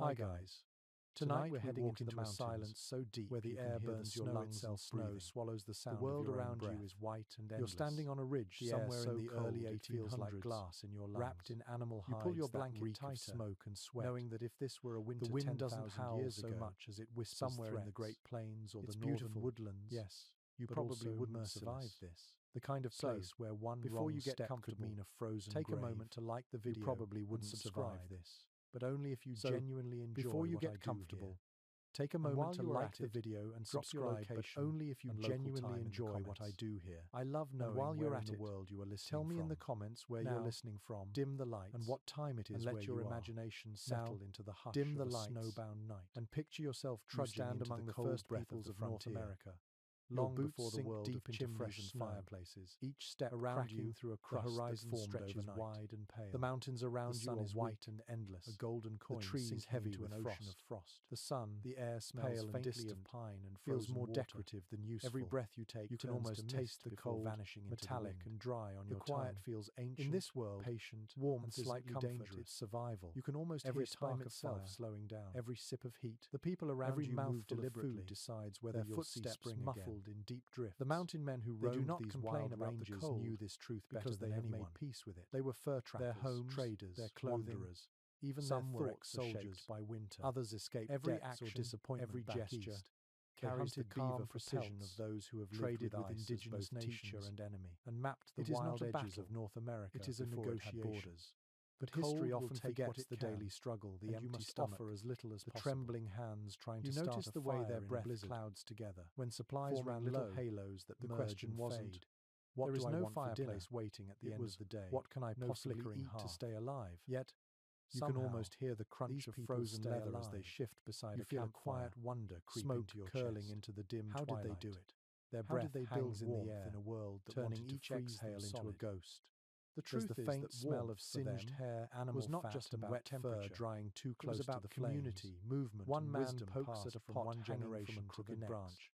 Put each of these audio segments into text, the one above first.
Hi guys. Tonight we're heading into the silence so deep where the air burns your lungs and snow swallows the sound. The world around you is white and endless. You're standing on a ridge somewhere in the early 1800s. It feels like glass in your lungs. Wrapped in animal hides. You pull your blanket tighter, smoke and sweat, knowing that if this were a winter, the wind doesn't howl so much as it whispers somewhere in the Great Plains or the northern woodlands. Yes, you probably wouldn't survive this. The kind of place where one before you get comfortable could mean a frozen grave. Take a moment to like the video. You probably wouldn't survive this, but only if you genuinely enjoy. Before you get comfortable, take a moment to like the video and subscribe, but only if you genuinely enjoy what I do here. I love knowing while you're at the world you are listening. Tell me in the comments where you're listening from. Dim the lights and what time it is, and let your imagination settle into the hush of a snowbound night, and picture yourself trudging into the cold peoples of North America. Long before the world deep into fresh and fireplaces, each step around you through a crust the horizon stretches wide and pale. The mountains around you are white and endless, a golden coin. The trees sink heavy to an ocean of frost. The sun, the air smells faintly of pine and feels more decorative than useful. Every breath you take, you can almost taste the cold, vanishing into metallic and dry on your tongue. The quiet feels ancient. In this world, patient, warm, and slightly dangerous. Survival. You can almost hear time itself slowing down. Every sip of heat. The people around you move deliberately. Decides whether your footsteps muffled in deep drift. The mountain men who roamed these wild ranges knew this truth better than anyone. Made peace with it. They were fur trappers, their homes, traders, their wanderers. Even some were ex-soldiers by winter. Others escaped every action or disappointment. Every gesture carries the calm precision of those who have traded with indigenous nations and enemy, and mapped the wild edges of North America. It is a negotiation. But history often forgets the daily struggle, the empty stomach, offer as little as the trembling hands trying to start a fire. You notice the way their breath clouds together when supplies ran little halos that the question wasn't, what do I want for dinner? There is no fireplace waiting at the end of the day. What can I possibly eat to stay alive? Yet you can almost hear the crunch of frozen leather as they shift beside a campfire. You feel a quiet wonder creep into your curling into the dim twilight. How did they do it? Their breath hangs in the air in a world that turning each exhale into a ghost. The truth is faint smell of singed hair, animal was not just about wet fur drying too close to the community, movement. One man pokes at a pot one generation to the branch.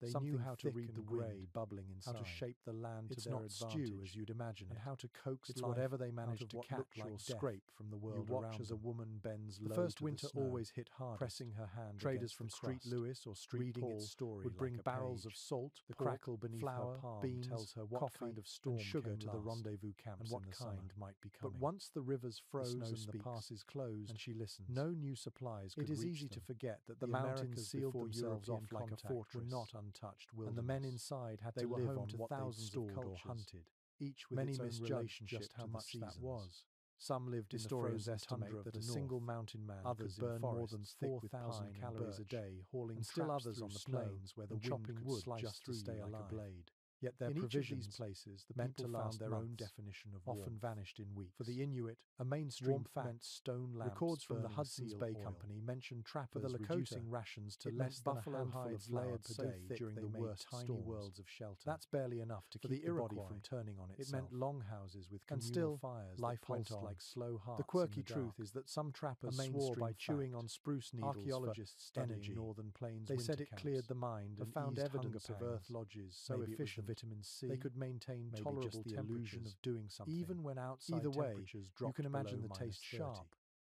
They knew how to read the wind bubbling inside, how to shape the land to their advantage, stew as you'd imagine it, and how to coax whatever they managed to catch or scrape from the world around them. You watch as a woman bends low. The first winter always hit hard, pressing her hand. Traders from Street Lewis or Street Paul its story would bring barrels of salt, the crackle beneath her palm beans, tells her what kind of storm and sugar to the rendezvous camps and what kind might be coming. But once the rivers froze and the passes closed, and she listened, no new supplies could reach them. It is easy to forget that the mountains sealed themselves off like a fortress, were not untouched wilderness, and the men inside had to live on what thousands of cultures or hunted, each with many its own relationship just how much that was. Some lived in the frozen tundra that a single mountain man could burn more than 4,000 calories a day, hauling still others on the plains where the wind could slice just to stay like a blade. Yet their provisions, these places, the people found their own definition of warmth, often vanished in weeks. For the Inuit, a mainstream fact, stone lamps. Records from the Hudson's Bay Company mention trappers reducing rations to less than buffalo hides layered per day during the worst tiny worlds of shelter. That's barely enough to keep the body from turning on itself. It meant longhouses with communal fires. Life went on like slow hearts. The quirky truth is that some trappers swore by chewing on spruce needles. Archaeologists studying northern plains. They said it cleared the mind and found evidence of earth lodges so efficient. Vitamin C. They could maintain tolerable the illusion of doing something, even when outside temperatures dropped. You can imagine the taste sharp.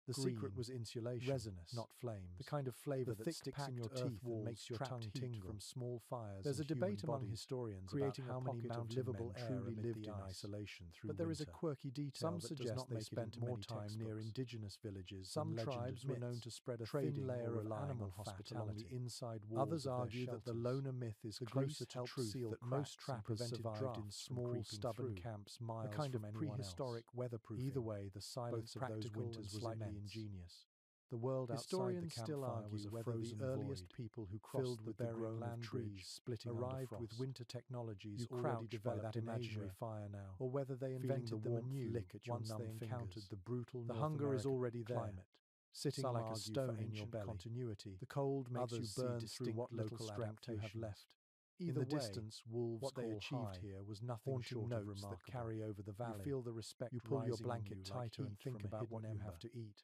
The secret was insulation, resinous, not flames. The kind of flavor that sticks in your teeth and makes your tongue tingle from small fires. There's a debate among historians creating about how many mountain livable truly lived in isolation through winter. But there is a quirky detail that does not make spent more time near indigenous villages. Some tribes were known to spread a thin layer of animal fat along the inside walls. Others argue that the loner myth is closer to truth, that most trappers survived in small, stubborn camps miles from anyone else. Prehistoric weatherproofing. Either way, the silence of those winters was immense. Ingenious. The world outside the campfire was whether the earliest people who crossed the barren land bridge splitting arrived with winter technologies already developed in imaginary fire now, or whether they invented them anew once they encountered the brutal North hunger is already there. Climate. Sitting like a stone in your belly. Continuity. The cold makes you burn through what little strength you have left. In the distance, wolves what they achieved here was nothing short of remarkable. That carry over the valley. You feel the respect. You pull your blanket tighter and think about what you have to eat.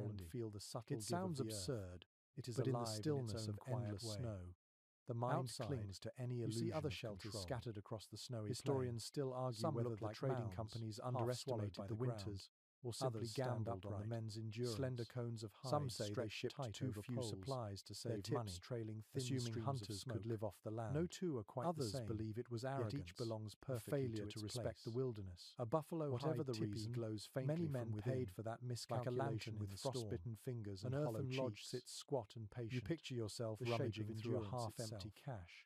explore and feel the subtle It sounds give of the absurd. It is but in the alive stillness in its of own quiet endless way. snow, The mind outside, clings to any you illusion see other of shelters control. scattered across the snowy Historians plain. still argue Some whether look the like trading mounds, companies half swallowed underestimated by the the ground. winters, or simply Others stand gambled on the upright, men's endurance. slender cones of hide Some say they stretched shipped tight too over few poles, supplies to their save tips money, trailing thin assuming streams hunters of smoke. could live off the land. No two are quite Others the same, believe it was yet arrogance, each belongs a perfectly failure to to its respect place. the wilderness. A buffalo Whatever hide the tipi reason, glows faintly many men from within, paid for that like a miscalculation lantern with in the storm. frostbitten fingers An and hollow earthen lodge cheeks. sits squat and patient, You picture yourself the shape of rummaging through a endurance half-empty itself. cache,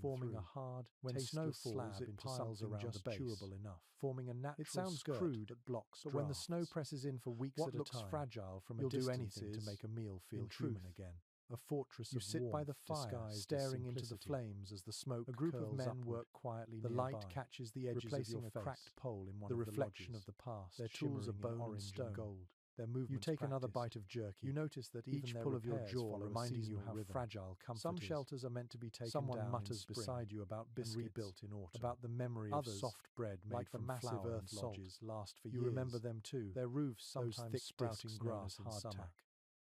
forming a hard, when snow falls, slab it into piles something around just the base, chewable enough, forming a natural It sounds skirt crude, that blocks but when the drafts. snow presses in for weeks What at a looks time, fragile from a you'll do distance anything to is, make a meal feel in truth, human again. a fortress You of sit by warmth the fire, disguised as staring into the simplicity. flames as the smoke A group of curls men upward. work quietly The nearby, light catches the edges replacing of your a face, cracked pole in one the of reflection the of the past. Their tools are shimmering in bone and orange stone. and gold. Their You movements take another practiced. bite of jerky. You notice that even Each their pull of your repairs jaw follow a reminding you seasonal how rhythm. fragile comfort Some is. shelters are meant to be taken Someone down mutters in spring beside you about biscuits, and rebuilt in autumn. about the memory Others, of soft bread made like the from massive flour and earth salt. lodges, last for You years. remember them too. Their roofs Those sometimes thick sprouting discs grass known as in summer. hardtack.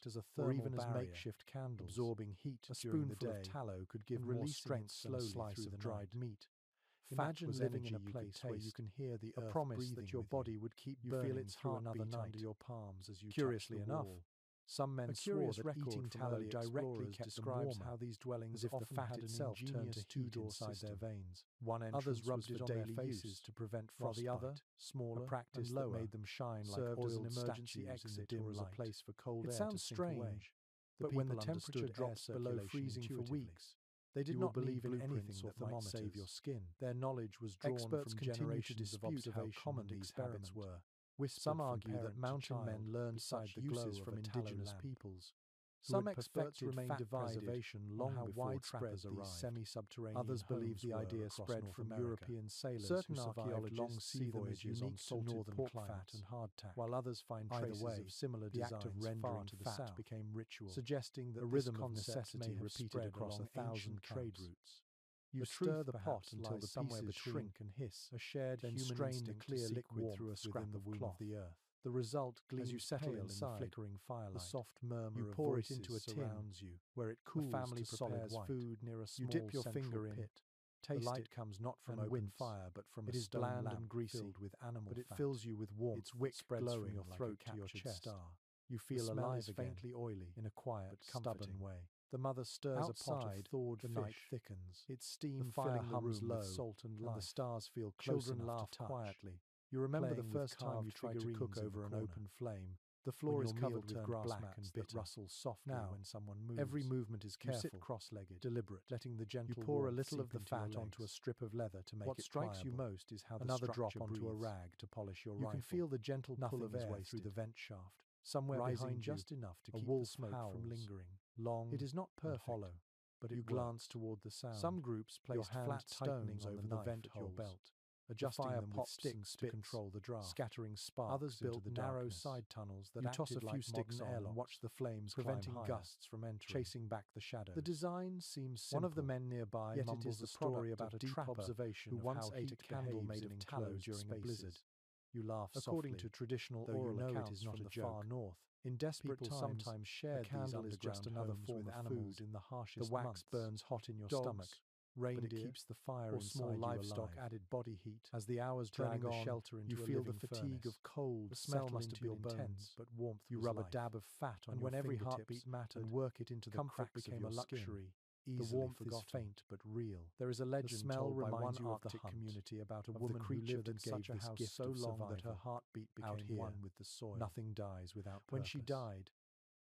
act as a or thermal even as barrier, makeshift candles, absorbing heat a during the spoonful day, of tallow could give and more releasing strength it than a slowly slice through of the dried night. meat. Imagine was living in a energy you place could where you taste, can hear the a earth promise breathing that your with you. body would keep You burning feel its through another heartbeat night. under your palms as you Curiously touch the enough, wall. some men A swore curious that record eating from tallow early directly explorers kept them describes warmer, how these dwellings as if the often fat had an itself turned ingenious to heat two-door inside system. their veins. One Others entrance rubbed was it for on their daily faces use, to prevent while the frostbite. other, smaller A practice and that lower, made them shine like served as an oiled emergency statues in the exit dim or as a light. place for cold It air sounds to sink away. strange, The but when the people temperature understood air dropped below circulation freezing for intuitively. weeks, they did You not will believe in believe anything anything that that might might save save your your skin. Their knowledge was drawn Experts from continue to generations of dispute how observation common and these habits experiment. were. Whispered Some from argue that parent to mountain men child learned beside such the glow uses of from a tallow indigenous lamp. peoples. Some experts remain divided long how widespread these semi-subterranean others believe the idea spread from European sailors. Certain archaeologists see them as unique to northern pork fat and hardtack, while others find traces of similar designs. The act of rendering to the fat became ritual, suggesting that a rhythm of necessity repeated across 1,000 trade routes. You stir the pot until the pieces shrink and hiss, a shared then human strain the clear liquid through a scrap of womb of the earth. The result gleams as you settle inside in the flickering firelight. The soft murmur you pour it into a tin surrounds you, where it cools. A family prepares food near a small you dip your finger in pit. Taste the light comes not from open fire, but from a stone lamp and greasy, filled with animal fat. It fills you with warmth. Its wick spreads from your throat to your chest. Star. You feel alive again, faintly oily, in a quiet, but stubborn way. The mother stirs a pot of thawed fish. The night thickens. Its steam filling the room with salt and light. The stars feel close. Children laugh quietly. You remember the first time you tried to cook over an open flame. The floor is covered with grass mats that rustle softly when someone moves. Every movement is careful. You sit cross-legged, deliberate, letting the gentle warmth. You pour a little of the fat onto a strip of leather to make it pliable. What strikes you most is how the structure breathes. Another drop onto a rag to polish your rifle. You can feel the gentle pull of air through the vent shaft. Somewhere behind just enough to keep the smoke from lingering. Long, it is not perfect, hollow, but you glance toward the sound. Some groups placed flat stones over the vent holes, your belt, adjusting them with sticks to control the draft, scattering sparks. Others built narrow side tunnels that acted like modern airlocks. You toss a few sticks on and watch the flames preventing gusts from entering, chasing back the shadows. The design seems simple. One of the men nearby mumbles a story about a trapper observation who once ate a candle made of tallow during a blizzard. You laugh softly. According to traditional oral accounts, it is not from the far north. In desperate times, sometimes shared a candle is just another form of food in the harshest months. The wax burns hot in your stomach. Reindeer, but it keeps the fire or small livestock added body heat. As the hours drag on, shelter into you feel the fatigue of cold. The smell must have been intense, but warmth. You rub a dab of fat on your when every heartbeat mattered, and work it into the comfort became a luxury. The warmth is faint but real. There is a legend. The smell reminds you of the Arctic community about a woman who lived in such a house so long that her heartbeat became one with the soil. Nothing dies without purpose. When she died,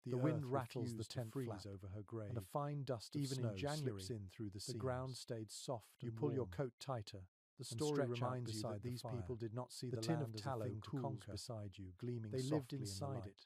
the wind rattles the tent flap over her grave, and a fine dust of snow slips in through the seams. The ground stayed soft. You pull your coat tighter. The story reminds you that these people did not see the tin of tallow to conquer beside you, gleaming softly. They lived inside it.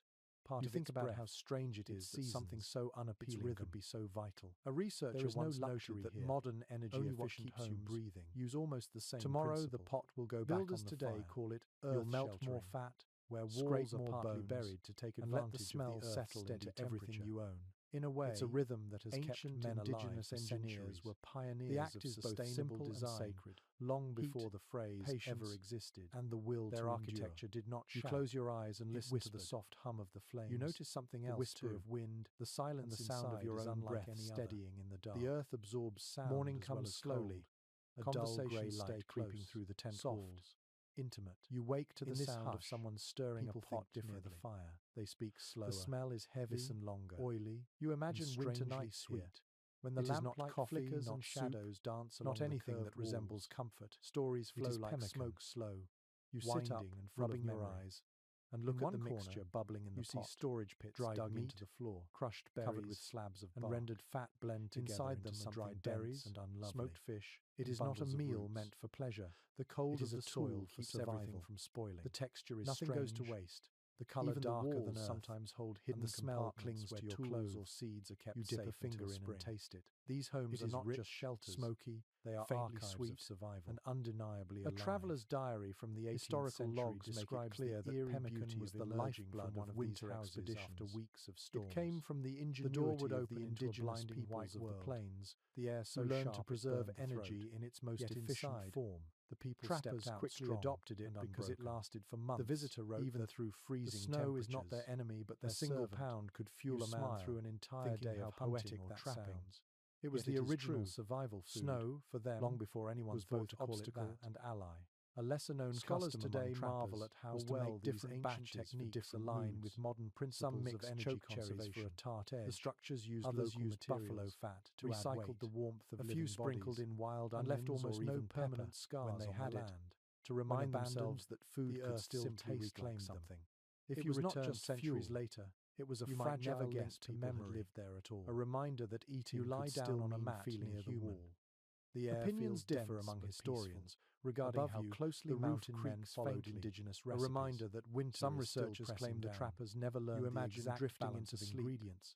You think about how strange it is that something so unappealing could be so vital. A researcher once noted that modern energy-efficient homes you breathing use almost the same principle. Tomorrow the pot will go back on the fire. Builders today call it earth You'll melt more fat, where walls are partly buried to take advantage of the earth's settle into everything you own. In a way, it's a rhythm that has kept men indigenous engineers were pioneers. The act is both simple and sacred, long before the phrase ever existed, and the will their architecture did not shout. You close your eyes and listen to the soft hum of the flames. You notice something else, the whisper of wind, the silence, and the sound of your own breath steadying in the dark. The earth absorbs sound. Morning comes slowly, a dull grey light creeping through the tent walls. Intimate. You wake to the sound of someone stirring a pot near the fire. They speak slower. The smell is heavy and longer, oily. You imagine winter nights sweet, when the lamplight flickers and shadows dance along the curved walls. Not anything that resembles comfort. Stories flow like smoke slow. You sit up and rubbing your eyes, and look at the mixture bubbling in the pot. You see storage pits dug into the floor, crushed berries covered with slabs of bark, and rendered fat blend together. Inside them are dried berries and unlovely smoked fish. It is not a meal meant for pleasure. The cold of the soil keeps everything from spoiling. The texture is nothing strange. Goes to waste. The color darker than earth sometimes hold hidden, and the smell clings to your clothes or seeds are kept you dip a finger in and taste it. These homes are not rich, just shelters, smoky. They are faintly sweet of survival and undeniably alive. A traveller's diary from the 18th century describes clear that pemmican was the lifeblood of winter expeditions after weeks of storms. It came from the ingenuity of the indigenous peoples of the plains, the air so learned to preserve energy in its most efficient form. The people trappers quickly adopted it because it lasted for months. The visitor wrote even through freezing temperatures. The snow is not their enemy, but their single pound could fuel a man through an entire day of hunting or trapping. It was the original survival food. Snow, for them, long before anyone was both obstacle and ally. A lesser-known scholars today marvel at how well different batches techniques align with modern principles of energy conservation. For a tart edge, the structures used local buffalo fat to recycled the warmth of a few sprinkled in wild and left almost no permanent scars when they had it, to remind themselves that food could still taste like something. If you returned centuries later, it was a fragile link to memory lived there at all. A reminder that eating you lie down on a mat near the wall. The opinions differ among historians regarding how closely mountain men followed indigenous recipes. A reminder that winter some researchers claim the trappers never learned the exact drifting into ingredients.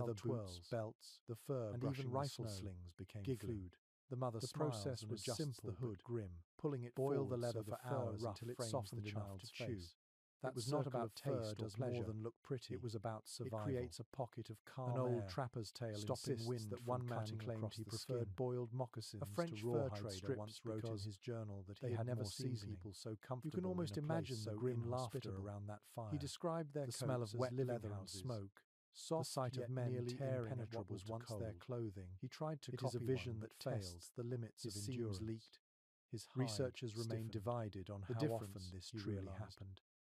leather boots, belts, the fur, and even rifle slings became food. The mother process was simple the hood grim, pulling it boil the leather for hours until it softened enough to chew. That was not about taste or pleasure. More than look pretty. It was about survival. It creates a pocket of calm An air. old trapper's tale Stopping wind that one man claimed he preferred boiled moccasins. A French fur trader once wrote in his journal that he had never seen people so comfortable. You can almost imagine the grim laughter around that fire. He described their smell of wet leather and smoke. Soft, the sight of men tearing at what was once their clothing. He tried to copy a vision that failed. The limits of endurance leaked. His researchers remain divided on how often this truly happened.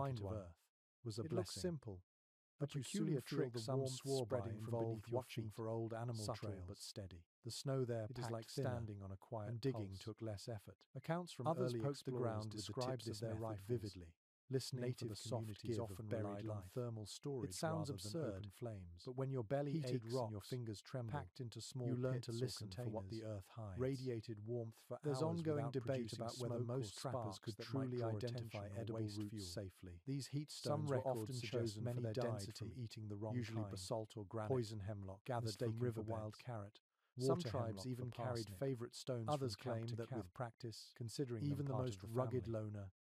blanket of one earth was a It blessing. looked simple, A but you peculiar soon feel trick the some warmth swore by spreading from beneath involved your watching feet. for old animal Subtle trails, but steady. The snow there It is packed like thinner, standing on a quiet and digging pulse. took less effort. Accounts from Others early poked the explorers ground with the describe tips of this their method rifles, vividly, listening native for the soft communities give often of buried relied on life. thermal storage It sounds rather than absurd, open flames, but when your belly heated aches rocks, and your fingers tremble, packed into small you learn to pits or listen for what the containers, earth hides. radiated warmth for There's hours ongoing without debate producing about whether smoke or most trappers sparks could that might truly draw identify attention or edible waste fuel fuel. safely. These heat Some stones were records often suggest chosen many for their died density, from eating the wrong usually kind. basalt or granite, Poison hemlock gathered mistaken from for riverbeds, wild carrot. Some Water tribes hemlock even for carried parsnip. favorite stones Others from camp claim to that camp, with practice, considering even them the part most of the rugged family. loner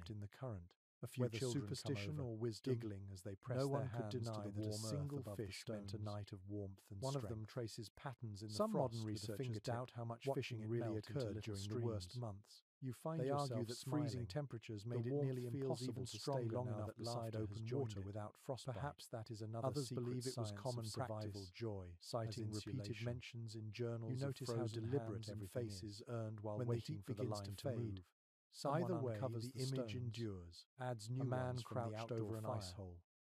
trapped in the current. A few Whether children superstition come over, or wisdom, giggling as they press no their one could hands to deny the that a warm single earth above fish the meant a stones. night of warmth and One strength. of them traces patterns in the Some frost modern with a researchers fingertip, doubt how much watching fishing it really melt into occurred little during the streams. worst months. You find They yourself argue that smiling. freezing temperatures made The it warmth nearly feels impossible even to stay stronger long now enough that beside laughter has open joined water it. without frostbite. Perhaps that is another Others secret believe it was science common of survival practice, joy, citing as repeated repeated mentions in journals You notice of how frozen deliberate hands and everything faces is earned while when the waiting heat for the begins line to to fade. move. Either way, uncovers the the image stones, endures. adds new A man ones from the crouched outdoor over an fire. ice hole,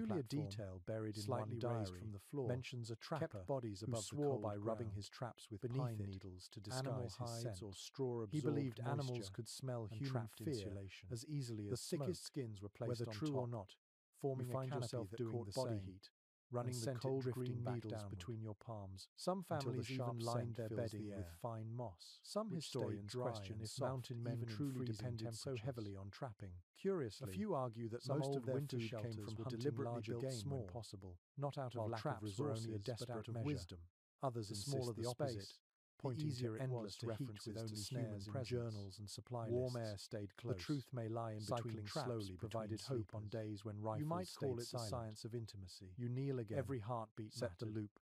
peculiar platform, detail buried in slightly one raised diary from the floor, mentions a trapper kept bodies who above the swore cold by rubbing ground. his traps with Beneath pine it, needles to animal disguise his hides scent. or straw He believed absorbed animals moisture could smell and human trapped fear insulation. as easily The as smoke, thickest skins were placed whether on true top, or not, forming you a find canopy yourself that doing caught the body same, heat, running and the sent it cold drifting green back needles downward, between your palms. Some until the families even sharp lined scent their fills bedding the with air. fine moss. Some Which stayed historians dry question and if soft mountain men even in truly freezing depended so temperatures. heavily on trapping. A Curiously, few argue that some most old of their winter food came shelters from were hunting deliberately larger built game when small, possible, not out of while lack of traps resources, were only a but desperate out of measure. wisdom. Others The insist smaller the the opposite, space, the pointing easier to it was endless to heat references with to only snares human in presence. journals and supply Warm lists. air stayed The close. truth may lie in Cycling between traps slowly provided between hope on sleepers. days when You rifles might call stayed it the silent. science of intimacy. You kneel again. Every heartbeat Set the mattered. loop.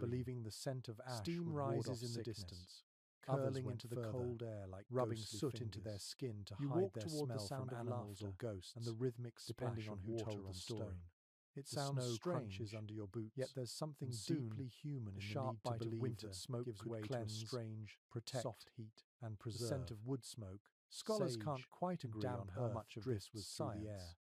dream. believing the scent of ash Steam would ward rises off in the sickness. distance, Others curling went into the further, cold air like rubbing ghostly soot into fingers. their skin to You hide walk their toward the smell sound from of animals laughter or ghosts, and the rhythmic depending splash on of who water told on the story. stone. It The sounds snow strange, crunches under your boots, yet there's something and soon, deeply human the in the sharp need to bite of believe winter that smoke gives could way to a cleanse, strange, protect, soft heat, and the preserve. scent of wood smoke. Scholars Sage, can't quite and agree damp on how earth much of drifts this was through the science, air,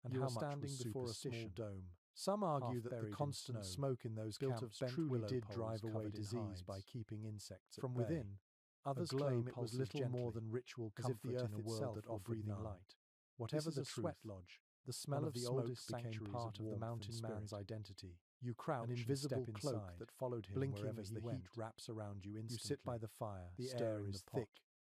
and you how are much standing was before a small superstition. dome. Some argue Half that the buried in constant snow, smoke in those built of camps bent truly willow did poles drive away covered in disease hides. by keeping insects From at bay. within, Others a glow claim it was pulses little more gently, than ritual as if comfort the earth in a world itself that were offered breathing none. light. Whatever This the is a sweat truth, lodge, the smell one of of the smoke oldest became sanctuaries part of of the warmth mountain and man's spirit. identity. You crouch An and invisible step cloak inside, that followed him blinking wherever as he the went. heat wraps around you You instantly. sit by the fire, The air stirring is the pot. thick,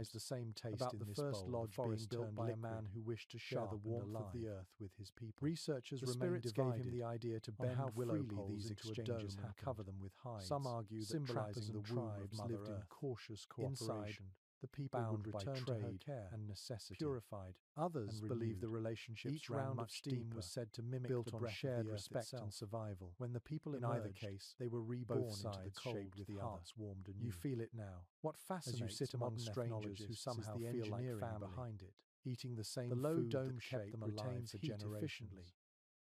lies the same taste about in the this first bowl, lodge the forest being built turned by a liquid, man who wished to share the sharp and warmth of the alive. earth with his people. Researchers The remain spirits gave him divided the idea to on bend how willow freely poles these into a exchanges dome and happened. cover them with hides. Some argue that symbolizing trappers the and womb of tribes Mother lived in Earth. cautious Inside, cooperation, the people bound would by return to her trade care and necessity. purified. Others and believe the renewed. relationships Each ran round of much steam deeper, was said to mimic built the on breath shared of the earth respect itself. and survival. When the people In emerged, either case, they were reborn into the sides cold shaped with the hearts other. warmed anew. You feel it now. What fascinates As you sit among modern strangers who ethnologists somehow is the feel like engineering family, behind it. eating the same The low food dome that shape kept them retains alive for heat generations. efficiently.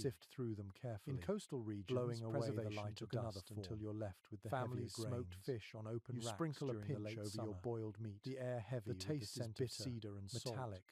sift through them carefully. In coastal regions, blowing away the preservation light took of another dust form. until you're left with the Family heavier smoked grains. fish on open You racks sprinkle a during the pinch late over summer. your boiled meat. The air heavy The taste with is the scent bitter, of cedar and metallic.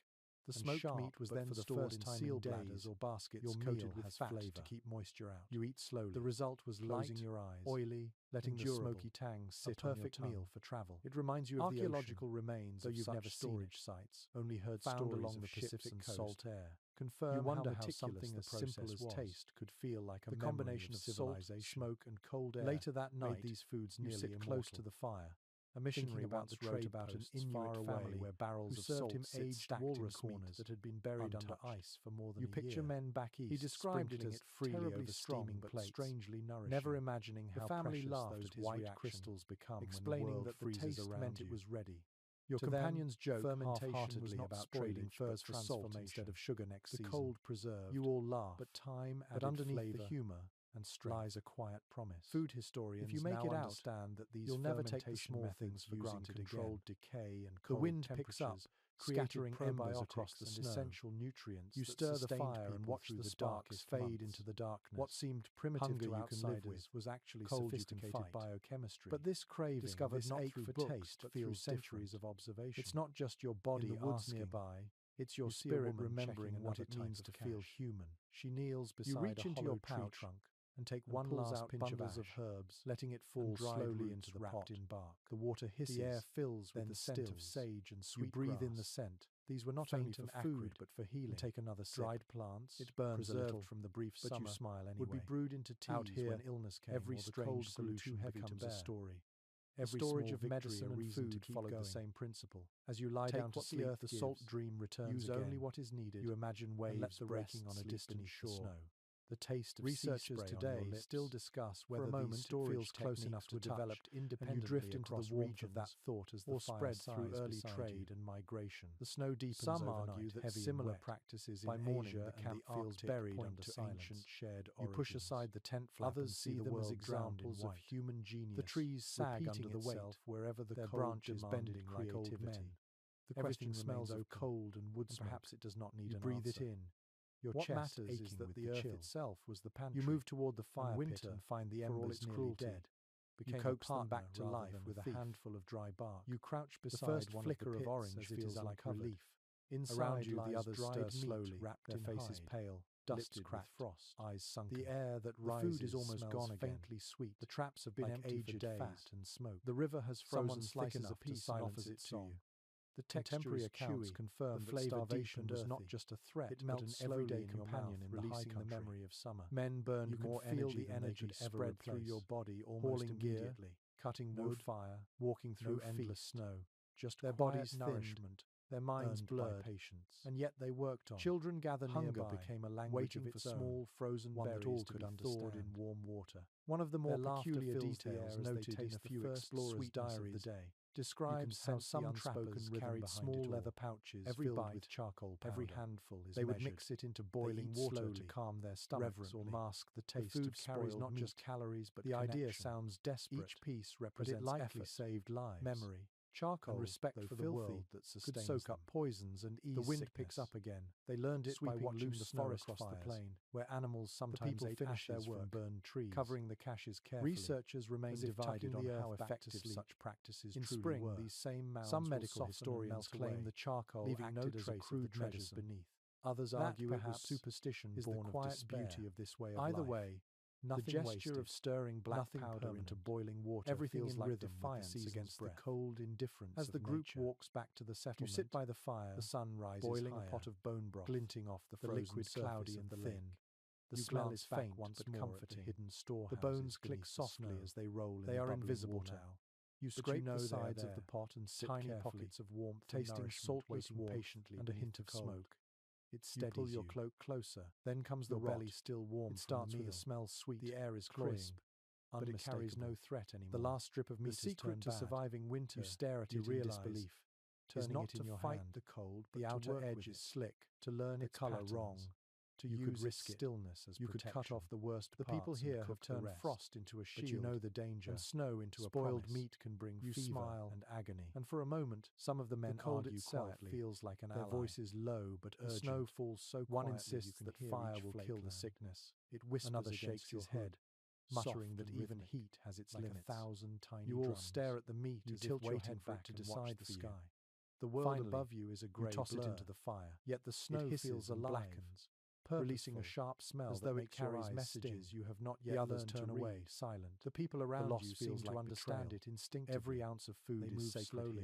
The and smoked sharp, meat was but then for the stored first in time seal in bladders days, or baskets your coated meal with has fat flavor. to keep moisture out. You eat slowly. The result was closing light, your eyes, oily, letting the endurable, smoky tang sit a on your perfect tongue. meal for travel. It reminds you of Archaeological the ocean, remains though of you've such never seen storage it, sites, only heard found stories along of the ships Pacific and coast, salt air. confirm You wonder how how something as simple as taste could feel like a the memory combination of of salt, civilization. smoke, and cold air Later that night, made these foods you nearly sit immortal. close to the fire, A missionary once wrote about an Inuit family where barrels of salt aged walrus meat that had been buried under ice for more than a year. You picture men back east. He described it as terribly steaming but strangely nourishing, never imagining how precious those white crystals become, explaining that the taste meant it was ready. Your companions joke half-heartedly about trading furs for salt instead of sugar next season. The cold preserved. You all laugh, but time added underneath the humor and strength lies a quiet promise. Food historians, if you make it understand that these you'll never take the small things for granted, controlled decay and cold the wind picks up, scattering embers across the snow, essential nutrients. You stir the fire and watch the sparks fade into the darkness. What seemed primitive to outsiders was actually sophisticated biochemistry. But this craving, discovered not through taste, but through centuries of observation. It's not just your body in the woods nearby. It's your spirit remembering what it means to feel human. She kneels beside a hollow tree trunk and take one last pinch of herbs, letting it fall slowly into the pot in bark. The water hisses, the air fills with the scent of sage and sweet grass. You breathe in the scent. These were not only for food, but for healing. Take another sip. Dried plants, it burns a little from the brief summer, but you smile anyway. Would be brewed into teas out here when illness came. Every strange solution becomes a story. Every storage of medicine and food to follow the same principle. As you lie down to sleep, the salt dream returns again. Use only what is needed. You imagine waves breaking on a distant shore. The taste of researchers today still discuss whether these storage feels close enough to developed independently, and you drift into the warmth of that thought as the fire spread through early trade and migration. The snow deepens. Some argue that similar practices in Asia and the feels buried under ancient shared origins. You push aside the tent flap. Others see them as examples of human genius. The trees sag under the weight wherever the branches bending like old men. Everything smells of cold and wood smoke. Perhaps it does not need an answer. You breathe it in. Your what chest matters is that the earth itself was the pantry. You move toward the fire pit and find the embers nearly dead. You coax them back to life with a handful of dry bark. You crouch beside the first flicker of orange feels like relief. Inside you, the others stir slowly, wrapped in faces pale, dusted with frost, eyes sunken. The air that rises, the food is almost gone again, faintly sweet. The traps have been empty for days, fat and smoke. The river has frozen slices a piece and offers it to you. The contemporary accounts confirm that starvation was not just a threat, it melted an everyday companion in releasing the memory of summer. Men burned more energy than they could spread through your body almost immediately, cutting wood, fire, walking through endless snow. Just their bodies nourishment, their minds blurred, patience, and yet they worked on. Children gathered nearby. Hunger became a language of its own, small frozen berries all could understand in warm water. One of the more peculiar details noted in a few explorers' diaries of the day describes how some trappers carried small leather pouches filled with charcoal powder. Every handful is They would mix it into boiling water to calm their stomachs or mask the taste of spoiled not just calories but the idea sounds desperate. Each piece represents effort, saved lives, memory, charcoal, and respect for the world that sustains could soak up poisons and ease the wind sickness. Picks up again. They learned it by watching the forest across the plain, where animals sometimes ate ashes their work, from burned trees, covering the caches carefully. Researchers remain divided on how effective such practices in truly spring were. These same mounds some medical historians claim the charcoal leaving no trace of the treasures beneath. Others argue it was superstition born of quiet beauty of this way of life. Either way, nothing the gesture wasted. Of stirring black powder into boiling water, everything feels in like rhythm defiance against breath. The cold indifference. As the group walks back to the settlement, you sit by the fire. The sun rises boiling higher, a pot of bone broth, glinting off the frozen liquid, cloudy and thin. The smell is faint once but comforting. Hidden storehouses. The bones click softly as they roll. They are invisible now. You scrape the sides of the pot and sit tiny pockets of warmth, tasting saltless warmth patiently and a hint of smoke. It steadies you. Pull your cloak closer. Then comes the belly still warm. It starts with a smell sweet. The air is cloying, but it carries no threat anymore. The last strip of meat is turned bad. The secret to surviving winter, you stare at it in disbelief. Turning it in your hand. Fight the cold, but the outer edge is slick. To learn its color wrong. To use its stillness as protection. You could cut off the worst parts. The people here have turned frost into a shield, but you know the danger, and snow into a promise. Spoiled meat can bring fever and agony. And for a moment, some of the men argue quietly. Feels like an ally. Their voice is low but urgent. The snow falls so quietly. One insists that fire will kill the sickness. It whispers. Another shakes his head, muttering that even heat has its limits. 1,000 tiny drums. You all stare at the meat as if waiting for it to decide the sky. The world above you is a grey blur. You toss it into the fire, yet the snow feels and blackens, releasing a sharp smell as though it carries messages you have not yet learned to read. Silent. The people around you seem to understand it instinctively. Every ounce of food is sacred slowly.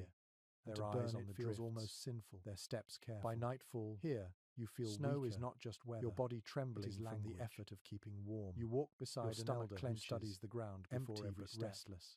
Here. Their eyes on the feels almost sinful. Their steps careful. By nightfall, here you feel snow weaker. Is not just weather. Your body trembling from the effort of keeping warm. You walk beside an elder who studies the ground before every step. Restless.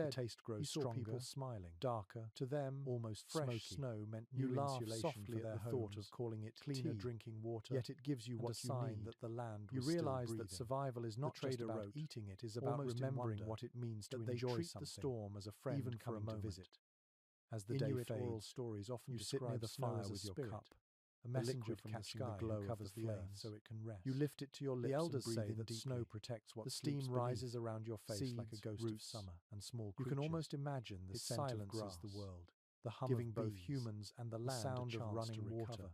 Instead, the taste grows stronger, people smiling, darker. To them, almost fresh smoky. Snow meant new insulation softly for their at the thought of calling it cleaner drinking water. Yet it gives you what you need. That the land you realize that survival is not just about eating it, is about remembering what it means to enjoy something. The storm as a friend, even for a moment. As the day fades, oral stories often you sit near the fire with your cup. A messenger from the sky glow covers the earth so it can rest. You lift it to your lips. The elders say that snow protects what the steam rises around your face like a ghost of summer and small creatures. You can almost imagine the silence is the world, the hum giving of both humans and the land sound of running water.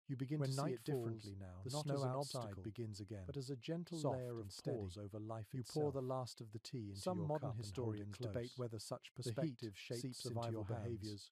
You begin to see it differently now. The snow outside begins again, but as a gentle layer of pause over life itself. You pour the last of the tea into your cup. Some modern historians debate whether such perspective shapes into your behaviors.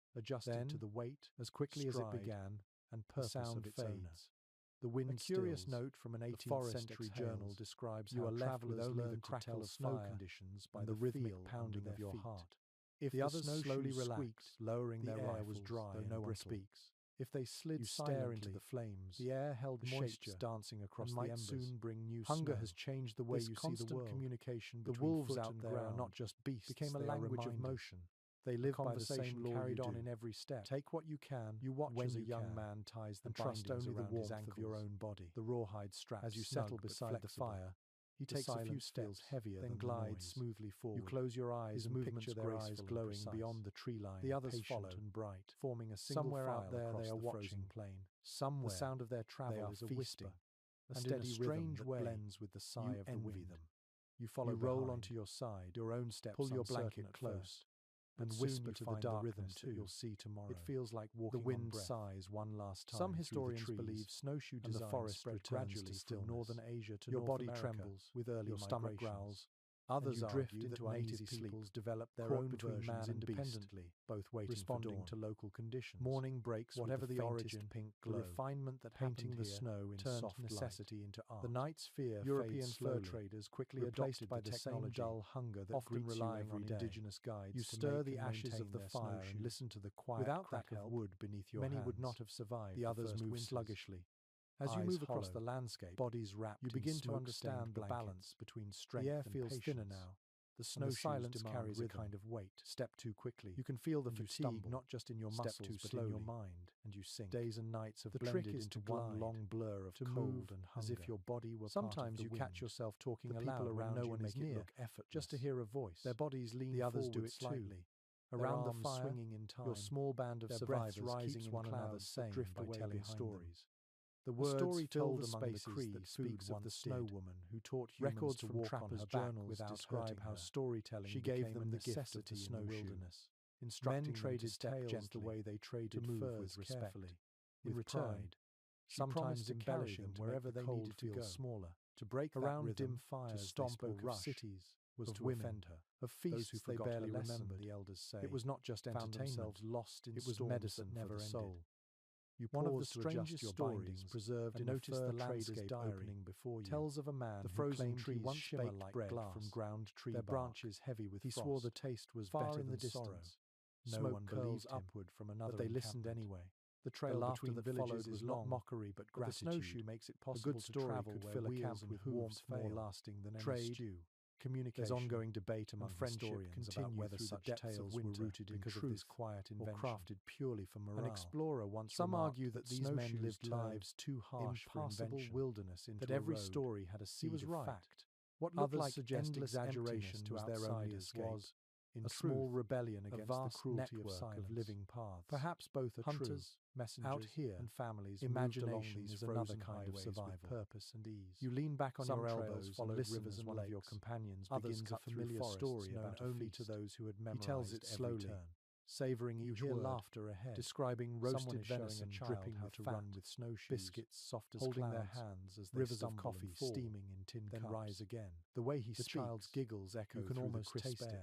adjusted to the weight, as quickly as it stride, began, and the purpose sound of its owner. fades. The wind A curious stills. note from an The 18th forest century exhales. journal describes You how are left with travelers only learn the to crackle tell of snow fire conditions by and the the rhythmic feel pounding under of their your feet. heart. If The the others slowly snowshoes relax, squeaked, lowering the their air rifles, was dry though and no one brittle. speaks. If they slid You stare into silently, the flames. the air held The moisture shapes dancing across and the might embers. soon bring new Hunger snow. has changed the way This you see the constant world. communication The between wolves foot out and there ground are not just beasts, became a they are language of reminders. motion. They live by the same conversation law carried you on do. in every step. Take what you can, You watch when as a you young can, man ties the and trust bindings only the around his warmth of your ankles. own body. The rawhide straps As you settle snug but beside the flexible. fire, He takes a few steps, heavier then glides smoothly forward. You close your eyes and picture their eyes glowing beyond the tree line. The others follow and bright, forming a single Somewhere file out there across they are the watching. frozen plain. Somewhere, the sound of their travel is a whisper, a steady rhythm that blends with the sigh of the wind. You follow, roll onto your side, your own steps, pull your blanket close, and whisper to the darkness that you'll see tomorrow. It feels like walking on breath. The wind sighs one last time. Some historians believe snowshoe design spread gradually from northern Asia to North America. Your body trembles with early migrations. Your stomach growls. Others argue that native peoples developed their own versions independently, both waiting responding to local conditions. Morning breaks, whatever the origin, pink glow, the refinement that painting the snow in soft necessity into art. The night's fear European fur traders quickly adopted by the same dull hunger that often relying on indigenous guides. You stir the ashes of the fire and listen to the quiet crack of wood beneath your hands. Many would not have survived. The others move sluggishly. As you move across the landscape, bodies wrapped, you begin to understand the balance between strength and patience. The air feels thinner now. The silence carries a kind of weight. Step too quickly. You can feel the fatigue not just in your muscles but in your mind, and you sink. Days and nights have blended into one long blur of cold and hunger, as if your body were sometimes you catch yourself talking aloud around no one is near, just to hear a voice. Their bodies lean the others do it slightly. Around the fire, swinging in time, your small band of survivors rising in one another sane drift away telling stories. The words told among the Crees that speaks of the snow woman who taught humans to walk on her back without hurting how storytelling she gave them the gift of the snow wilderness, instructing them to step gently the way they traded furs carefully. In return, sometimes embellishing wherever they needed to go, smaller, to break around dim fires, to stomp over cities, was to offend her. Of feasts they barely remembered, the elders say. It was not just entertainment, lost in it was medicine never ended. You one of the strangest stories preserved in notice the trader's diary before you tells of a man the frozen trees once shimmer like bread from ground tree their branches heavy with frost. He swore the taste was far in the distance. No one curls upward from another, but they listened anyway. The trail between the villages was not mockery but gratitude. The snowshoe makes it possible to travel could fill a camp with warmth more lasting than any stew. Communication. There's ongoing debate among historians about whether such tales were rooted in truth of this quiet invention, or crafted purely for morale. An explorer once some argue that these men lived lives too harsh for invention, wilderness into that every story had a seed of fact. What looked like endless exaggeration to their only was, in a small rebellion against the cruelty of living paths. Perhaps both are hunters, messengers, out here, and families. Imagination is another kind of survival, purpose and ease. You lean back on your elbows, follow rivers and one of your companions begins a familiar story known only to those who had memorized. He tells it slowly, savoring each word, laughter ahead, describing roasted venison dripping how to run with snowshoes, biscuits soft as holding their hands as they rivers of coffee steaming in tin cups, then rise again. The way he speaks, the child's giggles echo you can almost taste it.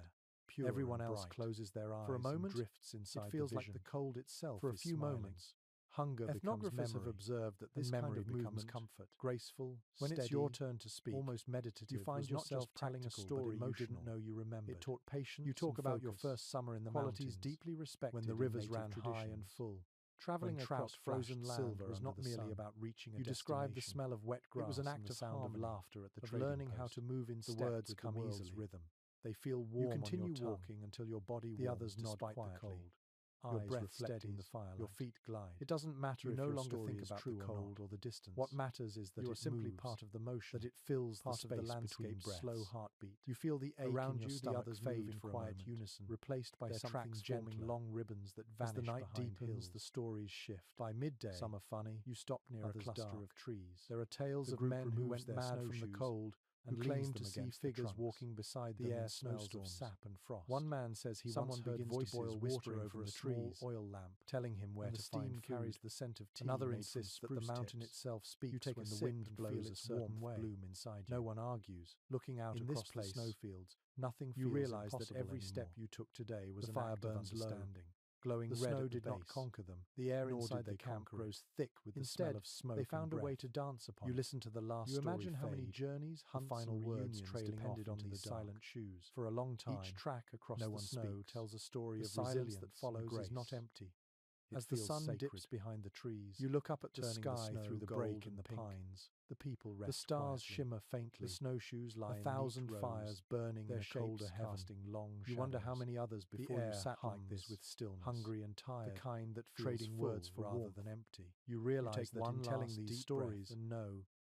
Everyone else closes their eyes for a moment, and drifts inside it feels like the cold itself for a few moments. Hunger ethnographers have observed that this memory kind of becomes comfort, graceful, when steady, it's your turn to speak, almost meditative. You find yourself telling a story you didn't know you remembered. It taught patience. You talk about your first summer in the qualities mountains, deeply respected when the rivers ran high and full. Traveling across frozen land was not merely about reaching a destination. You described the smell of wet grass. It was an act of sound of laughter at the trading learning how to move in step. The words come easily. Rhythm. They feel warm. You continue walking until your body warms. The others nod quietly. The cold. Your breath reflecting the firelight. Your feet glide. It doesn't matter if no longer think about the cold or the distance. What matters is that you are simply part of the motion. That it fills part the space of the landscape's slow heartbeat. You feel the ache around you. The others fade in quiet unison, replaced by their tracks forming long ribbons that vanish. As the night deepens, the stories shift. By midday, some are funny. You stop near a cluster of trees. There are tales of men who went mad from the cold and claimed to see figures walking beside them. The air smells of sap and frost. One man says he once heard voices whispering over a small oil lamp, telling him where to find food. Carries the scent of tea. Another insists that the mountain itself speaks. You take when the wind blows a certain way. Bloom inside you. No one argues. Looking out across the snowfields, nothing feels impossible. You realize that every step you took today was an act of understanding. Glowing red, the snow did not conquer them. The air inside the camp grows thick with the smell of smoke. They found a way to dance upon. You listen to the last story. You imagine how many journeys, hunts, final words depended on these silent shoes. For a long time, each track across the snow tells a story of resilience that follows is not empty. As the sun dips behind the trees, you look up at the sky through the break in the pines. The people rest. The stars shimmer faintly. The snowshoes lie in 1,000 fires burning their shoulder casting long shadows. You wonder how many others before you sat like this with stillness, hungry and tired, the kind that feels trading words for rather than empty. You realize that in telling these stories and know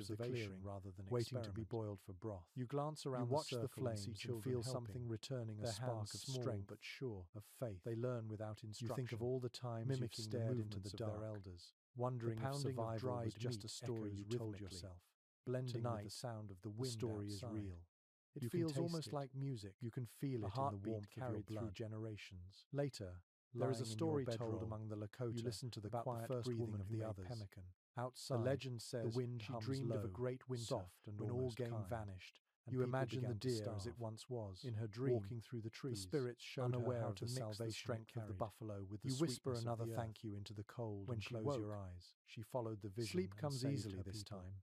edge of the clearing rather than waiting to be experiment. boiled for broth. You glance around You watch the the circle and flames see and children feel helping, something returning, a their spark hands of small strength but sure, of faith. They learn without You instruction. think of all the times you've mimicking the stared into movements the of dark, their elders, wondering the if pounding of survival dried was just meat a story echoes you told rhythmically, yourself. blending Tonight, with the sound of the The wind story is outside. real. It You can feels taste almost it. like music. You can feel a it in the heartbeat warmth of your carried through blood. generations. Later, There is a lying in story your told bedroll, among the Lakota you listen to the about quiet the first breathing woman of who the made others. pemmican. Outside, The legend says the wind she hums dreamed of a low, great winter soft and when all almost game kind. vanished, and You people imagine the began to deer as it starve. once was. In her dream, walking through the trees, the spirits showed unaware her how of to the mix the salvation it strength of the carried. buffalo with the You whisper sweetness another of the thank earth. you into the cold When and she close woke, your eyes. she followed the vision Sleep and comes saved easily her this people. time.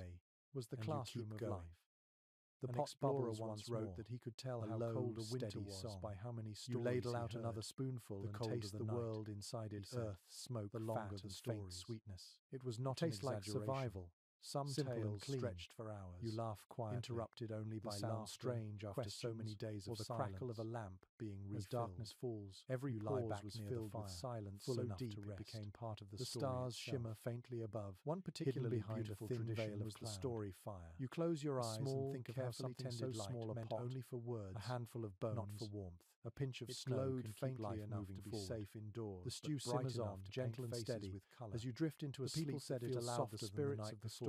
way was the and you classroom keep of going. life. The An pot explorer bubbles once wrote more, that he could tell a how low, cold a winter steady was song. by how many You stories ladle he out heard. another spoonful The and cold taste of the the world night, inside he its said, earth, smoke, the fat longer and the faint stories. sweetness. It was not an Tastes like exaggeration. survival. Some Simple tale and clean. stretched for hours. You laugh quietly, interrupted only the by sound laughter, strange after so many questions, days or of the silence. crackle of a lamp being refilled. As darkness falls, Every you lie pause back was near filled the fire, with silence full so enough deep to it rest. became part of the The story stars itself. shimmer faintly above. One particularly behind a beautiful thin tradition veil of was the cloud. story fire. You close your A eyes small, and think of how carefully something tended so light small a meant pot, only for words, a handful of bones, not for warmth. a pinch of It snow glowed can keep faintly life enough moving to be forward. safe indoors. The stew but bright simmers enough on, to gentle paint and faces steady, with colour. as you drift into a The people sleep said that it feels allowed softer the than the spirits night of the before.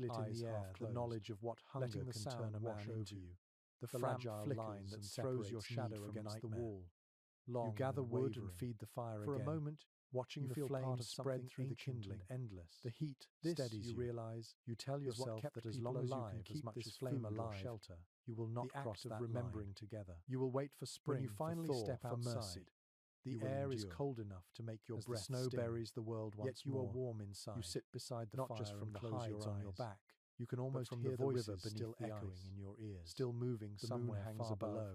feel it in eyes the air, half the closed, knowledge of what hunger letting the can sound turn a man wash into. over you. The The fragile lamp line flickers that and throws your separates shadow need from against the nightmare. wall. Long You gather and wood and wavering. feed the fire For again. a moment, watching you the feel part flames of spread something through the ancient kindling. and endless. The heat This, steadies you you. realize, You tell is yourself what kept that as people long as you alive, can as keep much this as flame food or alive, shelter. you will not The cross act of that remembering line. together. You will wait for spring, When you finally for thaw, step for outside, mercy. The you will air is endure. cold enough to make your As the breath snow sting. buries the world once Yet you more, are warm inside. You sit beside the not fire just from and the close hides your on your eyes. back. You can almost from hear the the river voices beneath still the echoing ice, in your ears. still moving The somewhere moon hangs far above, below,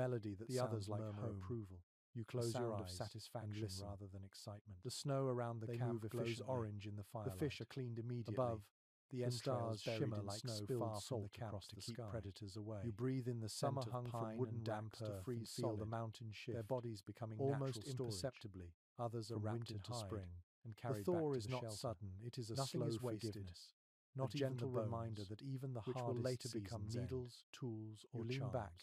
melody that the others sounds like murmur home. approval. You close your eyes of satisfaction and listen. rather than excitement. The snow around the They camp move glows efficiently. orange in the firelight. The fish are cleaned immediately. Above, the stars stars shimmer shimmer like like spilled far from salt the camp across to the keep sky. predators away. You breathe in the Some scent are hung of from pine wooden and racks damp to earth freeze and feel the solid, mountain shift, their bodies becoming almost natural storage. imperceptibly. Others are From wrapped winter in to hide spring and The carried thaw back to is the not shelter. sudden, it is a Nothing slow is wasted. forgiveness. Not a even gentle the reminder bones, that even the which will hardest later become seasons end. needles, tools, You or lean charms, back,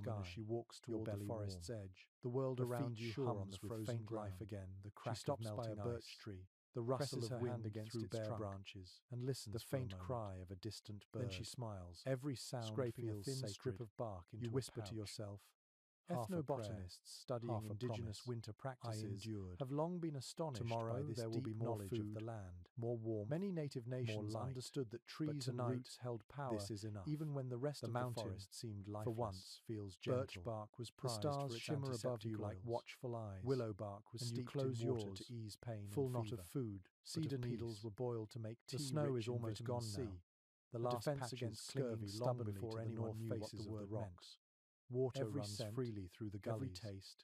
woman as she walks toward the forest's edge. The world around you hums with faint life again. The crack of melting by a birch tree. The rustle of wind against its bare branches, and listens. The faint cry of a distant bird. Then she smiles. Every sound scraping a thin strip of bark into you whisper to yourself. Ethnobotanists studying indigenous winter practices have long been astonished by this deep knowledge of the land, more warmth. Many native nations understood that trees and roots held power. This is enough. Even when the rest of the forest seemed lifeless. For once feels gentle. Birch bark was prized. The stars shimmer above you like watchful eyes. Willow bark was steeped in water to ease pain. Full not of food. Cedar needles were boiled to make tea. The snow is almost gone now. The last patch against scurvy long before anyone knew what the word rocks. Water runs freely through the gullies. Every taste,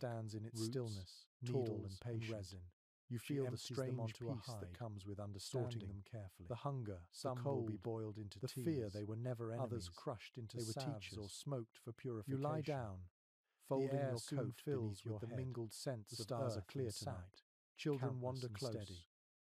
stands in its roots, stillness, tall needle and and patient. resin. You feel the empties them strange onto a peace that hide, comes with sorting understanding them carefully. The hunger, Some the will cold, be boiled into the teas, fear they were never enemies. others crushed into They were salves teachers or smoked for You purification. lie down, The folding air your soon coat fills beneath your with the head. mingled scents The of stars are earth clear and tonight. sap. Children Countless wander and close, steady,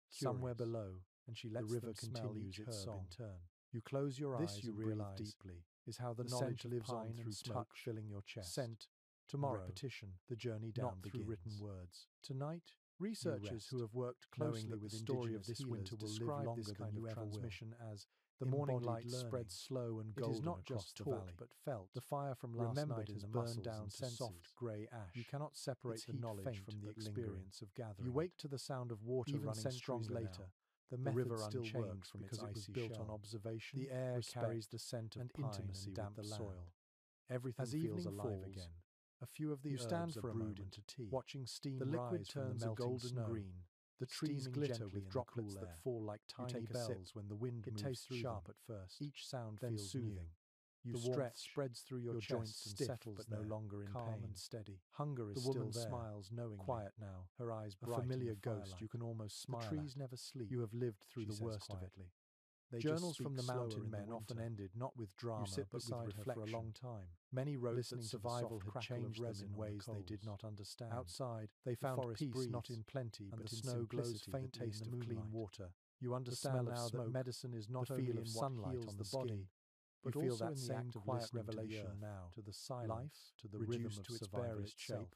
somewhere curious. below, and she lets The river them smell continues each its herb song. in turn. You close your This eyes you and breathe realize deeply, is how the the knowledge scent of lives pine on and through smoke, touch filling your chest. scent, Tomorrow, repetition, the journey down not through begins. written words. Tonight, Researchers who have worked closely with the story of this winter will live longer than you ever will. As the morning light spreads slow and golden, it is not just taught but felt. The fire from last night has burned down to soft grey ash. You cannot separate the knowledge from the experience of gathering. You wake to the sound of water running strongly later. The river still works from its icy built on observation. The air carries the scent of pine intimacy and damp soil. Everything feels alive again. A few of the herbs are brewed into tea, watching steam rise. The liquid turns a golden green. The trees glitter with droplets that fall like tiny bells when the wind moves through them. It tastes sharp at first. Each sound feels soothing. You stretch, spreads through your joints and settles but no longer in pain. And steady. Hunger is still there. The woman smiles knowingly. Quiet now, her eyes bright. A familiar ghost you can almost smile at. The trees never sleep. You have lived through the worst of it. Journals from the mountain men often ended not with drama but with reflection. For a long time. Many wrote that survival had changed them in ways they did not understand. Outside, they found peace not in plenty but in snow glows faintly in the clean water. You understand now that medicine is not only in sunlight on the body, but you feel that same quiet revelation now to the silence, life, to the rhythm of survival itself.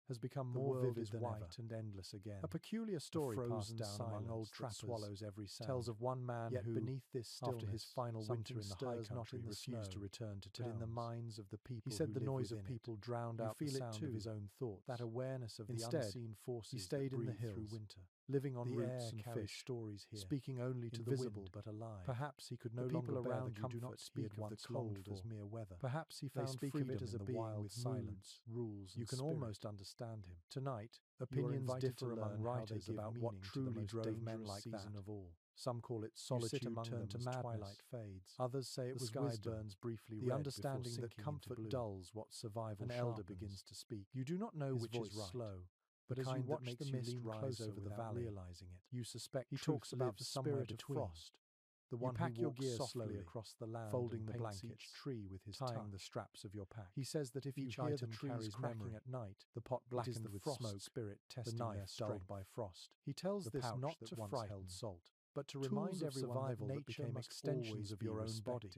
Has become more vivid than white and endless again. A peculiar story passed down among old trappers swallows every sound. Tells of one man who, beneath this stillness, after his final winter in the high country, not in the refused to return to town, but in the minds of the people. He said the noise of people drowned out the sound of his own thoughts. That awareness of the unseen forces. He stayed in the hills through winter, living on roots and fish. Stories here, speaking only to the wind but alive. Perhaps he could no longer bear the comfort. Do not speak of the cold as mere weather. Perhaps he found freedom as a being with silence, rules, and you can almost understand him. Tonight, opinions differ among writers about what truly drove men like that. Of all. Some call it solitude turned to madness. Twilight fades. Others say it was wisdom. Burns briefly the understanding that comfort dulls what survival sharpens. An elder begins to speak. You do not know which is right. Slow, but as you watch the mist rise over the valley, realizing it, you suspect he talks about the spirit of frost. The one who walks softly across the land, folding the blanket tree with his tying the straps of your pack. He says that if each you hear the trees cracking at night, the pot blackened with smoke, spirit testing the knife dulled by frost. He tells this not to frighten salt, but to remind everyone that nature became extensions of your own body.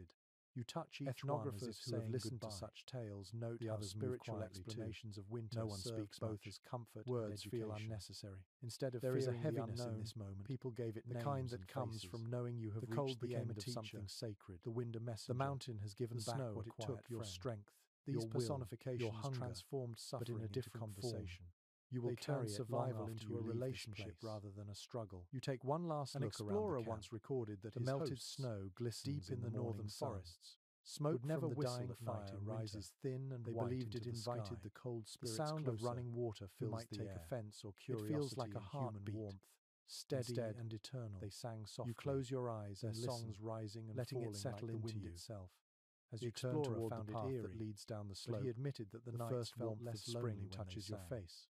You touch each ethnographers who have listened to such tales note the other spiritual explanations of winter. No one speaks both as comfort. Words feel unnecessary. Instead of there is a heaviness in this moment. People gave it the kind that comes from knowing you have reached the end of something sacred. The wind a messenger. The mountain has given back what it took. Your strength. These personifications, your hunger, transformed suffering but in a different conversation. You will turn survival into a relationship rather than a struggle. You take one last look around the camp. An explorer once recorded that the melted snow glistens deep in the northern forests. Smoke from the dying fire rises thin and white. They believed it invited the cold spirits closer. The sound of running water fills the air. Offense or curiosity. It feels like a heartbeat, warmth, steady and eternal. They sang softly. You close your eyes, their songs rising and letting it settle like into you. Itself. As the explorer found it eerie that leads down the slope, but he admitted that the first warmth of spring touches your face.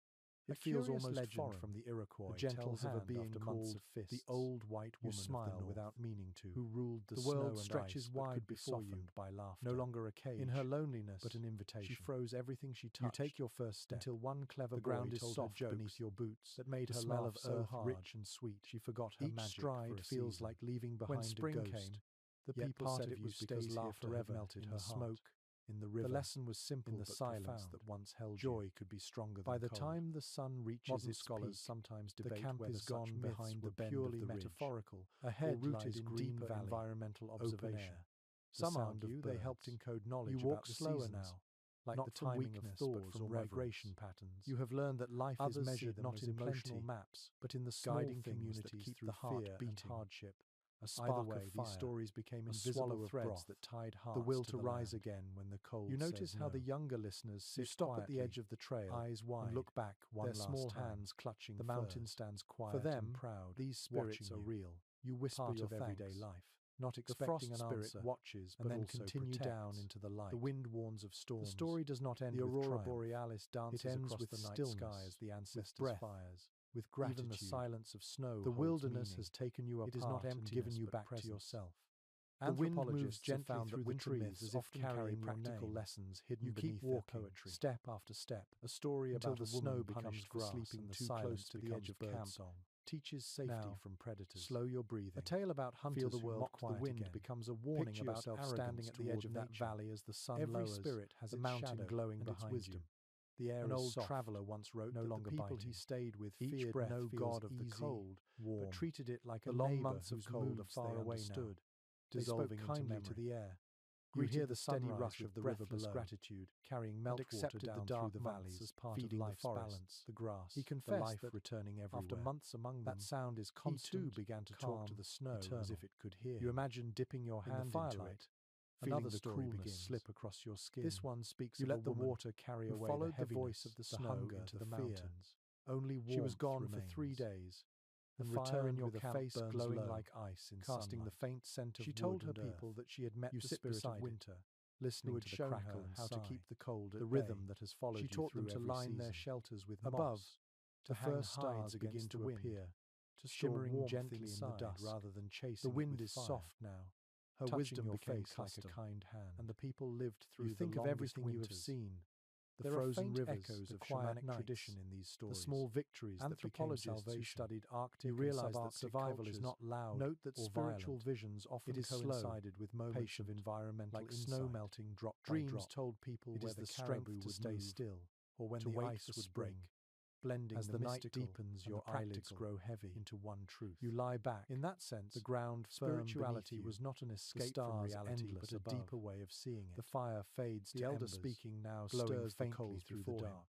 It feels almost legend from the Iroquois. The gentle hand of a being called the old white woman you smile without meaning to, who ruled the world stretches wide before you by laughter. No longer a cage in her loneliness, but an invitation. She froze everything she touched. You take your first step until one clever the ground is soft beneath your boots that made her smell of so hard, rich and sweet. She forgot her magic. Each stride feels like leaving behind when spring came. The people said it was because laughter forever melted her smoke. In the river. The lesson was simple in the silence profound. That once held joy could be stronger than by the cold. Time the sun reaches modern its scholars peak, sometimes debate the camp is gone behind the bend purely of the metaphorical, ahead rooted in deeper environmental observation. Some argue they helped encode knowledge. You walk about slower now, like not the timing of thoughts but from migration patterns. You have learned that life is measured not in emotional maps, but in the guiding communities that keep the heart beating. Hardship. A spark of fire. These stories became invisible threads that tied hearts the will to rise again when the cold. You notice how the younger listeners stop at the edge of the trail, eyes wide, and look back one their small hands clutching. The mountain stands quiet for them, and proud. These spirits are real. You whisper your everyday life, not expecting an answer. Watches, and then continue down into the light. The wind warns of storms. The story does not end. The aurora borealis dances across the night sky as the ancestors' fires. With gratitude, even the silence of snow, the wilderness has taken you apart. It is not empty, given you back to yourself. The wind moves gently through the trees, as if carrying practical lessons hidden beneath their poetry. Step after step, a story about the snow becomes grass sleeping too close to the edge of camp. Teaches safety from predators. Slow your breathing. A tale about hunters who mock the wind becomes a warning about standing at the edge of that valley as the sun lowers. Every spirit has its mountain glowing behind you. The air An is old soft, traveller once wrote no that longer the people biting. he stayed with Each feared breath no feels god of the easy, cold, warm, but treated it like the a long neighbour months of whose cold moods are far they away understood. now, They spoke dissolving into kindly memory. to the air, You hear greeted the steady sunrise rush with of the river breathless below, gratitude, carrying and meltwater accepted down the dark through the months valleys, as part feeding of the life's forest, balance. the grass, He the confessed life that returning everywhere. after months among them, That sound is he constant, too began to calm, talk to the snow eternal. as if it could hear You him. imagine dipping your In hand the into firelight, it, feeling another the story coolness begins. slip across your skin. This one speaks You of let a the woman water carry who away followed the the voice heaviness, of the the snow hunger, into the the fear. mountains. Only warmth She was gone remains. for 3 days, The and fire in returned your with a camp face burns glowing low, like ice in casting sunlight. the faint scent of She told wood her and people earth. that she had met You the sit spirit beside of it, winter, who listening had to the shown crackle her and how to sigh, keep the cold at the bay. rhythm that has followed She you taught them through to every line their season. shelters with Above, moss, the to hang first stars hides begin against to the wind, appear, to store shimmering warmth gently inside in the dusk. rather than chasing The wind it with is fire. soft now, Her touching wisdom your became face custom, like a kind hand, and the people lived you through think the of longest everything you have winters. seen, the There frozen are faint rivers, echoes the of quiet shamanic nights, tradition in these stories. the small victories that became Anthropologists who salvation. studied Arctic You and realize that subarctic survival cultures is not loud note that or spiritual violent. visions often It is slow, coincided with moments patient, of environmental like insight. snow melting drop by Dreams drop. told people It where is the the strength caribou to would stay move, still, or when to the wait ice for would spring. break, blending As the, the mystical night deepens, and your the eyelids practical grow heavy. into one truth. You lie back. In that sense, The ground firm spirituality beneath you. was not an The escape stars from reality, endless but a above. deeper way of seeing it. The fire fades The to elder embers, speaking now glowing stirs the faintly coals through the before dark. him.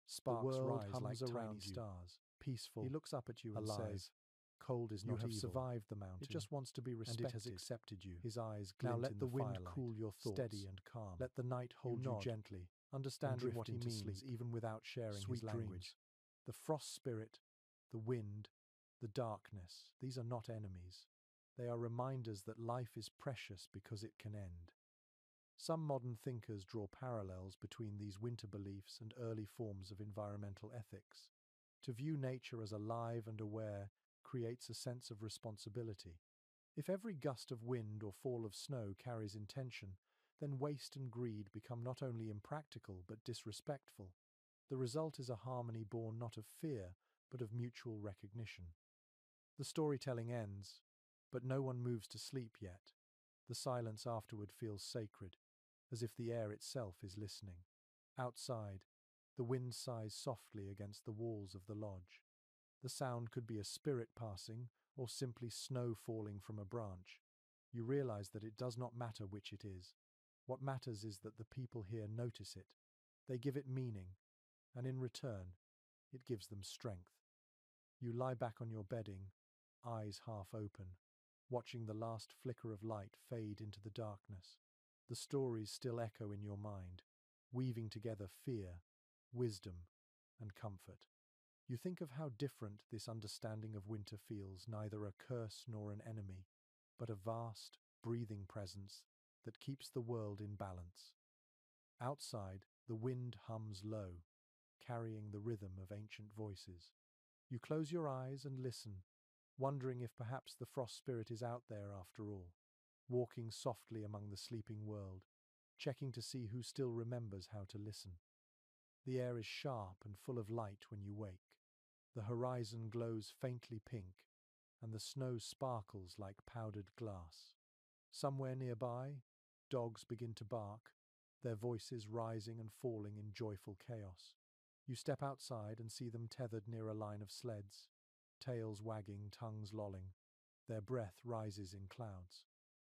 The Sparks world rise hums like tiny around you, stars, peaceful. He looks up at you and alive. says, Cold is "You not have evil. survived the mountain. It just wants to be and respected. it has accepted you." His eyes Now glint let in the the wind firelight, cool your thoughts, steady and calm. Let the night hold you nod, gently, understanding drift what he into means sleep. even without sharing Sweet his language. dreams. The frost spirit, the wind, the darkness, these are not enemies. They are reminders that life is precious because it can end. Some modern thinkers draw parallels between these winter beliefs and early forms of environmental ethics. To view nature as alive and aware creates a sense of responsibility. If every gust of wind or fall of snow carries intention, then waste and greed become not only impractical but disrespectful. The result is a harmony born not of fear, but of mutual recognition. The storytelling ends, but no one moves to sleep yet. The silence afterward feels sacred, as if the air itself is listening. Outside, the wind sighs softly against the walls of the lodge. The sound could be a spirit passing, or simply snow falling from a branch. You realize that it does not matter which it is. What matters is that the people here notice it. They give it meaning, and in return, it gives them strength. You lie back on your bedding, eyes half open, watching the last flicker of light fade into the darkness. The stories still echo in your mind, weaving together fear, wisdom, and comfort. You think of how different this understanding of winter feels, neither a curse nor an enemy, but a vast, breathing presence that keeps the world in balance. Outside, the wind hums low, carrying the rhythm of ancient voices. You close your eyes and listen, wondering if perhaps the frost spirit is out there after all, walking softly among the sleeping world, checking to see who still remembers how to listen. The air is sharp and full of light when you wake. The horizon glows faintly pink, and the snow sparkles like powdered glass. Somewhere nearby, dogs begin to bark, their voices rising and falling in joyful chaos. You step outside and see them tethered near a line of sleds, tails wagging, tongues lolling. Their breath rises in clouds.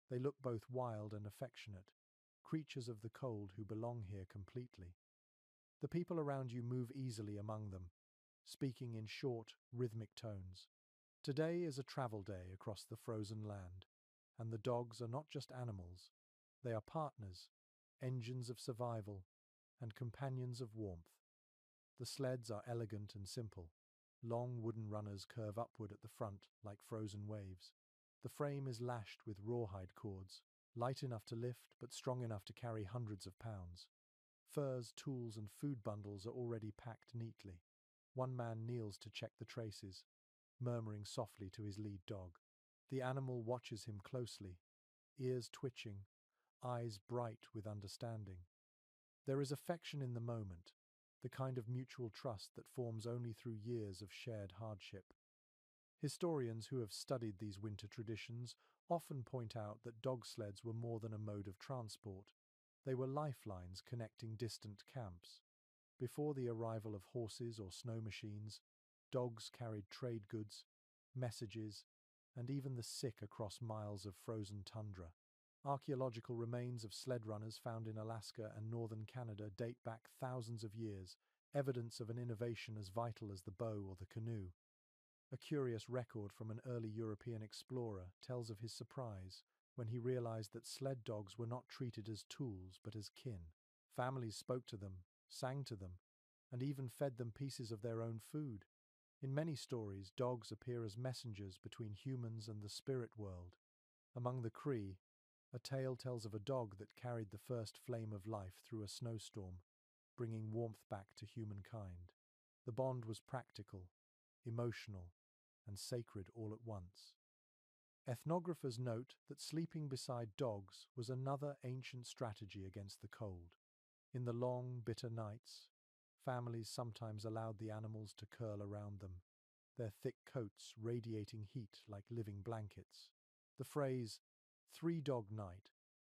They look both wild and affectionate, creatures of the cold who belong here completely. The people around you move easily among them, speaking in short, rhythmic tones. Today is a travel day across the frozen land, and the dogs are not just animals. They are partners, engines of survival, and companions of warmth. The sleds are elegant and simple. Long wooden runners curve upward at the front like frozen waves. The frame is lashed with rawhide cords, light enough to lift but strong enough to carry hundreds of pounds. Furs, tools, and food bundles are already packed neatly. One man kneels to check the traces, murmuring softly to his lead dog. The animal watches him closely, ears twitching, eyes bright with understanding. There is affection in the moment, the kind of mutual trust that forms only through years of shared hardship. Historians who have studied these winter traditions often point out that dog sleds were more than a mode of transport. They were lifelines connecting distant camps. Before the arrival of horses or snow machines, dogs carried trade goods, messages, and even the sick across miles of frozen tundra. Archaeological remains of sled runners found in Alaska and northern Canada date back thousands of years, evidence of an innovation as vital as the bow or the canoe. A curious record from an early European explorer tells of his surprise when he realized that sled dogs were not treated as tools but as kin. Families spoke to them, sang to them, and even fed them pieces of their own food. In many stories, dogs appear as messengers between humans and the spirit world. Among the Cree, a tale tells of a dog that carried the first flame of life through a snowstorm, bringing warmth back to humankind. The bond was practical, emotional, and sacred all at once. Ethnographers note that sleeping beside dogs was another ancient strategy against the cold. In the long, bitter nights, families sometimes allowed the animals to curl around them, their thick coats radiating heat like living blankets. The phrase, three-dog night,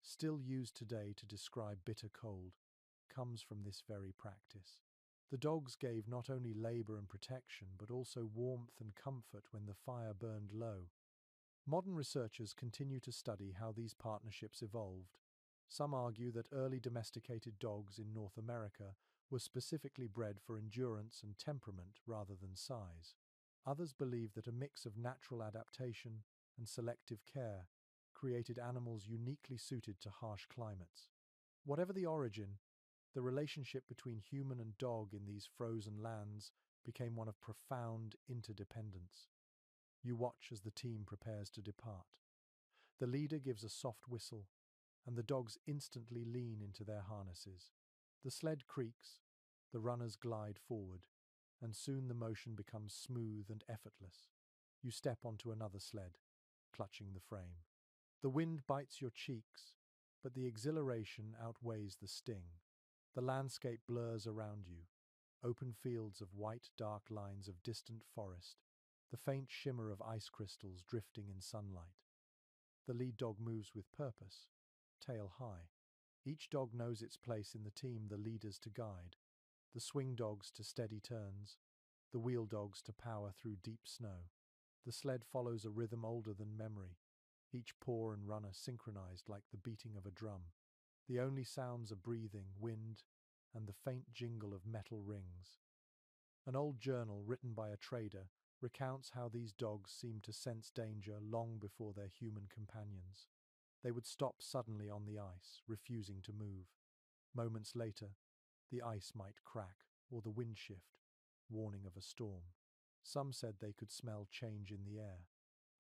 still used today to describe bitter cold, comes from this very practice. The dogs gave not only labor and protection, but also warmth and comfort when the fire burned low. Modern researchers continue to study how these partnerships evolved. Some argue that early domesticated dogs in North America were specifically bred for endurance and temperament rather than size. Others believe that a mix of natural adaptation and selective care created animals uniquely suited to harsh climates. Whatever the origin, the relationship between human and dog in these frozen lands became one of profound interdependence. You watch as the team prepares to depart. The leader gives a soft whistle, and the dogs instantly lean into their harnesses. The sled creaks, the runners glide forward, and soon the motion becomes smooth and effortless. You step onto another sled, clutching the frame. The wind bites your cheeks, but the exhilaration outweighs the sting. The landscape blurs around you, open fields of white, dark lines of distant forest, the faint shimmer of ice crystals drifting in sunlight. The lead dog moves with purpose, tail high. Each dog knows its place in the team, the leaders to guide, the swing dogs to steady turns, the wheel dogs to power through deep snow. The sled follows a rhythm older than memory, each paw and runner synchronized like the beating of a drum. The only sounds are breathing, wind, and the faint jingle of metal rings. An old journal written by a trader recounts how these dogs seemed to sense danger long before their human companions. They would stop suddenly on the ice, refusing to move. Moments later, the ice might crack or the wind shift, warning of a storm. Some said they could smell change in the air,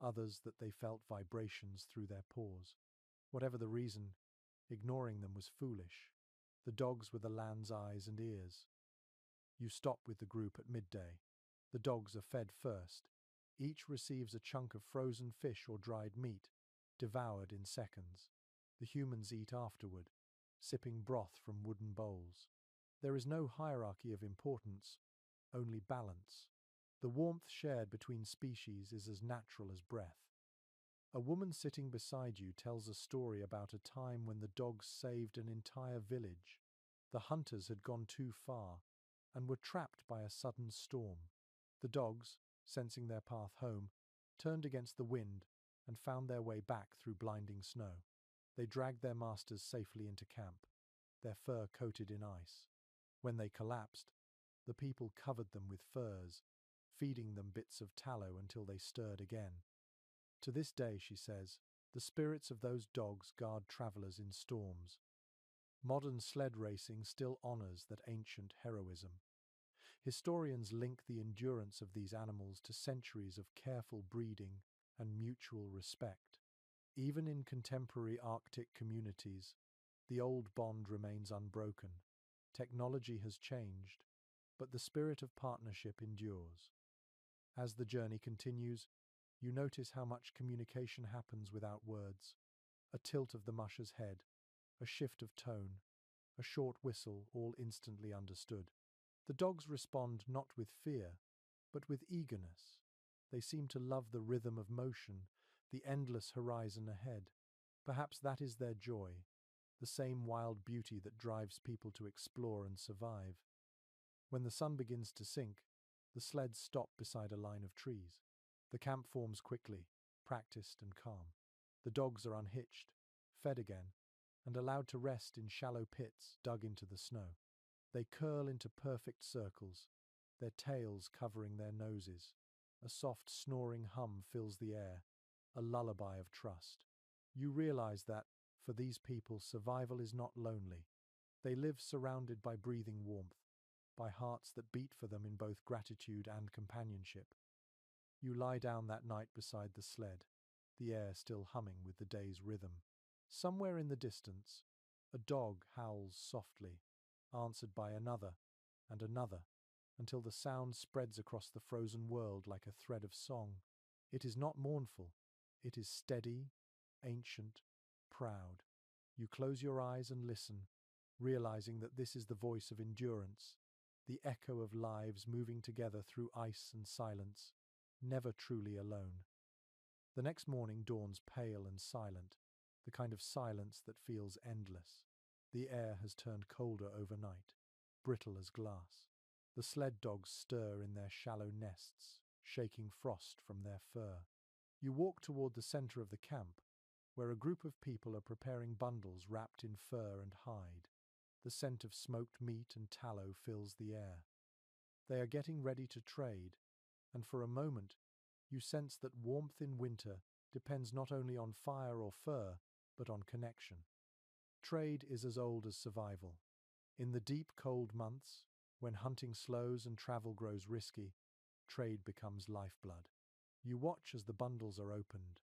others that they felt vibrations through their paws. Whatever the reason, ignoring them was foolish. The dogs were the land's eyes and ears. You stop with the group at midday. The dogs are fed first. Each receives a chunk of frozen fish or dried meat, devoured in seconds. The humans eat afterward, sipping broth from wooden bowls. There is no hierarchy of importance, only balance. The warmth shared between species is as natural as breath. A woman sitting beside you tells a story about a time when the dogs saved an entire village. The hunters had gone too far and were trapped by a sudden storm. The dogs, sensing their path home, turned against the wind and found their way back through blinding snow. They dragged their masters safely into camp, their fur coated in ice. When they collapsed, the people covered them with furs, feeding them bits of tallow until they stirred again. To this day, she says, the spirits of those dogs guard travelers in storms. Modern sled racing still honors that ancient heroism. Historians link the endurance of these animals to centuries of careful breeding and mutual respect. Even in contemporary Arctic communities, the old bond remains unbroken. Technology has changed, but the spirit of partnership endures. As the journey continues, you notice how much communication happens without words. A tilt of the musher's head, a shift of tone, a short whistle, all instantly understood. The dogs respond not with fear, but with eagerness. They seem to love the rhythm of motion, the endless horizon ahead. Perhaps that is their joy, the same wild beauty that drives people to explore and survive. When the sun begins to sink, the sleds stop beside a line of trees. The camp forms quickly, practiced and calm. The dogs are unhitched, fed again, and allowed to rest in shallow pits dug into the snow. They curl into perfect circles, their tails covering their noses. A soft snoring hum fills the air, a lullaby of trust. You realize that, for these people, survival is not lonely. They live surrounded by breathing warmth, by hearts that beat for them in both gratitude and companionship. You lie down that night beside the sled, the air still humming with the day's rhythm. Somewhere in the distance, a dog howls softly, answered by another and another, until the sound spreads across the frozen world like a thread of song. It is not mournful, it is steady, ancient, proud. You close your eyes and listen, realizing that this is the voice of endurance, the echo of lives moving together through ice and silence, never truly alone. The next morning dawns pale and silent, the kind of silence that feels endless. The air has turned colder overnight, brittle as glass. The sled dogs stir in their shallow nests, shaking frost from their fur. You walk toward the center of the camp, where a group of people are preparing bundles wrapped in fur and hide. The scent of smoked meat and tallow fills the air. They are getting ready to trade, and for a moment, you sense that warmth in winter depends not only on fire or fur, but on connection. Trade is as old as survival. In the deep, cold months, when hunting slows and travel grows risky, trade becomes lifeblood. You watch as the bundles are opened.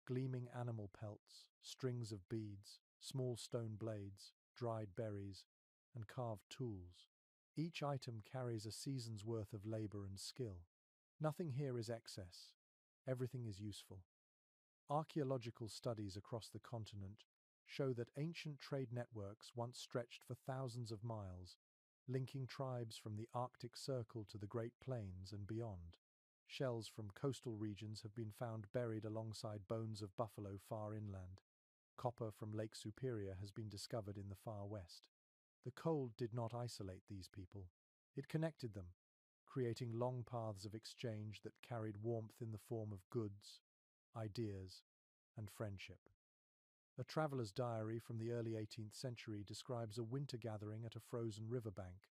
Gleaming animal pelts, strings of beads, small stone blades, dried berries, and carved tools. Each item carries a season's worth of labor and skill. Nothing here is excess. Everything is useful. Archaeological studies across the continent show that ancient trade networks once stretched for thousands of miles, linking tribes from the Arctic Circle to the Great Plains and beyond. Shells from coastal regions have been found buried alongside bones of buffalo far inland. Copper from Lake Superior has been discovered in the far west. The cold did not isolate these people. It connected them, creating long paths of exchange that carried warmth in the form of goods, ideas, and friendship. A traveler's diary from the early 18th century describes a winter gathering at a frozen riverbank.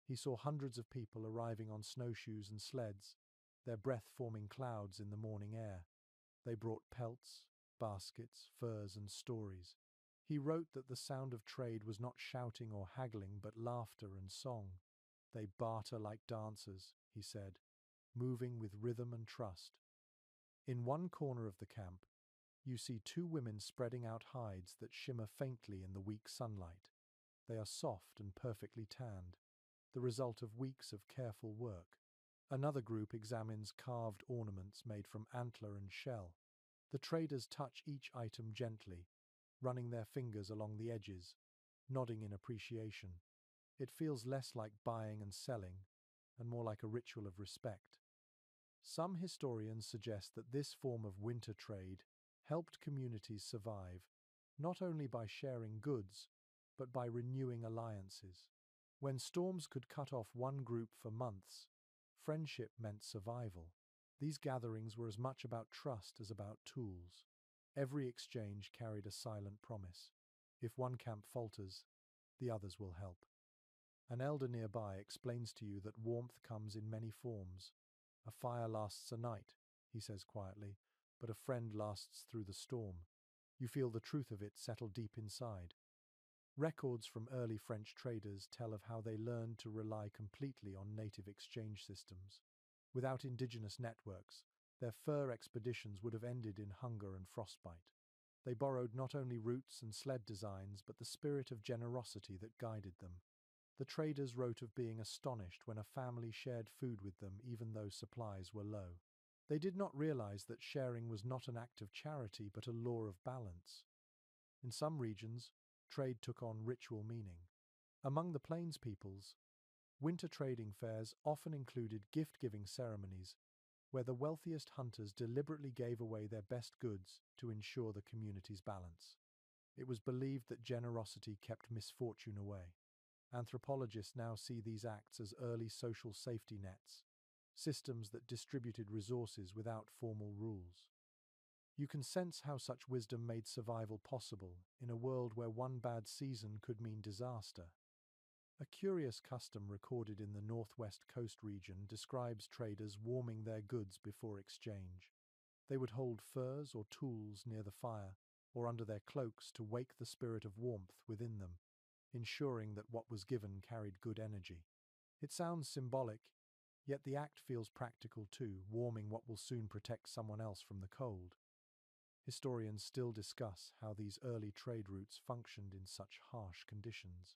He saw hundreds of people arriving on snowshoes and sleds, their breath forming clouds in the morning air. They brought pelts, baskets, furs, and stories. He wrote that the sound of trade was not shouting or haggling, but laughter and song. They barter like dancers, he said, moving with rhythm and trust. In one corner of the camp, you see two women spreading out hides that shimmer faintly in the weak sunlight. They are soft and perfectly tanned, the result of weeks of careful work. Another group examines carved ornaments made from antler and shell. The traders touch each item gently, running their fingers along the edges, nodding in appreciation. It feels less like buying and selling, and more like a ritual of respect. Some historians suggest that this form of winter trade helped communities survive, not only by sharing goods, but by renewing alliances. When storms could cut off one group for months, friendship meant survival. These gatherings were as much about trust as about tools. Every exchange carried a silent promise. If one camp falters, the others will help. An elder nearby explains to you that warmth comes in many forms. A fire lasts a night, he says quietly, but a friend lasts through the storm. You feel the truth of it settle deep inside. Records from early French traders tell of how they learned to rely completely on native exchange systems. Without indigenous networks, their fur expeditions would have ended in hunger and frostbite. They borrowed not only routes and sled designs, but the spirit of generosity that guided them. The traders wrote of being astonished when a family shared food with them even though supplies were low. They did not realize that sharing was not an act of charity but a law of balance. In some regions, trade took on ritual meaning. Among the plains peoples, winter trading fairs often included gift-giving ceremonies where the wealthiest hunters deliberately gave away their best goods to ensure the community's balance. It was believed that generosity kept misfortune away. Anthropologists now see these acts as early social safety nets, systems that distributed resources without formal rules. You can sense how such wisdom made survival possible in a world where one bad season could mean disaster. A curious custom recorded in the northwest coast region describes traders warming their goods before exchange. They would hold furs or tools near the fire or under their cloaks to wake the spirit of warmth within them, ensuring that what was given carried good energy. It sounds symbolic, yet the act feels practical too, warming what will soon protect someone else from the cold. Historians still discuss how these early trade routes functioned in such harsh conditions.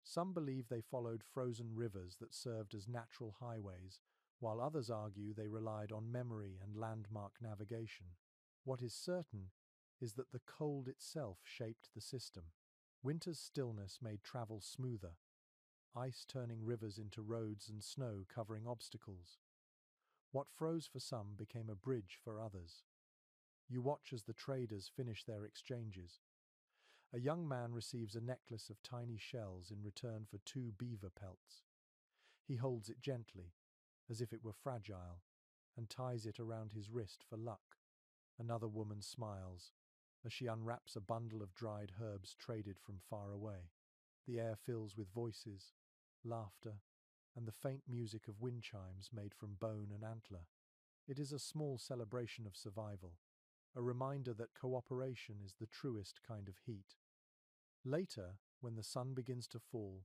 Some believe they followed frozen rivers that served as natural highways, while others argue they relied on memory and landmark navigation. What is certain is that the cold itself shaped the system. Winter's stillness made travel smoother, ice turning rivers into roads and snow covering obstacles. What froze for some became a bridge for others. You watch as the traders finish their exchanges. A young man receives a necklace of tiny shells in return for 2 beaver pelts. He holds it gently, as if it were fragile, and ties it around his wrist for luck. Another woman smiles as she unwraps a bundle of dried herbs traded from far away. The air fills with voices, laughter, and the faint music of wind chimes made from bone and antler. It is a small celebration of survival, a reminder that cooperation is the truest kind of heat. Later, when the sun begins to fall,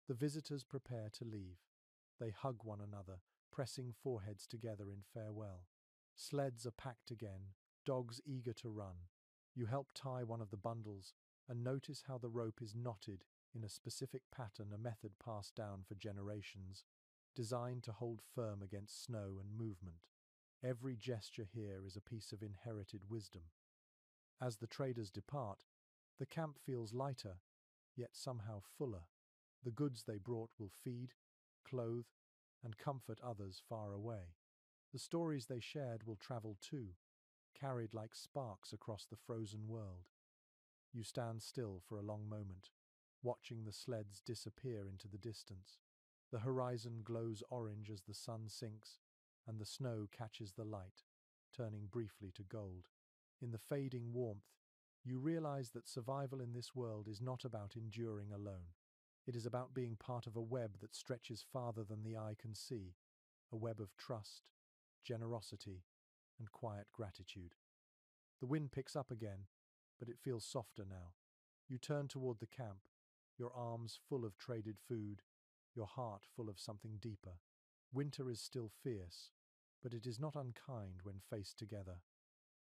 the visitors prepare to leave. They hug one another, pressing foreheads together in farewell. Sleds are packed again, dogs eager to run. You help tie one of the bundles and notice how the rope is knotted in a specific pattern, a method passed down for generations, designed to hold firm against snow and movement. Every gesture here is a piece of inherited wisdom. As the traders depart, the camp feels lighter, yet somehow fuller. The goods they brought will feed, clothe, and comfort others far away. The stories they shared will travel too, carried like sparks across the frozen world. You stand still for a long moment, watching the sleds disappear into the distance. The horizon glows orange as the sun sinks, and the snow catches the light, turning briefly to gold. In the fading warmth, you realize that survival in this world is not about enduring alone. It is about being part of a web that stretches farther than the eye can see, a web of trust, generosity, and quiet gratitude. The wind picks up again, but it feels softer now. You turn toward the camp, your arms full of traded food, your heart full of something deeper. Winter is still fierce, but it is not unkind when faced together.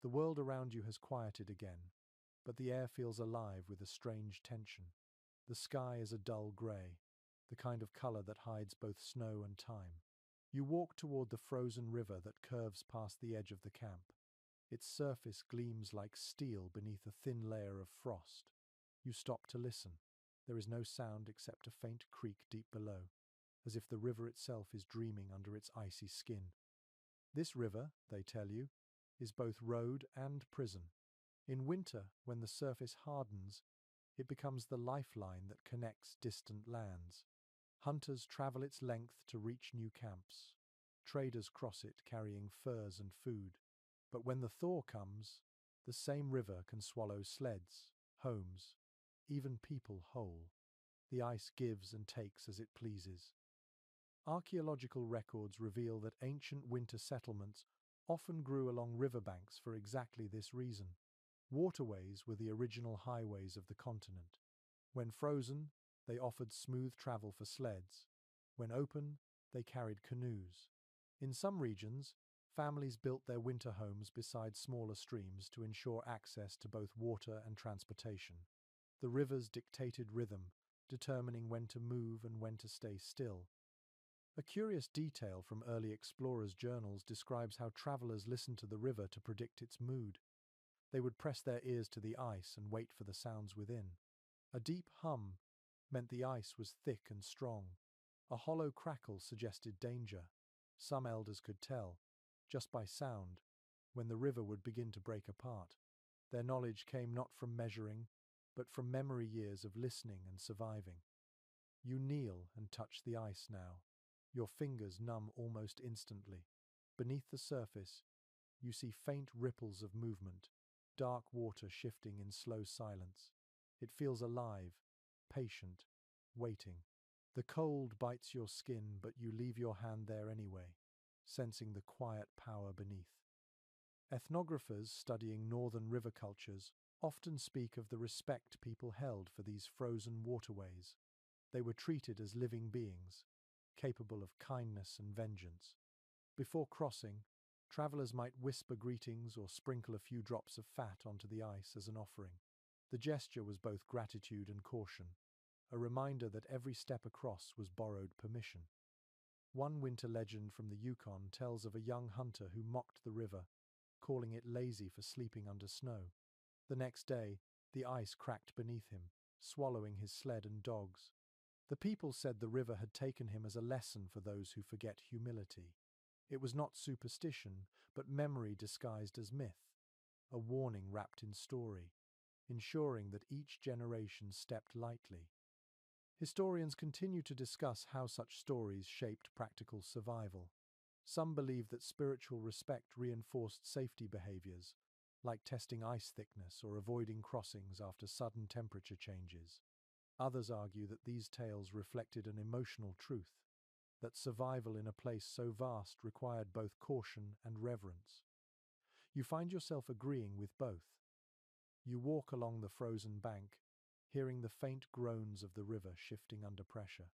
The world around you has quieted again, but the air feels alive with a strange tension. The sky is a dull grey, the kind of color that hides both snow and time. You walk toward the frozen river that curves past the edge of the camp. Its surface gleams like steel beneath a thin layer of frost. You stop to listen. There is no sound except a faint creak deep below, as if the river itself is dreaming under its icy skin. This river, they tell you, is both road and prison. In winter, when the surface hardens, it becomes the lifeline that connects distant lands. Hunters travel its length to reach new camps. Traders cross it carrying furs and food. But when the thaw comes, the same river can swallow sleds, homes, even people whole. The ice gives and takes as it pleases. Archaeological records reveal that ancient winter settlements often grew along riverbanks for exactly this reason. Waterways were the original highways of the continent. When frozen, they offered smooth travel for sleds. When open, they carried canoes. In some regions, families built their winter homes beside smaller streams to ensure access to both water and transportation. The rivers dictated rhythm, determining when to move and when to stay still. A curious detail from early explorers' journals describes how travelers listened to the river to predict its mood. They would press their ears to the ice and wait for the sounds within. A deep hum meant the ice was thick and strong. A hollow crackle suggested danger. Some elders could tell, just by sound, when the river would begin to break apart. Their knowledge came not from measuring, but from memory years of listening and surviving. You kneel and touch the ice now, your fingers numb almost instantly. Beneath the surface, you see faint ripples of movement, dark water shifting in slow silence. It feels alive, patient, waiting. The cold bites your skin, but you leave your hand there anyway, sensing the quiet power beneath. Ethnographers studying northern river cultures often speak of the respect people held for these frozen waterways. They were treated as living beings, capable of kindness and vengeance. Before crossing, travelers might whisper greetings or sprinkle a few drops of fat onto the ice as an offering. The gesture was both gratitude and caution, a reminder that every step across was borrowed permission. One winter legend from the Yukon tells of a young hunter who mocked the river, calling it lazy for sleeping under snow. The next day, the ice cracked beneath him, swallowing his sled and dogs. The people said the river had taken him as a lesson for those who forget humility. It was not superstition, but memory disguised as myth, a warning wrapped in story, ensuring that each generation stepped lightly. Historians continue to discuss how such stories shaped practical survival. Some believe that spiritual respect reinforced safety behaviors, like testing ice thickness or avoiding crossings after sudden temperature changes. Others argue that these tales reflected an emotional truth, that survival in a place so vast required both caution and reverence. You find yourself agreeing with both. You walk along the frozen bank, hearing the faint groans of the river shifting under pressure.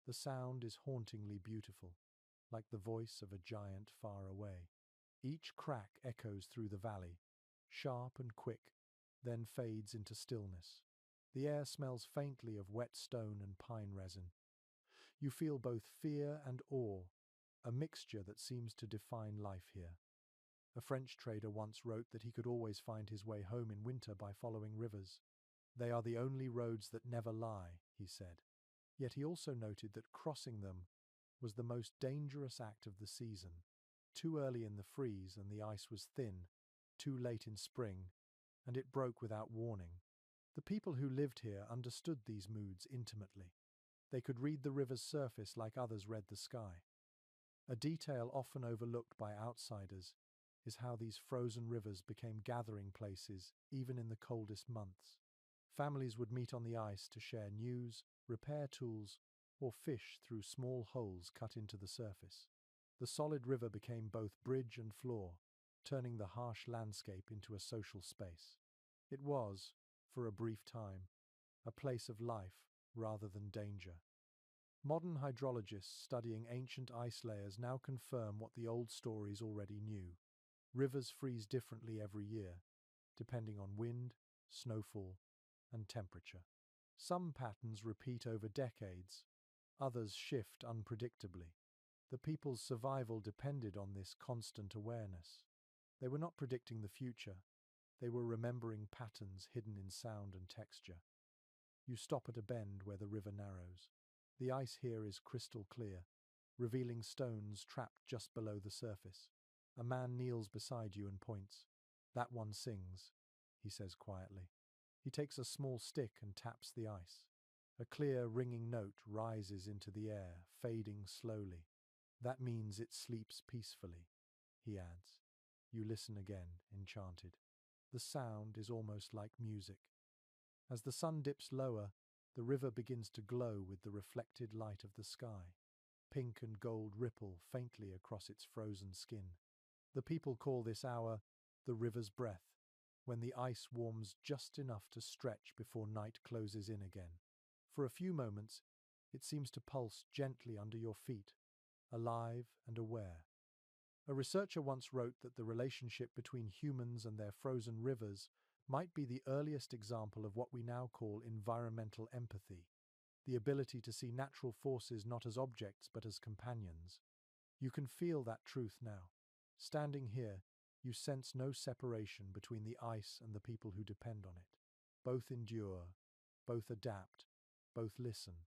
The sound is hauntingly beautiful, like the voice of a giant far away. Each crack echoes through the valley, sharp and quick, then fades into stillness. The air smells faintly of wet stone and pine resin. You feel both fear and awe, a mixture that seems to define life here. A French trader once wrote that he could always find his way home in winter by following rivers. They are the only roads that never lie, he said. Yet he also noted that crossing them was the most dangerous act of the season. Too early in the freeze and the ice was thin, too late in spring, and it broke without warning. The people who lived here understood these moods intimately. They could read the river's surface like others read the sky. A detail often overlooked by outsiders is how these frozen rivers became gathering places even in the coldest months. Families would meet on the ice to share news, repair tools, or fish through small holes cut into the surface. The solid river became both bridge and floor, turning the harsh landscape into a social space. It was, for a brief time, a place of life rather than danger. Modern hydrologists studying ancient ice layers now confirm what the old stories already knew. Rivers freeze differently every year, depending on wind, snowfall, and temperature. Some patterns repeat over decades, others shift unpredictably. The people's survival depended on this constant awareness. They were not predicting the future, they were remembering patterns hidden in sound and texture. You stop at a bend where the river narrows. The ice here is crystal clear, revealing stones trapped just below the surface. A man kneels beside you and points. "That one sings," he says quietly. He takes a small stick and taps the ice. A clear, ringing note rises into the air, fading slowly. "That means it sleeps peacefully," he adds. You listen again, enchanted. The sound is almost like music. As the sun dips lower, the river begins to glow with the reflected light of the sky. Pink and gold ripple faintly across its frozen skin. The people call this hour the river's breath, when the ice warms just enough to stretch before night closes in again. For a few moments, it seems to pulse gently under your feet, alive and aware. A researcher once wrote that the relationship between humans and their frozen rivers might be the earliest example of what we now call environmental empathy, the ability to see natural forces not as objects but as companions. You can feel that truth now. Standing here, you sense no separation between the ice and the people who depend on it. Both endure, both adapt, both listen.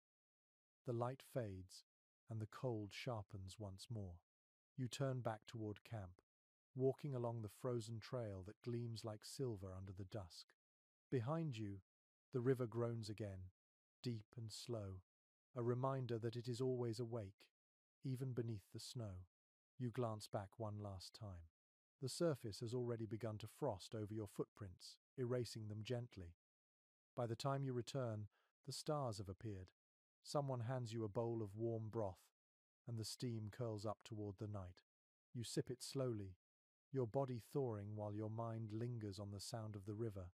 The light fades, and the cold sharpens once more. You turn back toward camp, walking along the frozen trail that gleams like silver under the dusk. Behind you, the river groans again, deep and slow, a reminder that it is always awake, even beneath the snow. You glance back one last time. The surface has already begun to frost over your footprints, erasing them gently. By the time you return, the stars have appeared. Someone hands you a bowl of warm broth, and the steam curls up toward the night. You sip it slowly, your body thawing while your mind lingers on the sound of the river.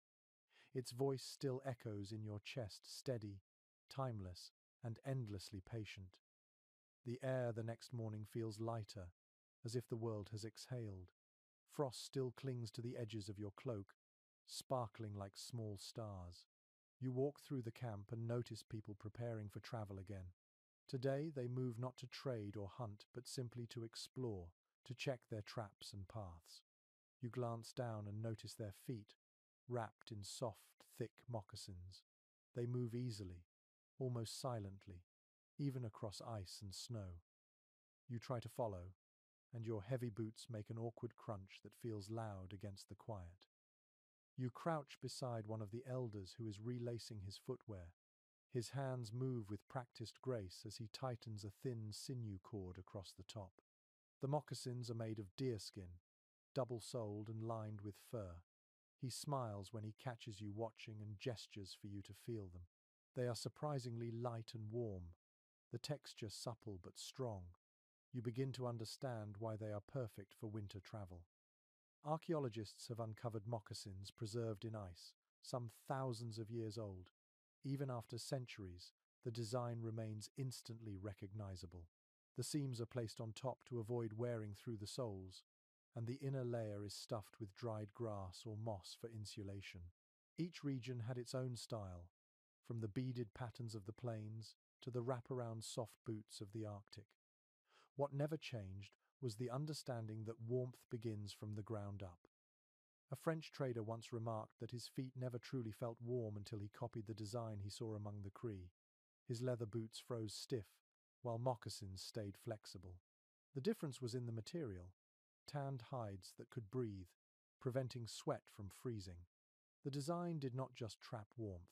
Its voice still echoes in your chest, steady, timeless, and endlessly patient. The air the next morning feels lighter, as if the world has exhaled. Frost still clings to the edges of your cloak, sparkling like small stars. You walk through the camp and notice people preparing for travel again. Today they move not to trade or hunt, but simply to explore, to check their traps and paths. You glance down and notice their feet, wrapped in soft, thick moccasins. They move easily, almost silently, even across ice and snow. You try to follow, and your heavy boots make an awkward crunch that feels loud against the quiet. You crouch beside one of the elders who is relacing his footwear. His hands move with practiced grace as he tightens a thin sinew cord across the top. The moccasins are made of deerskin, double-soled and lined with fur. He smiles when he catches you watching and gestures for you to feel them. They are surprisingly light and warm, the texture supple but strong. You begin to understand why they are perfect for winter travel. Archaeologists have uncovered moccasins preserved in ice, some thousands of years old. Even after centuries, the design remains instantly recognizable. The seams are placed on top to avoid wearing through the soles, and the inner layer is stuffed with dried grass or moss for insulation. Each region had its own style, from the beaded patterns of the plains to the wraparound soft boots of the Arctic. What never changed was the understanding that warmth begins from the ground up. A French trader once remarked that his feet never truly felt warm until he copied the design he saw among the Cree. His leather boots froze stiff, while moccasins stayed flexible. The difference was in the material, tanned hides that could breathe, preventing sweat from freezing. The design did not just trap warmth,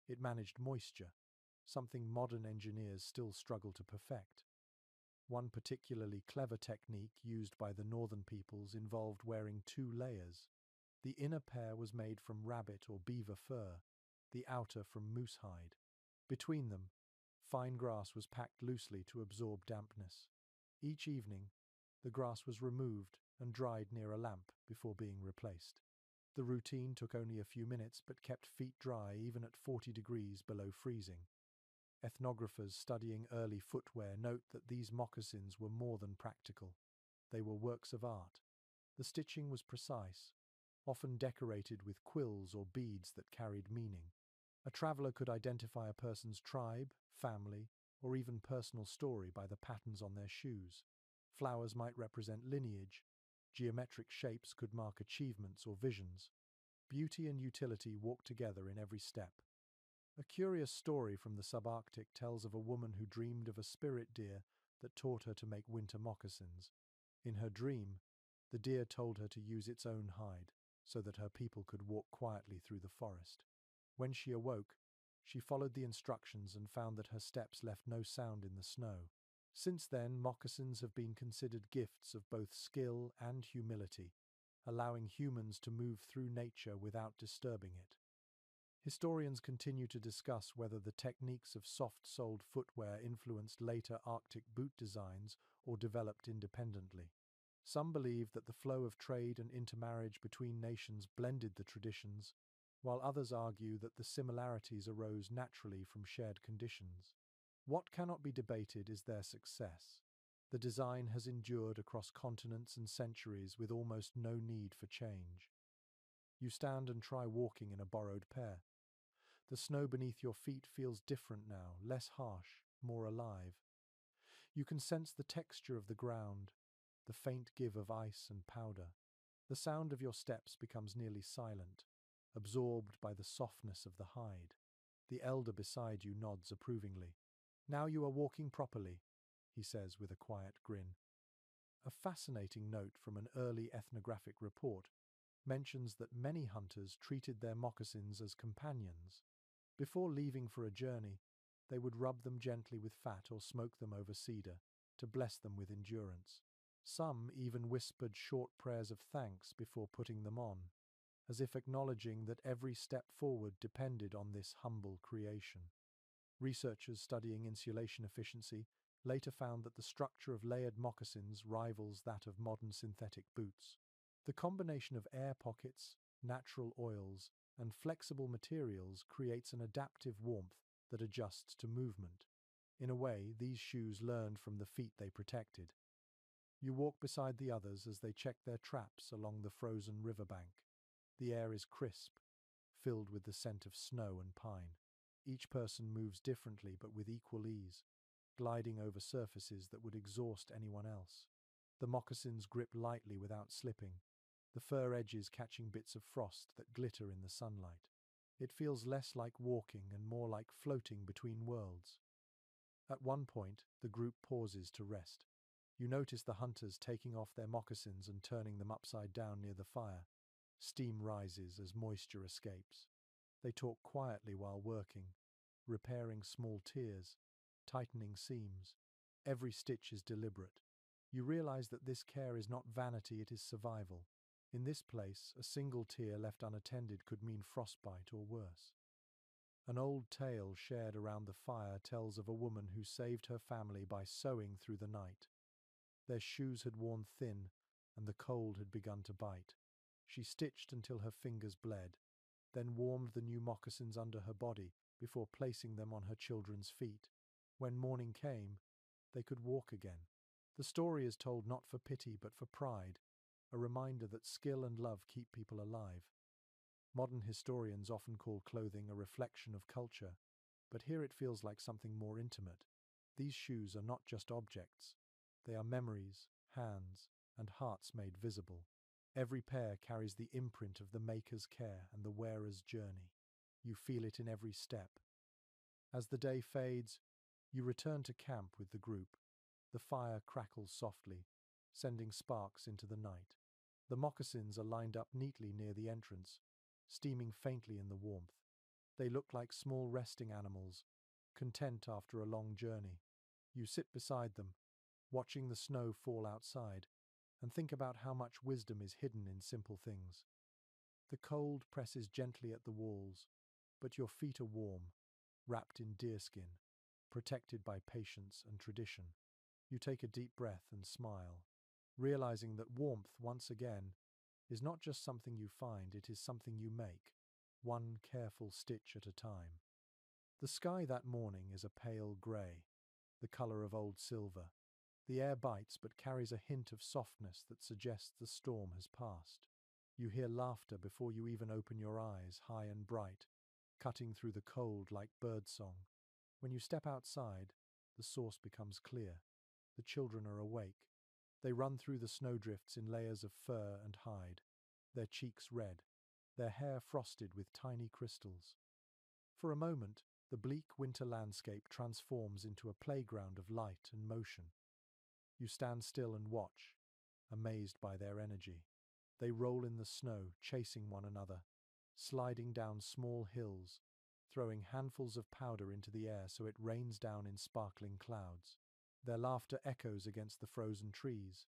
it managed moisture, something modern engineers still struggle to perfect. One particularly clever technique used by the northern peoples involved wearing two layers. The inner pair was made from rabbit or beaver fur, the outer from moose hide. Between them, fine grass was packed loosely to absorb dampness. Each evening, the grass was removed and dried near a lamp before being replaced. The routine took only a few minutes but kept feet dry even at 40 degrees below freezing. Ethnographers studying early footwear note that these moccasins were more than practical. They were works of art. The stitching was precise, often decorated with quills or beads that carried meaning. A traveler could identify a person's tribe, family, or even personal story by the patterns on their shoes. Flowers might represent lineage. Geometric shapes could mark achievements or visions. Beauty and utility walked together in every step. A curious story from the subarctic tells of a woman who dreamed of a spirit deer that taught her to make winter moccasins. In her dream, the deer told her to use its own hide, so that her people could walk quietly through the forest. When she awoke, she followed the instructions and found that her steps left no sound in the snow. Since then, moccasins have been considered gifts of both skill and humility, allowing humans to move through nature without disturbing it. Historians continue to discuss whether the techniques of soft-soled footwear influenced later Arctic boot designs or developed independently. Some believe that the flow of trade and intermarriage between nations blended the traditions, while others argue that the similarities arose naturally from shared conditions. What cannot be debated is their success. The design has endured across continents and centuries with almost no need for change. You stand and try walking in a borrowed pair. The snow beneath your feet feels different now, less harsh, more alive. You can sense the texture of the ground, the faint give of ice and powder. The sound of your steps becomes nearly silent, absorbed by the softness of the hide. The elder beside you nods approvingly. "Now you are walking properly," he says with a quiet grin. A fascinating note from an early ethnographic report mentions that many hunters treated their moccasins as companions. Before leaving for a journey, They would rub them gently with fat or smoke them over cedar to bless them with endurance. Some even whispered short prayers of thanks before putting them on, as if acknowledging that every step forward depended on this humble creation. Researchers studying insulation efficiency later found that the structure of layered moccasins rivals that of modern synthetic boots. The combination of air pockets, natural oils, and flexible materials creates an adaptive warmth that adjusts to movement. In a way, these shoes learned from the feet they protected. You walk beside the others as they check their traps along the frozen riverbank. The air is crisp, filled with the scent of snow and pine. Each person moves differently but with equal ease, gliding over surfaces that would exhaust anyone else. The moccasins grip lightly without slipping, the fur edges catching bits of frost that glitter in the sunlight. It feels less like walking and more like floating between worlds. At one point, the group pauses to rest. You notice the hunters taking off their moccasins and turning them upside down near the fire. Steam rises as moisture escapes. They talk quietly while working, repairing small tears, tightening seams. Every stitch is deliberate. You realize that this care is not vanity, it is survival. In this place, a single tear left unattended could mean frostbite or worse. An old tale shared around the fire tells of a woman who saved her family by sewing through the night. Their shoes had worn thin, and the cold had begun to bite. She stitched until her fingers bled, then warmed the new moccasins under her body before placing them on her children's feet. When morning came, they could walk again. The story is told not for pity but for pride, a reminder that skill and love keep people alive. Modern historians often call clothing a reflection of culture, but here it feels like something more intimate. These shoes are not just objects. They are memories, hands, and hearts made visible. Every pair carries the imprint of the maker's care and the wearer's journey. You feel it in every step. As the day fades, you return to camp with the group. The fire crackles softly, sending sparks into the night. The moccasins are lined up neatly near the entrance, steaming faintly in the warmth. They look like small resting animals, content after a long journey. You sit beside them, watching the snow fall outside, and think about how much wisdom is hidden in simple things. The cold presses gently at the walls, but your feet are warm, wrapped in deerskin, protected by patience and tradition. You take a deep breath and smile, realizing that warmth, once again, is not just something you find, it is something you make, one careful stitch at a time. The sky that morning is a pale grey, the color of old silver. The air bites but carries a hint of softness that suggests the storm has passed. You hear laughter before you even open your eyes, high and bright, cutting through the cold like birdsong. When you step outside, the source becomes clear. The children are awake. They run through the snowdrifts in layers of fur and hide, their cheeks red, their hair frosted with tiny crystals. For a moment, the bleak winter landscape transforms into a playground of light and motion. You stand still and watch, amazed by their energy. They roll in the snow, chasing one another, sliding down small hills, throwing handfuls of powder into the air so it rains down in sparkling clouds. Their laughter echoes against the frozen trees.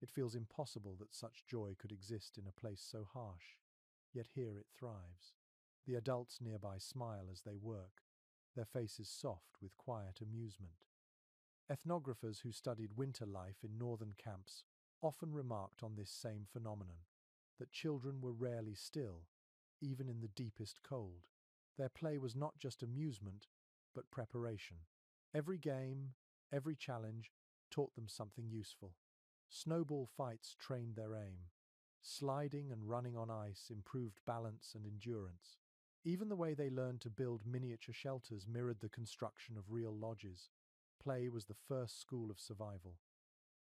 It feels impossible that such joy could exist in a place so harsh. Yet here it thrives. The adults nearby smile as they work, their faces soft with quiet amusement. Ethnographers who studied winter life in northern camps often remarked on this same phenomenon, that children were rarely still, even in the deepest cold. Their play was not just amusement, but preparation. Every game, every challenge taught them something useful. Snowball fights trained their aim. Sliding and running on ice improved balance and endurance. Even the way they learned to build miniature shelters mirrored the construction of real lodges. Play was the first school of survival.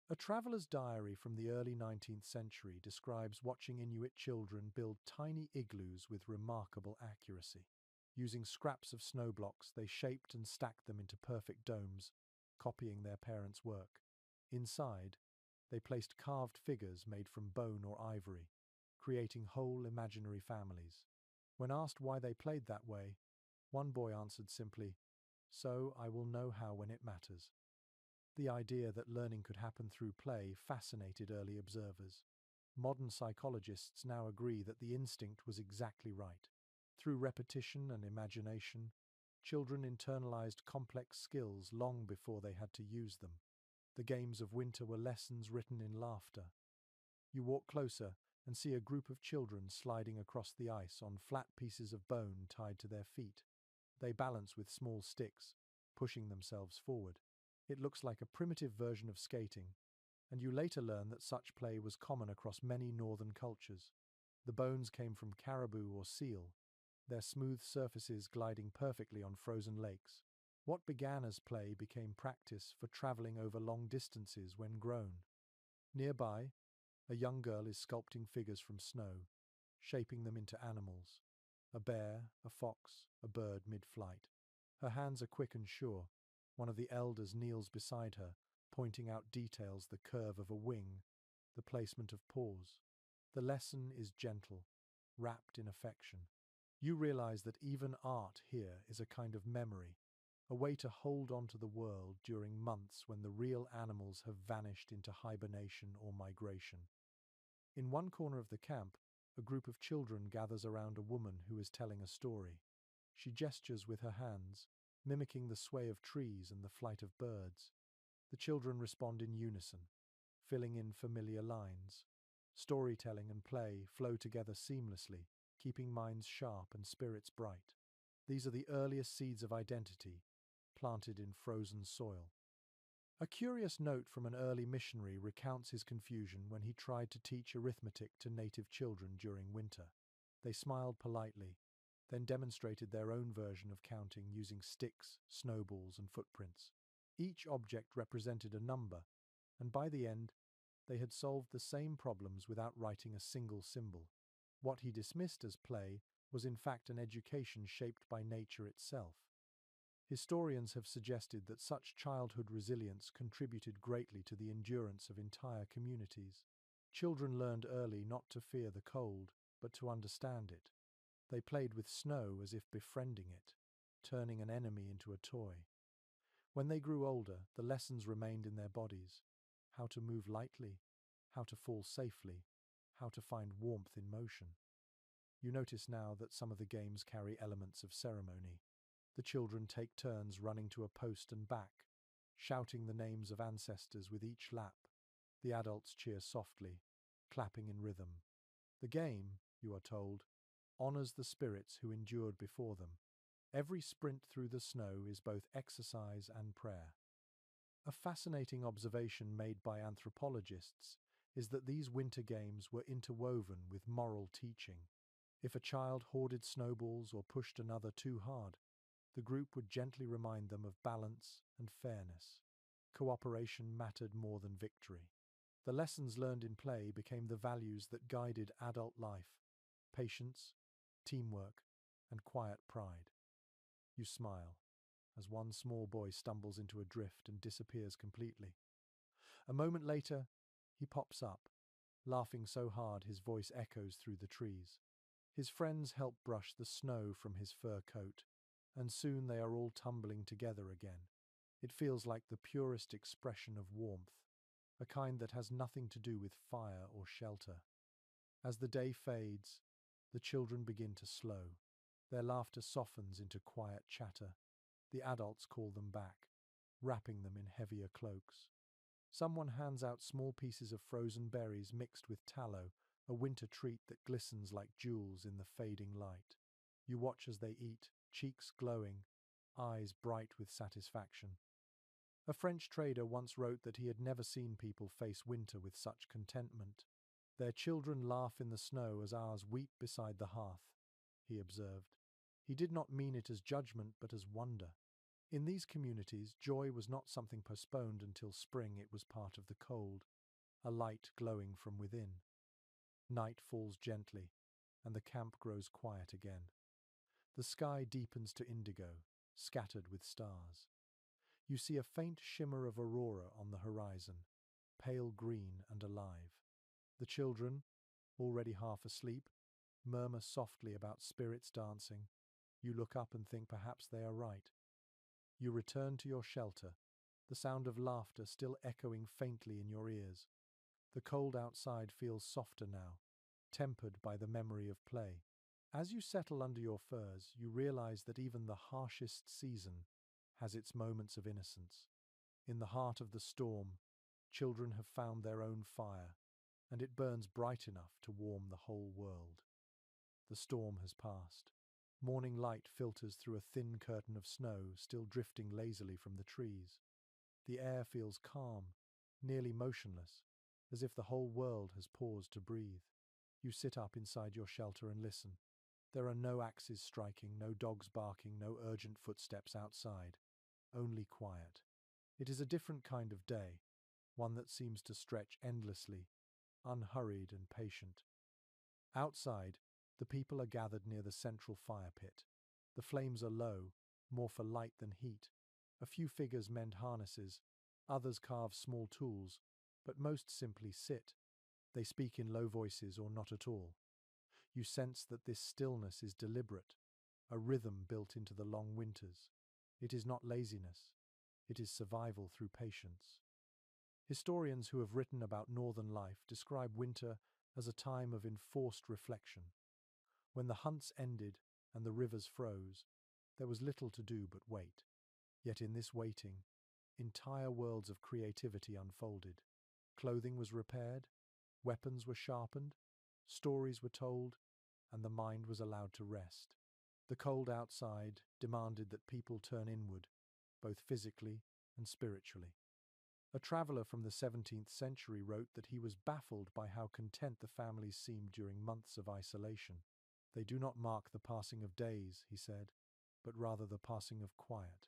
A traveler's diary from the early 19th century describes watching Inuit children build tiny igloos with remarkable accuracy. Using scraps of snow blocks, they shaped and stacked them into perfect domes, copying their parents' work. Inside, they placed carved figures made from bone or ivory, creating whole imaginary families. When asked why they played that way, one boy answered simply, So I will know how when it matters. The idea that learning could happen through play fascinated early observers. Modern psychologists now agree that the instinct was exactly right. Through repetition and imagination, children internalized complex skills long before they had to use them. The games of winter were lessons written in laughter. You walk closer and see a group of children sliding across the ice on flat pieces of bone tied to their feet. They balance with small sticks, pushing themselves forward. It looks like a primitive version of skating, and you later learn that such play was common across many northern cultures. The bones came from caribou or seal, their smooth surfaces gliding perfectly on frozen lakes. What began as play became practice for traveling over long distances when grown. Nearby, a young girl is sculpting figures from snow, shaping them into animals. A bear, a fox, a bird mid-flight. Her hands are quick and sure. One of the elders kneels beside her, pointing out details: the curve of a wing, the placement of paws. The lesson is gentle, wrapped in affection. You realize that even art here is a kind of memory, a way to hold on to the world during months when the real animals have vanished into hibernation or migration. In one corner of the camp, a group of children gathers around a woman who is telling a story. She gestures with her hands, mimicking the sway of trees and the flight of birds. The children respond in unison, filling in familiar lines. Storytelling and play flow together seamlessly, keeping minds sharp and spirits bright. These are the earliest seeds of identity, planted in frozen soil. A curious note from an early missionary recounts his confusion when he tried to teach arithmetic to native children during winter. They smiled politely, then demonstrated their own version of counting using sticks, snowballs, and footprints. Each object represented a number, and by the end, they had solved the same problems without writing a single symbol. What he dismissed as play was in fact an education shaped by nature itself. Historians have suggested that such childhood resilience contributed greatly to the endurance of entire communities. Children learned early not to fear the cold, but to understand it. They played with snow as if befriending it, turning an enemy into a toy. When they grew older, the lessons remained in their bodies: how to move lightly, how to fall safely, how to find warmth in motion. You notice now that some of the games carry elements of ceremony. The children take turns running to a post and back, shouting the names of ancestors with each lap. The adults cheer softly, clapping in rhythm. The game, you are told, honors the spirits who endured before them. Every sprint through the snow is both exercise and prayer. A fascinating observation made by anthropologists is that these winter games were interwoven with moral teaching. If a child hoarded snowballs or pushed another too hard, the group would gently remind them of balance and fairness. Cooperation mattered more than victory. The lessons learned in play became the values that guided adult life: patience, teamwork, and quiet pride. You smile as one small boy stumbles into a drift and disappears completely. A moment later, he pops up, laughing so hard his voice echoes through the trees. His friends help brush the snow from his fur coat, and soon they are all tumbling together again. It feels like the purest expression of warmth, a kind that has nothing to do with fire or shelter. As the day fades, the children begin to slow. Their laughter softens into quiet chatter. The adults call them back, wrapping them in heavier cloaks. Someone hands out small pieces of frozen berries mixed with tallow, a winter treat that glistens like jewels in the fading light. You watch as they eat, cheeks glowing, eyes bright with satisfaction. A French trader once wrote that he had never seen people face winter with such contentment. Their children laugh in the snow as ours weep beside the hearth, he observed. He did not mean it as judgment but as wonder. In these communities, joy was not something postponed until spring, it was part of the cold, a light glowing from within. Night falls gently, and the camp grows quiet again. The sky deepens to indigo, scattered with stars. You see a faint shimmer of aurora on the horizon, pale green and alive. The children, already half asleep, murmur softly about spirits dancing. You look up and think perhaps they are right. You return to your shelter, the sound of laughter still echoing faintly in your ears. The cold outside feels softer now, tempered by the memory of play. As you settle under your furs, you realize that even the harshest season has its moments of innocence. In the heart of the storm, children have found their own fire, and it burns bright enough to warm the whole world. The storm has passed. Morning light filters through a thin curtain of snow still drifting lazily from the trees. The air feels calm, nearly motionless, as if the whole world has paused to breathe. You sit up inside your shelter and listen. There are no axes striking, no dogs barking, no urgent footsteps outside. Only quiet. It is a different kind of day, one that seems to stretch endlessly, unhurried and patient. Outside, the people are gathered near the central fire pit. The flames are low, more for light than heat. A few figures mend harnesses, others carve small tools, but most simply sit. They speak in low voices or not at all. You sense that this stillness is deliberate, a rhythm built into the long winters. It is not laziness, it is survival through patience. Historians who have written about northern life describe winter as a time of enforced reflection. When the hunts ended and the rivers froze, there was little to do but wait. Yet in this waiting, entire worlds of creativity unfolded. Clothing was repaired, weapons were sharpened, stories were told, and the mind was allowed to rest. The cold outside demanded that people turn inward, both physically and spiritually. A traveller from the 17th century wrote that he was baffled by how content the families seemed during months of isolation. They do not mark the passing of days, he said, but rather the passing of quiet.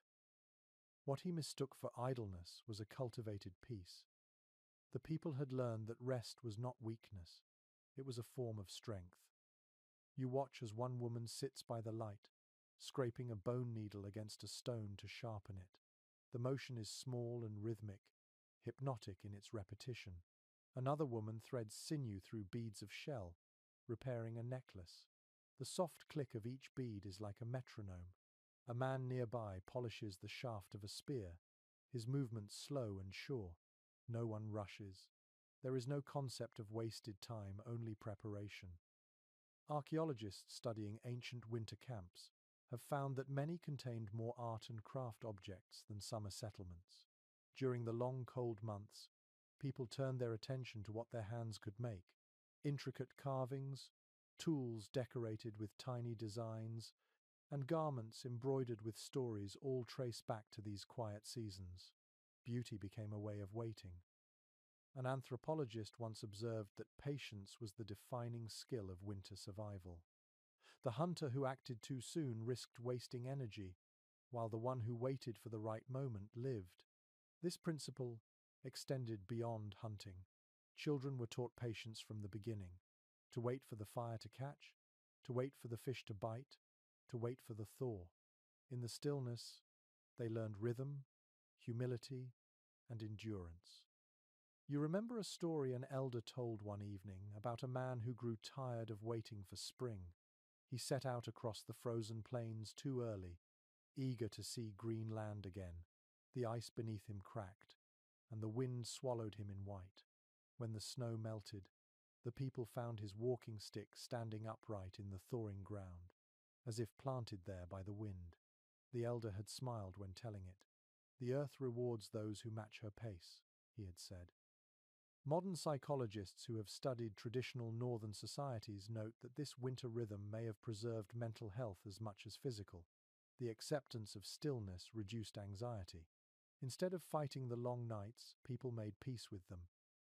What he mistook for idleness was a cultivated peace. The people had learned that rest was not weakness, it was a form of strength. You watch as one woman sits by the light, scraping a bone needle against a stone to sharpen it. The motion is small and rhythmic, hypnotic in its repetition. Another woman threads sinew through beads of shell, repairing a necklace. The soft click of each bead is like a metronome. A man nearby polishes the shaft of a spear, his movements slow and sure. No one rushes. There is no concept of wasted time, only preparation. Archaeologists studying ancient winter camps have found that many contained more art and craft objects than summer settlements. During the long cold months, people turned their attention to what their hands could make. Intricate carvings, tools decorated with tiny designs, and garments embroidered with stories all trace back to these quiet seasons. Beauty became a way of waiting. An anthropologist once observed that patience was the defining skill of winter survival. The hunter who acted too soon risked wasting energy, while the one who waited for the right moment lived. This principle extended beyond hunting. Children were taught patience from the beginning, to wait for the fire to catch, to wait for the fish to bite, to wait for the thaw. In the stillness, they learned rhythm, humility, and endurance. You remember a story an elder told one evening about a man who grew tired of waiting for spring. He set out across the frozen plains too early, eager to see green land again. The ice beneath him cracked, and the wind swallowed him in white. When the snow melted, the people found his walking stick standing upright in the thawing ground, as if planted there by the wind. The elder had smiled when telling it. "The earth rewards those who match her pace," he had said. Modern psychologists who have studied traditional northern societies note that this winter rhythm may have preserved mental health as much as physical. The acceptance of stillness reduced anxiety. Instead of fighting the long nights, people made peace with them.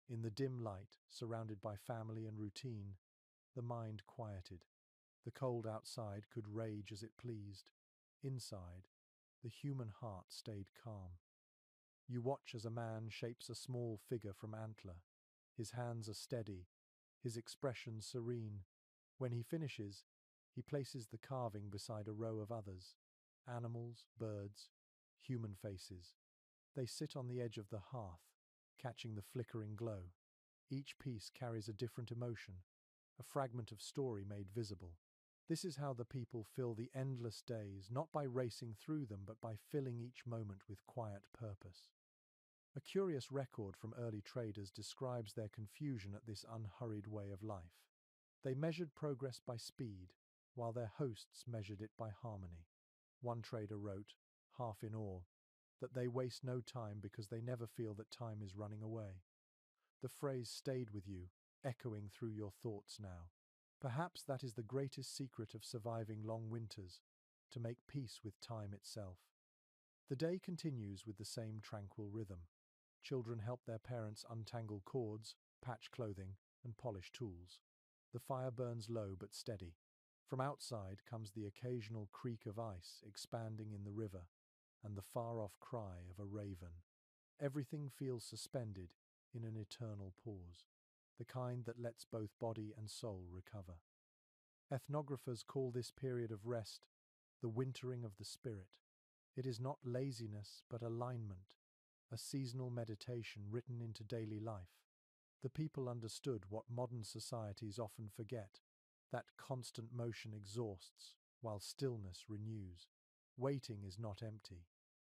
In the dim light, surrounded by family and routine, the mind quieted. The cold outside could rage as it pleased. Inside, the human heart stayed calm. You watch as a man shapes a small figure from antler. His hands are steady, his expression serene. When he finishes, he places the carving beside a row of others. Animals, birds, human faces. They sit on the edge of the hearth, catching the flickering glow. Each piece carries a different emotion, a fragment of story made visible. This is how the people fill the endless days, not by racing through them, but by filling each moment with quiet purpose. A curious record from early traders describes their confusion at this unhurried way of life. They measured progress by speed, while their hosts measured it by harmony. One trader wrote, half in awe, that they waste no time because they never feel that time is running away. The phrase stayed with you, echoing through your thoughts now. Perhaps that is the greatest secret of surviving long winters, to make peace with time itself. The day continues with the same tranquil rhythm. Children help their parents untangle cords, patch clothing, and polish tools. The fire burns low but steady. From outside comes the occasional creak of ice expanding in the river, and the far-off cry of a raven. Everything feels suspended in an eternal pause, the kind that lets both body and soul recover. Ethnographers call this period of rest the wintering of the spirit. It is not laziness but alignment, a seasonal meditation written into daily life. The people understood what modern societies often forget, that constant motion exhausts while stillness renews. Waiting is not empty.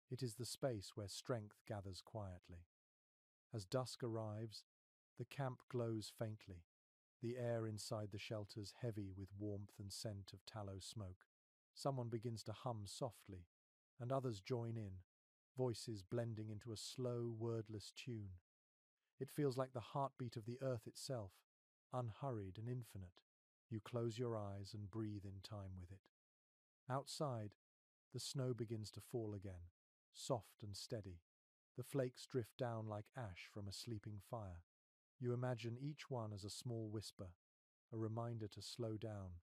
It is the space where strength gathers quietly. As dusk arrives, the camp glows faintly, the air inside the shelters heavy with warmth and scent of tallow smoke. Someone begins to hum softly, and others join in, voices blending into a slow, wordless tune. It feels like the heartbeat of the earth itself, unhurried and infinite. You close your eyes and breathe in time with it. Outside, the snow begins to fall again, soft and steady. The flakes drift down like ash from a sleeping fire. You imagine each one as a small whisper, a reminder to slow down,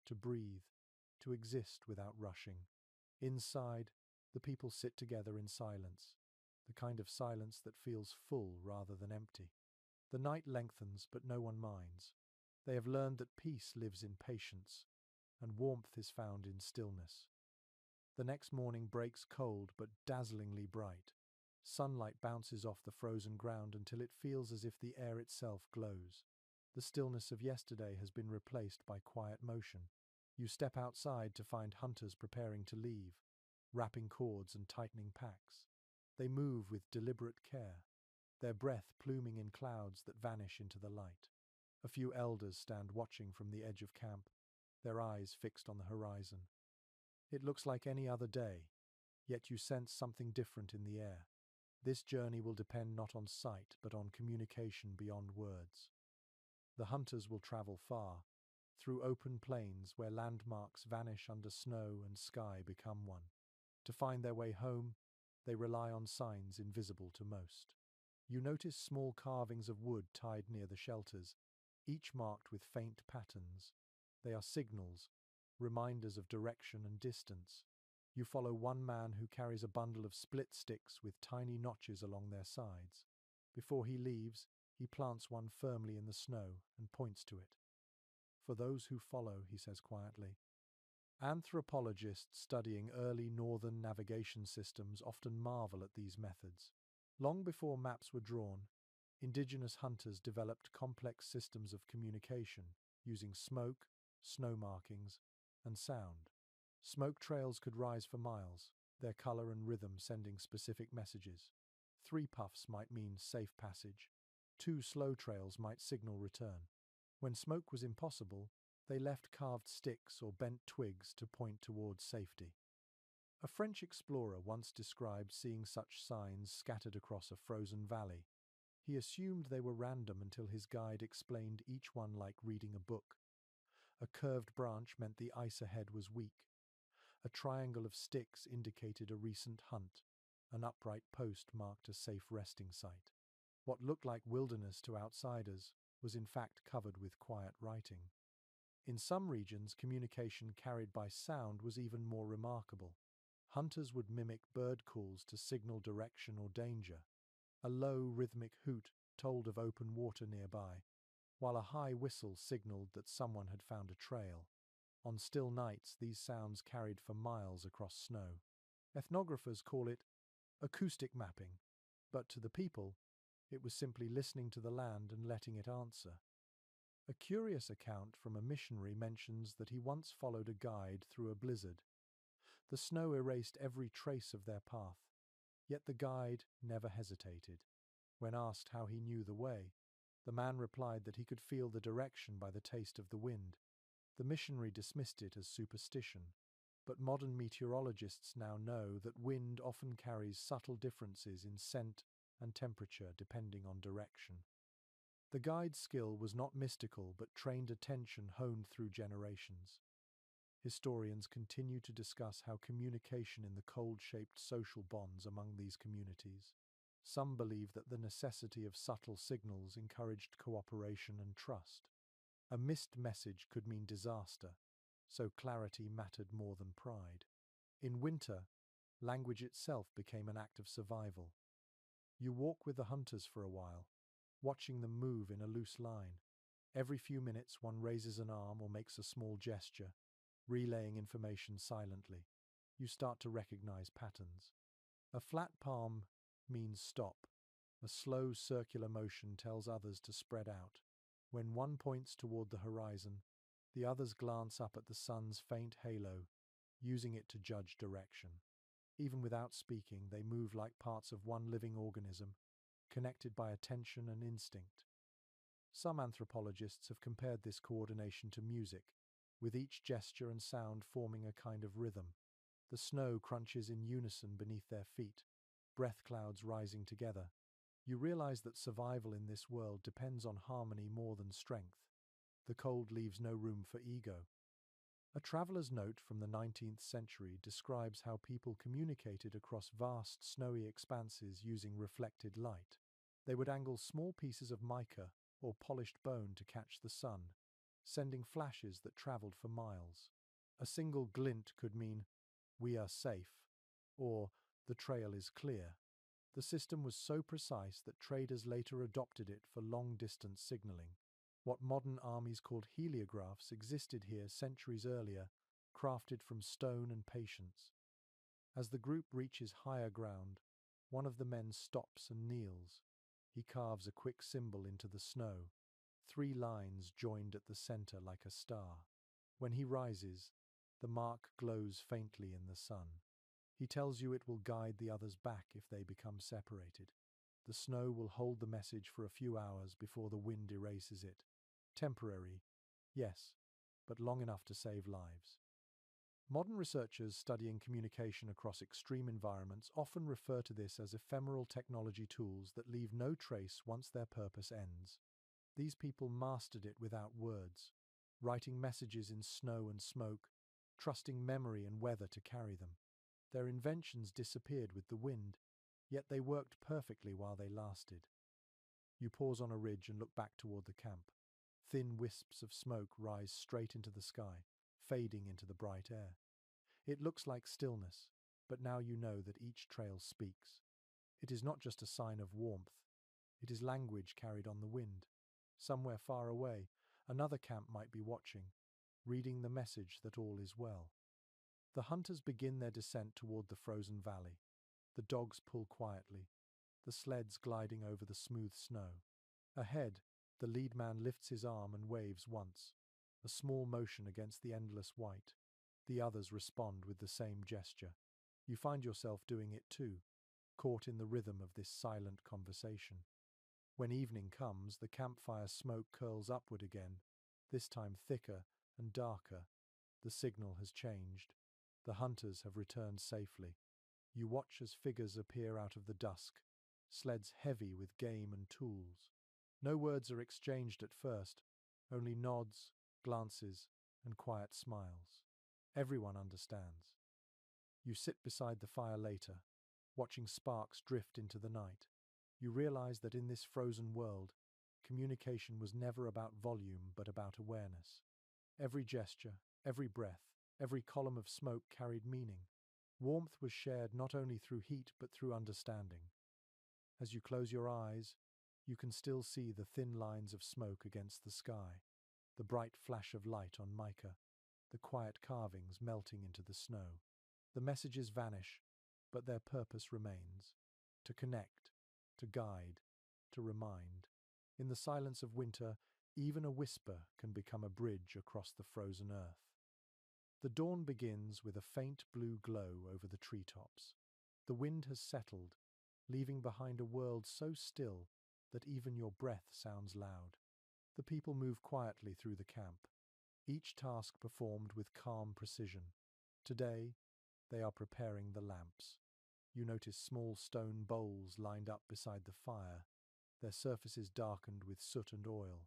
to breathe, to exist without rushing. Inside, the people sit together in silence, the kind of silence that feels full rather than empty. The night lengthens, but no one minds. They have learned that peace lives in patience, and warmth is found in stillness. The next morning breaks cold but dazzlingly bright. Sunlight bounces off the frozen ground until it feels as if the air itself glows. The stillness of yesterday has been replaced by quiet motion. You step outside to find hunters preparing to leave, wrapping cords and tightening packs. They move with deliberate care, their breath pluming in clouds that vanish into the light. A few elders stand watching from the edge of camp, their eyes fixed on the horizon. It looks like any other day, yet you sense something different in the air. This journey will depend not on sight, but on communication beyond words. The hunters will travel far, through open plains where landmarks vanish under snow and sky become one. To find their way home, they rely on signs invisible to most. You notice small carvings of wood tied near the shelters, each marked with faint patterns. They are signals, reminders of direction and distance. You follow one man who carries a bundle of split sticks with tiny notches along their sides. Before he leaves, he plants one firmly in the snow and points to it. For those who follow, he says quietly. Anthropologists studying early northern navigation systems often marvel at these methods. Long before maps were drawn, indigenous hunters developed complex systems of communication using smoke, snow markings, and sound. Smoke trails could rise for miles, their color and rhythm sending specific messages. 3 puffs might mean safe passage. 2 slow trails might signal return. When smoke was impossible, they left carved sticks or bent twigs to point towards safety. A French explorer once described seeing such signs scattered across a frozen valley. He assumed they were random until his guide explained each one like reading a book. A curved branch meant the ice ahead was weak. A triangle of sticks indicated a recent hunt. An upright post marked a safe resting site. What looked like wilderness to outsiders was in fact covered with quiet writing. In some regions, communication carried by sound was even more remarkable. Hunters would mimic bird calls to signal direction or danger. A low, rhythmic hoot told of open water nearby, while a high whistle signaled that someone had found a trail. On still nights, these sounds carried for miles across snow. Ethnographers call it acoustic mapping, but to the people, it was simply listening to the land and letting it answer. A curious account from a missionary mentions that he once followed a guide through a blizzard. The snow erased every trace of their path, yet the guide never hesitated. When asked how he knew the way, the man replied that he could feel the direction by the taste of the wind. The missionary dismissed it as superstition, but modern meteorologists now know that wind often carries subtle differences in scent and temperature depending on direction. The guide's skill was not mystical but trained attention honed through generations. Historians continue to discuss how communication in the cold shaped social bonds among these communities. Some believe that the necessity of subtle signals encouraged cooperation and trust. A missed message could mean disaster, so clarity mattered more than pride. In winter, language itself became an act of survival. You walk with the hunters for a while, watching them move in a loose line. Every few minutes, one raises an arm or makes a small gesture, relaying information silently. You start to recognize patterns. A flat palm means stop. A slow circular motion tells others to spread out. When one points toward the horizon, the others glance up at the sun's faint halo, using it to judge direction. Even without speaking, they move like parts of one living organism, connected by attention and instinct. Some anthropologists have compared this coordination to music, with each gesture and sound forming a kind of rhythm. The snow crunches in unison beneath their feet, breath clouds rising together. You realize that survival in this world depends on harmony more than strength. The cold leaves no room for ego. A traveler's note from the 19th century describes how people communicated across vast snowy expanses using reflected light. They would angle small pieces of mica or polished bone to catch the sun, sending flashes that traveled for miles. A single glint could mean, "We are safe," or "The trail is clear." The system was so precise that traders later adopted it for long-distance signaling. What modern armies called heliographs existed here centuries earlier, crafted from stone and patience. As the group reaches higher ground, one of the men stops and kneels. He carves a quick symbol into the snow, 3 lines joined at the center like a star. When he rises, the mark glows faintly in the sun. He tells you it will guide the others back if they become separated. The snow will hold the message for a few hours before the wind erases it. Temporary, yes, but long enough to save lives. Modern researchers studying communication across extreme environments often refer to this as ephemeral technology tools that leave no trace once their purpose ends. These people mastered it without words, writing messages in snow and smoke, trusting memory and weather to carry them. Their inventions disappeared with the wind, yet they worked perfectly while they lasted. You pause on a ridge and look back toward the camp. Thin wisps of smoke rise straight into the sky, fading into the bright air. It looks like stillness, but now you know that each trail speaks. It is not just a sign of warmth. It is language carried on the wind. Somewhere far away, another camp might be watching, reading the message that all is well. The hunters begin their descent toward the frozen valley. The dogs pull quietly, the sleds gliding over the smooth snow. Ahead, the lead man lifts his arm and waves once, a small motion against the endless white. The others respond with the same gesture. You find yourself doing it too, caught in the rhythm of this silent conversation. When evening comes, the campfire smoke curls upward again, this time thicker and darker. The signal has changed. The hunters have returned safely. You watch as figures appear out of the dusk, sleds heavy with game and tools. No words are exchanged at first, only nods, glances, and quiet smiles. Everyone understands. You sit beside the fire later, watching sparks drift into the night. You realize that in this frozen world, communication was never about volume but about awareness. Every gesture, every breath, every column of smoke carried meaning. Warmth was shared not only through heat but through understanding. As you close your eyes, you can still see the thin lines of smoke against the sky, the bright flash of light on mica, the quiet carvings melting into the snow. The messages vanish, but their purpose remains: to connect, to guide, to remind. In the silence of winter, Even a whisper can become a bridge across the frozen earth. The dawn begins with a faint blue glow over the treetops. The wind has settled, leaving behind a world so still that even your breath sounds loud. The people move quietly through the camp, each task performed with calm precision. Today, they are preparing the lamps. You notice small stone bowls lined up beside the fire, their surfaces darkened with soot and oil.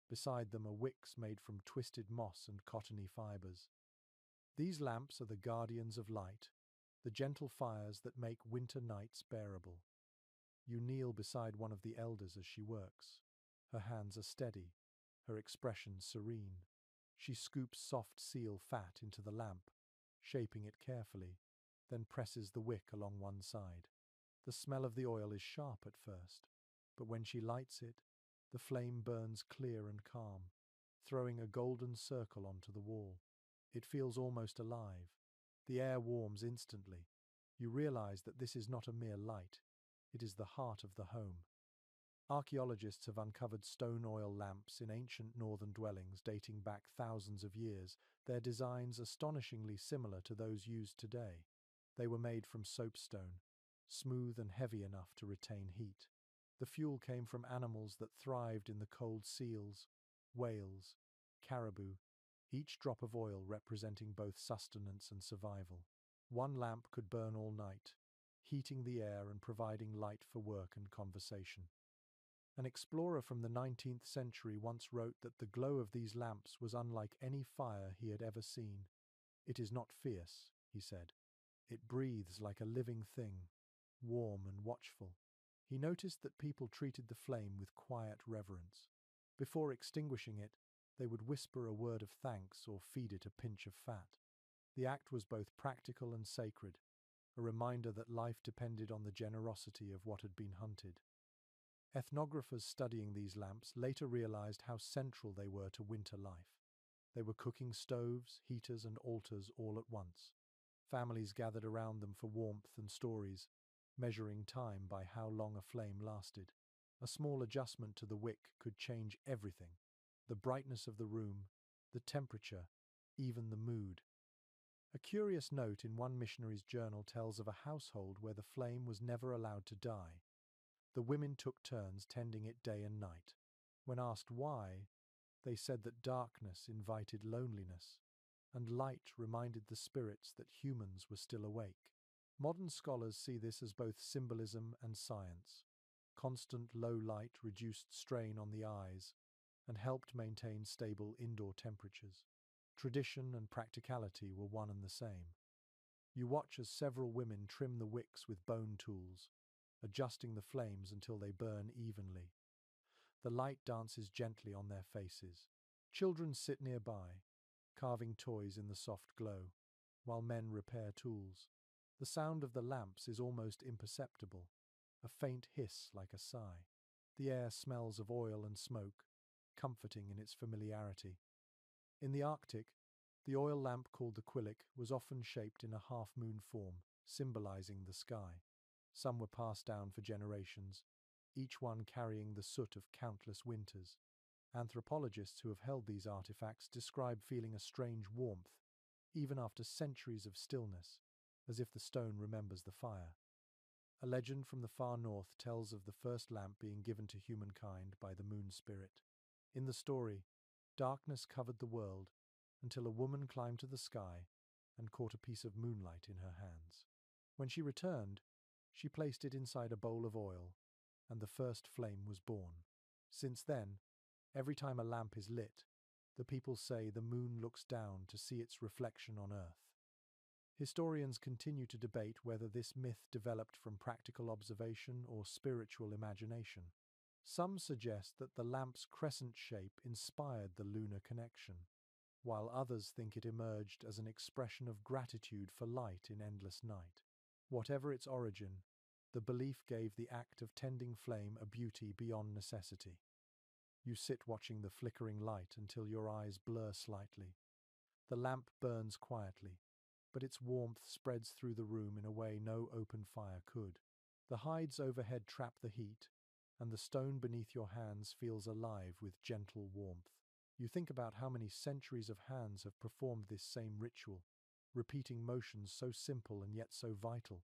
Beside them are wicks made from twisted moss and cottony fibers. These lamps are the guardians of light, the gentle fires that make winter nights bearable. You kneel beside one of the elders as she works. Her hands are steady, her expression serene. She scoops soft seal fat into the lamp, shaping it carefully, then presses the wick along one side. The smell of the oil is sharp at first, but when she lights it, the flame burns clear and calm, throwing a golden circle onto the wall. It feels almost alive. The air warms instantly. You realize that this is not a mere light, it is the heart of the home. Archaeologists have uncovered stone oil lamps in ancient northern dwellings dating back thousands of years, their designs astonishingly similar to those used today. They were made from soapstone, smooth and heavy enough to retain heat. The fuel came from animals that thrived in the cold: seals, whales, caribou, each drop of oil representing both sustenance and survival. One lamp could burn all night, heating the air and providing light for work and conversation. An explorer from the 19th century once wrote that the glow of these lamps was unlike any fire he had ever seen. "It is not fierce," he said. "It breathes like a living thing, warm and watchful." He noticed that people treated the flame with quiet reverence. Before extinguishing it, they would whisper a word of thanks or feed it a pinch of fat. The act was both practical and sacred, a reminder that life depended on the generosity of what had been hunted. Ethnographers studying these lamps later realized how central they were to winter life. They were cooking stoves, heaters, and altars all at once. Families gathered around them for warmth and stories, measuring time by how long a flame lasted. A small adjustment to the wick could change everything: the brightness of the room, the temperature, even the mood. A curious note in one missionary's journal tells of a household where the flame was never allowed to die. The women took turns tending it day and night. When asked why, they said that darkness invited loneliness, and light reminded the spirits that humans were still awake. Modern scholars see this as both symbolism and science. Constant low light reduced strain on the eyes and helped maintain stable indoor temperatures. Tradition and practicality were one and the same. You watch as several women trim the wicks with bone tools, adjusting the flames until they burn evenly. The light dances gently on their faces. Children sit nearby, carving toys in the soft glow, while men repair tools. The sound of the lamps is almost imperceptible, a faint hiss like a sigh. The air smells of oil and smoke, comforting in its familiarity. In the Arctic, the oil lamp called the quillic was often shaped in a half-moon form, symbolizing the sky. Some were passed down for generations, each one carrying the soot of countless winters. Anthropologists who have held these artifacts describe feeling a strange warmth, even after centuries of stillness, as if the stone remembers the fire. A legend from the far north tells of the first lamp being given to humankind by the moon spirit. In the story, darkness covered the world until a woman climbed to the sky and caught a piece of moonlight in her hands. When she returned, she placed it inside a bowl of oil, and the first flame was born. Since then, every time a lamp is lit, the people say the moon looks down to see its reflection on Earth. Historians continue to debate whether this myth developed from practical observation or spiritual imagination. Some suggest that the lamp's crescent shape inspired the lunar connection, while others think it emerged as an expression of gratitude for light in endless night. Whatever its origin, the belief gave the act of tending flame a beauty beyond necessity. You sit watching the flickering light until your eyes blur slightly. The lamp burns quietly, but its warmth spreads through the room in a way no open fire could. The hides overhead trap the heat, and the stone beneath your hands feels alive with gentle warmth. You think about how many centuries of hands have performed this same ritual, repeating motions so simple and yet so vital.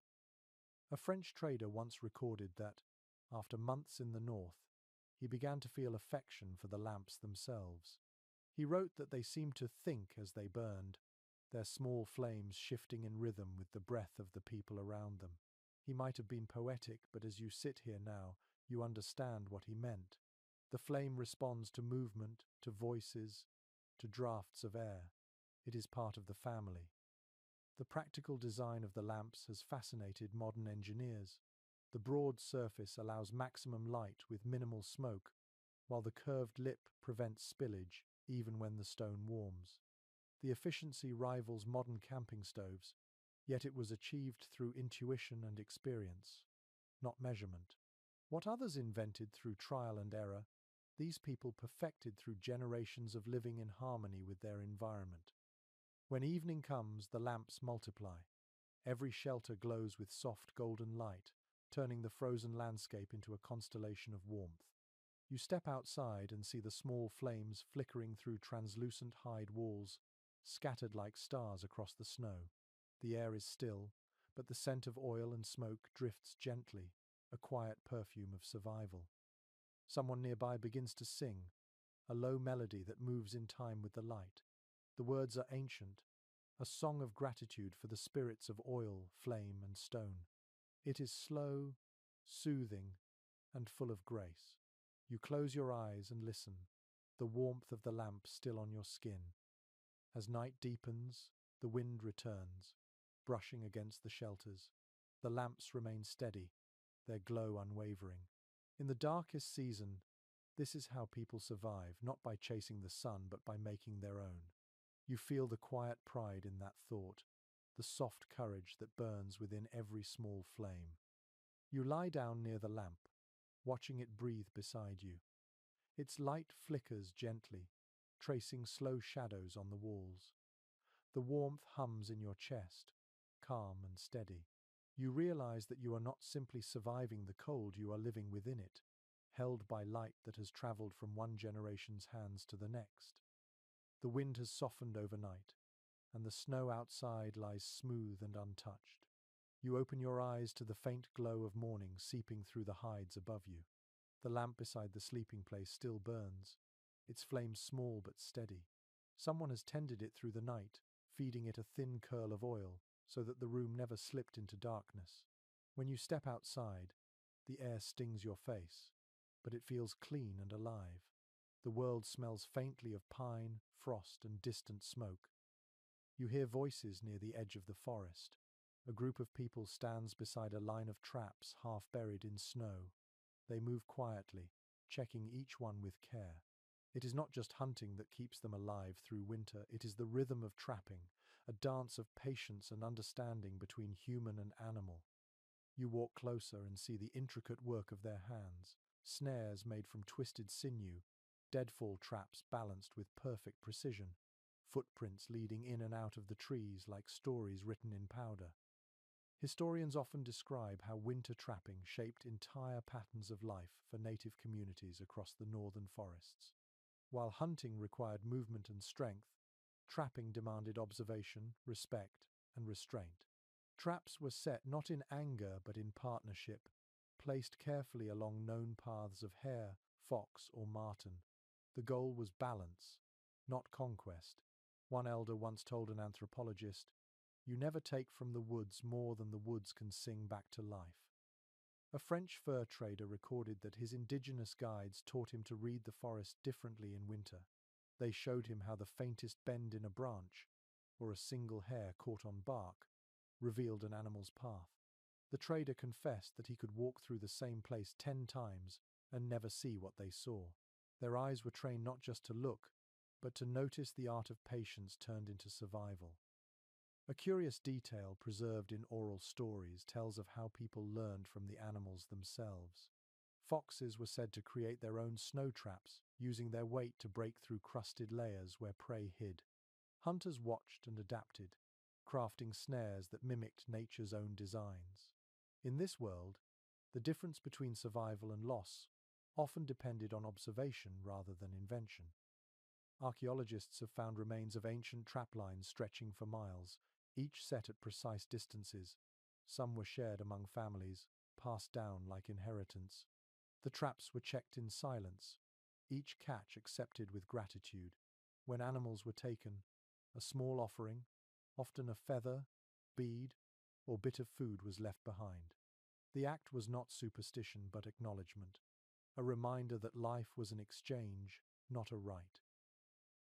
A French trader once recorded that, after months in the north, he began to feel affection for the lamps themselves. He wrote that they seemed to think as they burned, their small flames shifting in rhythm with the breath of the people around them. He might have been poetic, but as you sit here now, you understand what he meant. The flame responds to movement, to voices, to drafts of air. It is part of the family. The practical design of the lamps has fascinated modern engineers. The broad surface allows maximum light with minimal smoke, while the curved lip prevents spillage even when the stone warms. The efficiency rivals modern camping stoves, yet it was achieved through intuition and experience, not measurement. What others invented through trial and error, these people perfected through generations of living in harmony with their environment. When evening comes, the lamps multiply. Every shelter glows with soft golden light, turning the frozen landscape into a constellation of warmth. You step outside and see the small flames flickering through translucent hide walls, scattered like stars across the snow. The air is still, but the scent of oil and smoke drifts gently, a quiet perfume of survival. Someone nearby begins to sing, a low melody that moves in time with the light. The words are ancient, a song of gratitude for the spirits of oil, flame, and stone. It is slow, soothing, and full of grace. You close your eyes and listen, the warmth of the lamp still on your skin. As night deepens, the wind returns, brushing against the shelters. The lamps remain steady, their glow unwavering. In the darkest season, this is how people survive, not by chasing the sun, but by making their own. You feel the quiet pride in that thought, the soft courage that burns within every small flame. You lie down near the lamp, watching it breathe beside you. Its light flickers gently, tracing slow shadows on the walls. The warmth hums in your chest, calm and steady. You realize that you are not simply surviving the cold, you are living within it, held by light that has traveled from one generation's hands to the next. The wind has softened overnight, and the snow outside lies smooth and untouched. You open your eyes to the faint glow of morning seeping through the hides above you. The lamp beside the sleeping place still burns, its flame small but steady. Someone has tended it through the night, feeding it a thin curl of oil so that the room never slipped into darkness. When you step outside, the air stings your face, but it feels clean and alive. The world smells faintly of pine, frost, and distant smoke. You hear voices near the edge of the forest. A group of people stands beside a line of traps half buried in snow. They move quietly, checking each one with care. It is not just hunting that keeps them alive through winter, it is the rhythm of trapping, a dance of patience and understanding between human and animal. You walk closer and see the intricate work of their hands, snares made from twisted sinew, deadfall traps balanced with perfect precision, footprints leading in and out of the trees like stories written in powder. Historians often describe how winter trapping shaped entire patterns of life for native communities across the northern forests. While hunting required movement and strength, trapping demanded observation, respect, and restraint. Traps were set not in anger but in partnership, placed carefully along known paths of hare, fox, or marten. The goal was balance, not conquest. One elder once told an anthropologist, "You never take from the woods more than the woods can sing back to life." A French fur trader recorded that his indigenous guides taught him to read the forest differently in winter. They showed him how the faintest bend in a branch, or a single hair caught on bark, revealed an animal's path. The trader confessed that he could walk through the same place 10 times and never see what they saw. Their eyes were trained not just to look, but to notice the art of patience turned into survival. A curious detail preserved in oral stories tells of how people learned from the animals themselves. Foxes were said to create their own snow traps, using their weight to break through crusted layers where prey hid. Hunters watched and adapted, crafting snares that mimicked nature's own designs. In this world, the difference between survival and loss often depended on observation rather than invention. Archaeologists have found remains of ancient traplines stretching for miles, each set at precise distances. Some were shared among families, passed down like inheritance. The traps were checked in silence, each catch accepted with gratitude. When animals were taken, a small offering, often a feather, bead, or bit of food was left behind. The act was not superstition but acknowledgement, a reminder that life was an exchange, not a right.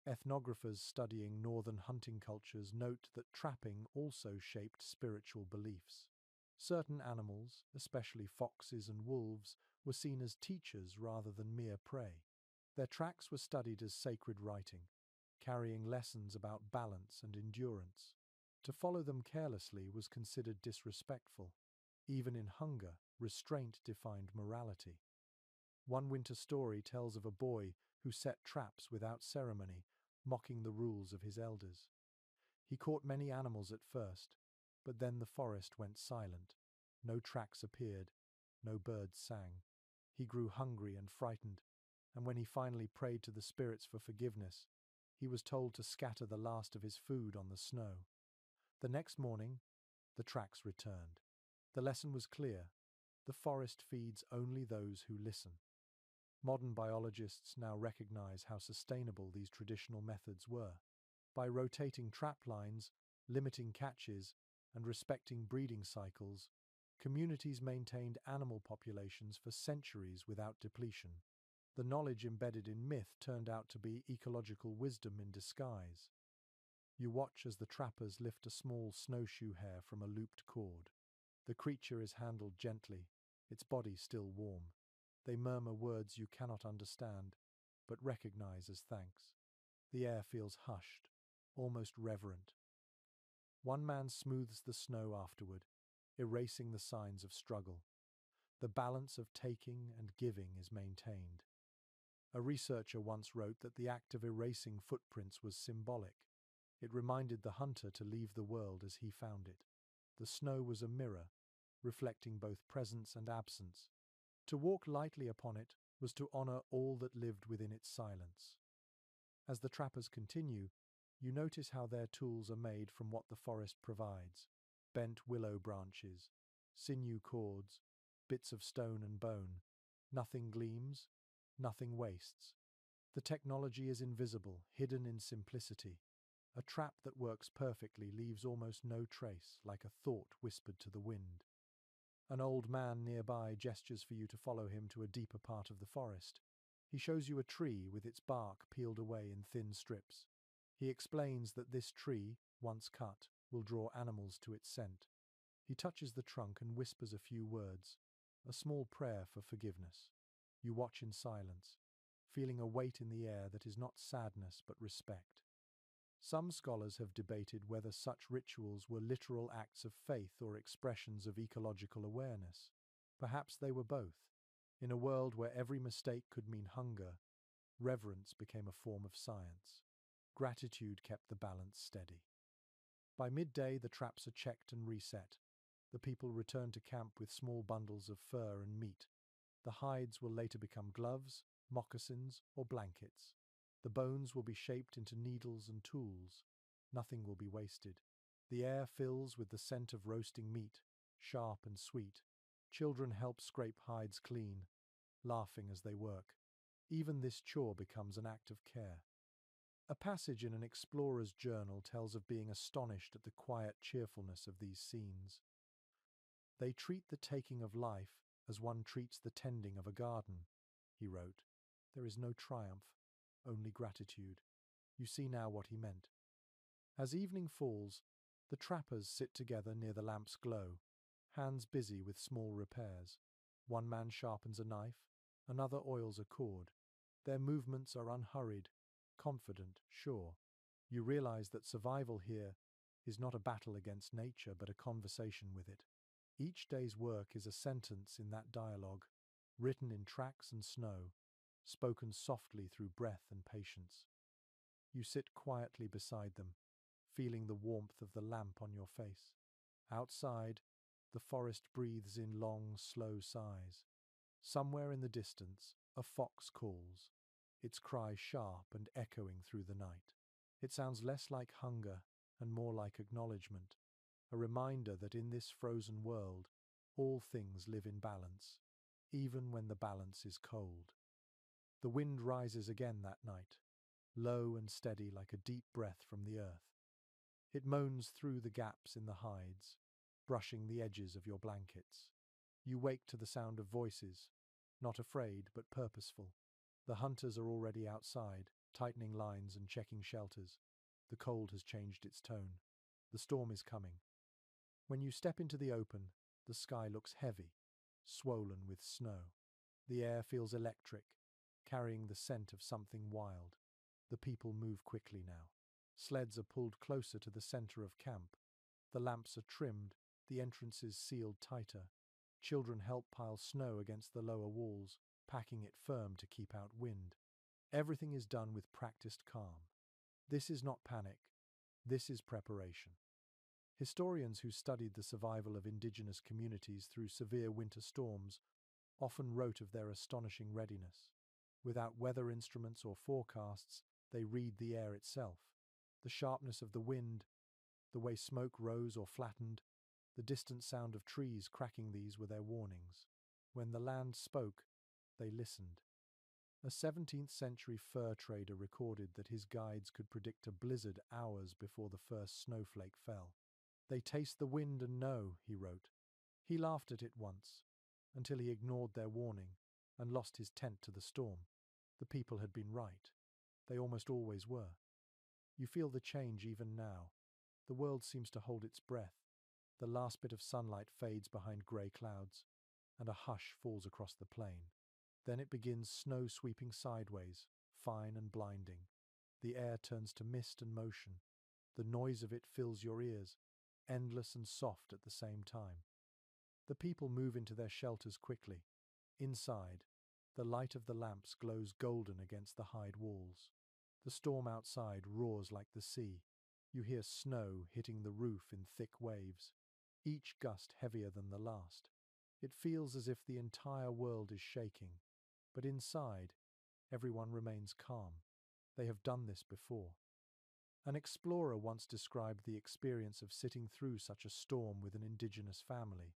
Ethnographers studying northern hunting cultures note that trapping also shaped spiritual beliefs. Certain animals, especially foxes and wolves, were seen as teachers rather than mere prey. Their tracks were studied as sacred writing, carrying lessons about balance and endurance. To follow them carelessly was considered disrespectful. Even in hunger, restraint defined morality. One winter story tells of a boy who set traps without ceremony, mocking the rules of his elders. He caught many animals at first, but then the forest went silent. No tracks appeared, no birds sang. He grew hungry and frightened, and when he finally prayed to the spirits for forgiveness, he was told to scatter the last of his food on the snow. The next morning, the tracks returned. The lesson was clear: the forest feeds only those who listen. Modern biologists now recognize how sustainable these traditional methods were. By rotating trap lines, limiting catches, and respecting breeding cycles, communities maintained animal populations for centuries without depletion. The knowledge embedded in myth turned out to be ecological wisdom in disguise. You watch as the trappers lift a small snowshoe hare from a looped cord. The creature is handled gently, its body still warm. They murmur words you cannot understand, but recognize as thanks. The air feels hushed, almost reverent. One man smooths the snow afterward, erasing the signs of struggle. The balance of taking and giving is maintained. A researcher once wrote that the act of erasing footprints was symbolic. It reminded the hunter to leave the world as he found it. The snow was a mirror, reflecting both presence and absence. To walk lightly upon it was to honor all that lived within its silence. As the trappers continue, you notice how their tools are made from what the forest provides: bent willow branches, sinew cords, bits of stone and bone. Nothing gleams, nothing wastes. The technology is invisible, hidden in simplicity. A trap that works perfectly leaves almost no trace, like a thought whispered to the wind. An old man nearby gestures for you to follow him to a deeper part of the forest. He shows you a tree with its bark peeled away in thin strips. He explains that this tree, once cut, will draw animals to its scent. He touches the trunk and whispers a few words, a small prayer for forgiveness. You watch in silence, feeling a weight in the air that is not sadness but respect. Some scholars have debated whether such rituals were literal acts of faith or expressions of ecological awareness. Perhaps they were both. In a world where every mistake could mean hunger, reverence became a form of science. Gratitude kept the balance steady. By midday, the traps are checked and reset. The people return to camp with small bundles of fur and meat. The hides will later become gloves, moccasins, or blankets. The bones will be shaped into needles and tools. Nothing will be wasted. The air fills with the scent of roasting meat, sharp and sweet. Children help scrape hides clean, laughing as they work. Even this chore becomes an act of care. A passage in an explorer's journal tells of being astonished at the quiet cheerfulness of these scenes. They treat the taking of life as one treats the tending of a garden, he wrote. There is no triumph, only gratitude. You see now what he meant. As evening falls, the trappers sit together near the lamp's glow, hands busy with small repairs. One man sharpens a knife, another oils a cord. Their movements are unhurried, confident, sure. You realize that survival here is not a battle against nature, but a conversation with it. Each day's work is a sentence in that dialogue, written in tracks and snow, spoken softly through breath and patience. You sit quietly beside them, feeling the warmth of the lamp on your face. Outside, the forest breathes in long, slow sighs. Somewhere in the distance, A fox calls, its cry sharp and echoing through the night. It sounds less like hunger and more like acknowledgement, a reminder that in this frozen world, all things live in balance, even when the balance is cold. The wind rises again that night, low and steady like a deep breath from the earth. It moans through the gaps in the hides, brushing the edges of your blankets. You wake to the sound of voices, not afraid but purposeful. The hunters are already outside, tightening lines and checking shelters. The cold has changed its tone. The storm is coming. When you step into the open, the sky looks heavy, swollen with snow. The air feels electric, carrying the scent of something wild. The people move quickly now. Sleds are pulled closer to the center of camp. The lamps are trimmed, the entrances sealed tighter. Children help pile snow against the lower walls, packing it firm to keep out wind. Everything is done with practiced calm. This is not panic. This is preparation. Historians who studied the survival of indigenous communities through severe winter storms often wrote of their astonishing readiness. Without weather instruments or forecasts, they read the air itself. The sharpness of the wind, the way smoke rose or flattened, the distant sound of trees cracking, these were their warnings. When the land spoke, they listened. A 17th century fur trader recorded that his guides could predict a blizzard hours before the first snowflake fell. "They taste the wind and know," he wrote. He laughed at it once, until he ignored their warning and lost his tent to the storm. The people had been right. They almost always were. You feel the change even now. The world seems to hold its breath. The last bit of sunlight fades behind grey clouds, and a hush falls across the plain. Then it begins, snow sweeping sideways, fine and blinding. The air turns to mist and motion. The noise of it fills your ears, endless and soft at the same time. The people move into their shelters quickly. Inside, the light of the lamps glows golden against the hide walls. The storm outside roars like the sea. You hear snow hitting the roof in thick waves, each gust heavier than the last. It feels as if the entire world is shaking, but inside, everyone remains calm. They have done this before. An explorer once described the experience of sitting through such a storm with an indigenous family.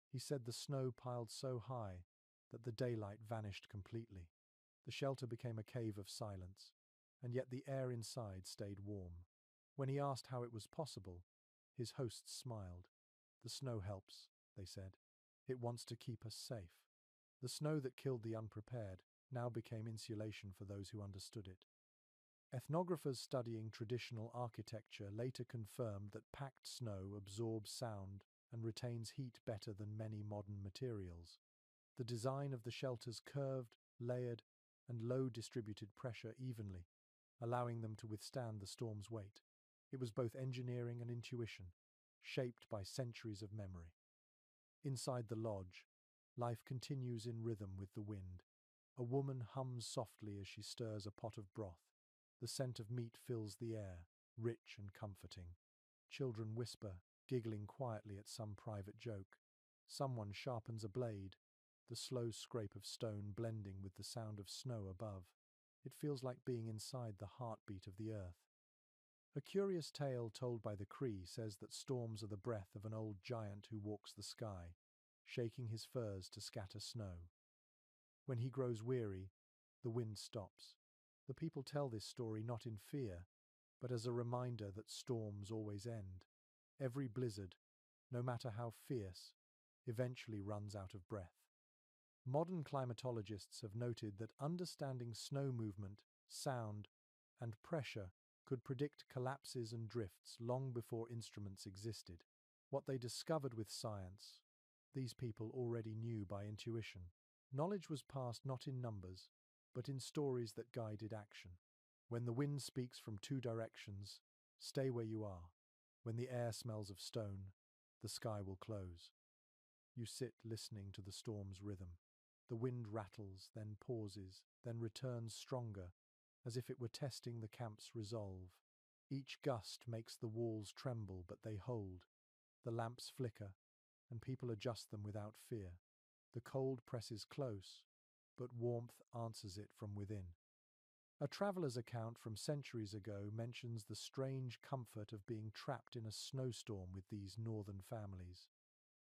He said the snow piled so high that the daylight vanished completely. The shelter became a cave of silence, and yet the air inside stayed warm. When he asked how it was possible, his hosts smiled. "The snow helps," they said. "It wants to keep us safe." The snow that killed the unprepared now became insulation for those who understood it. Ethnographers studying traditional architecture later confirmed that packed snow absorbs sound and retains heat better than many modern materials. The design of the shelters curved, layered, and low distributed pressure evenly, allowing them to withstand the storm's weight. It was both engineering and intuition, shaped by centuries of memory. Inside the lodge, life continues in rhythm with the wind. A woman hums softly as she stirs a pot of broth. The scent of meat fills the air, rich and comforting. Children whisper, giggling quietly at some private joke. Someone sharpens a blade, the slow scrape of stone blending with the sound of snow above. It feels like being inside the heartbeat of the earth. A curious tale told by the Cree says that storms are the breath of an old giant who walks the sky, shaking his furs to scatter snow. When he grows weary, the wind stops. The people tell this story not in fear, but as a reminder that storms always end. Every blizzard, no matter how fierce, eventually runs out of breath. Modern climatologists have noted that understanding snow movement, sound, and pressure could predict collapses and drifts long before instruments existed. What they discovered with science, these people already knew by intuition. Knowledge was passed not in numbers, but in stories that guided action. When the wind speaks from two directions, stay where you are. When the air smells of stone, the sky will close. You sit listening to the storm's rhythm. The wind rattles, then pauses, then returns stronger, as if it were testing the camp's resolve. Each gust makes the walls tremble, but they hold. The lamps flicker, and people adjust them without fear. The cold presses close, but warmth answers it from within. A traveler's account from centuries ago mentions the strange comfort of being trapped in a snowstorm with these northern families.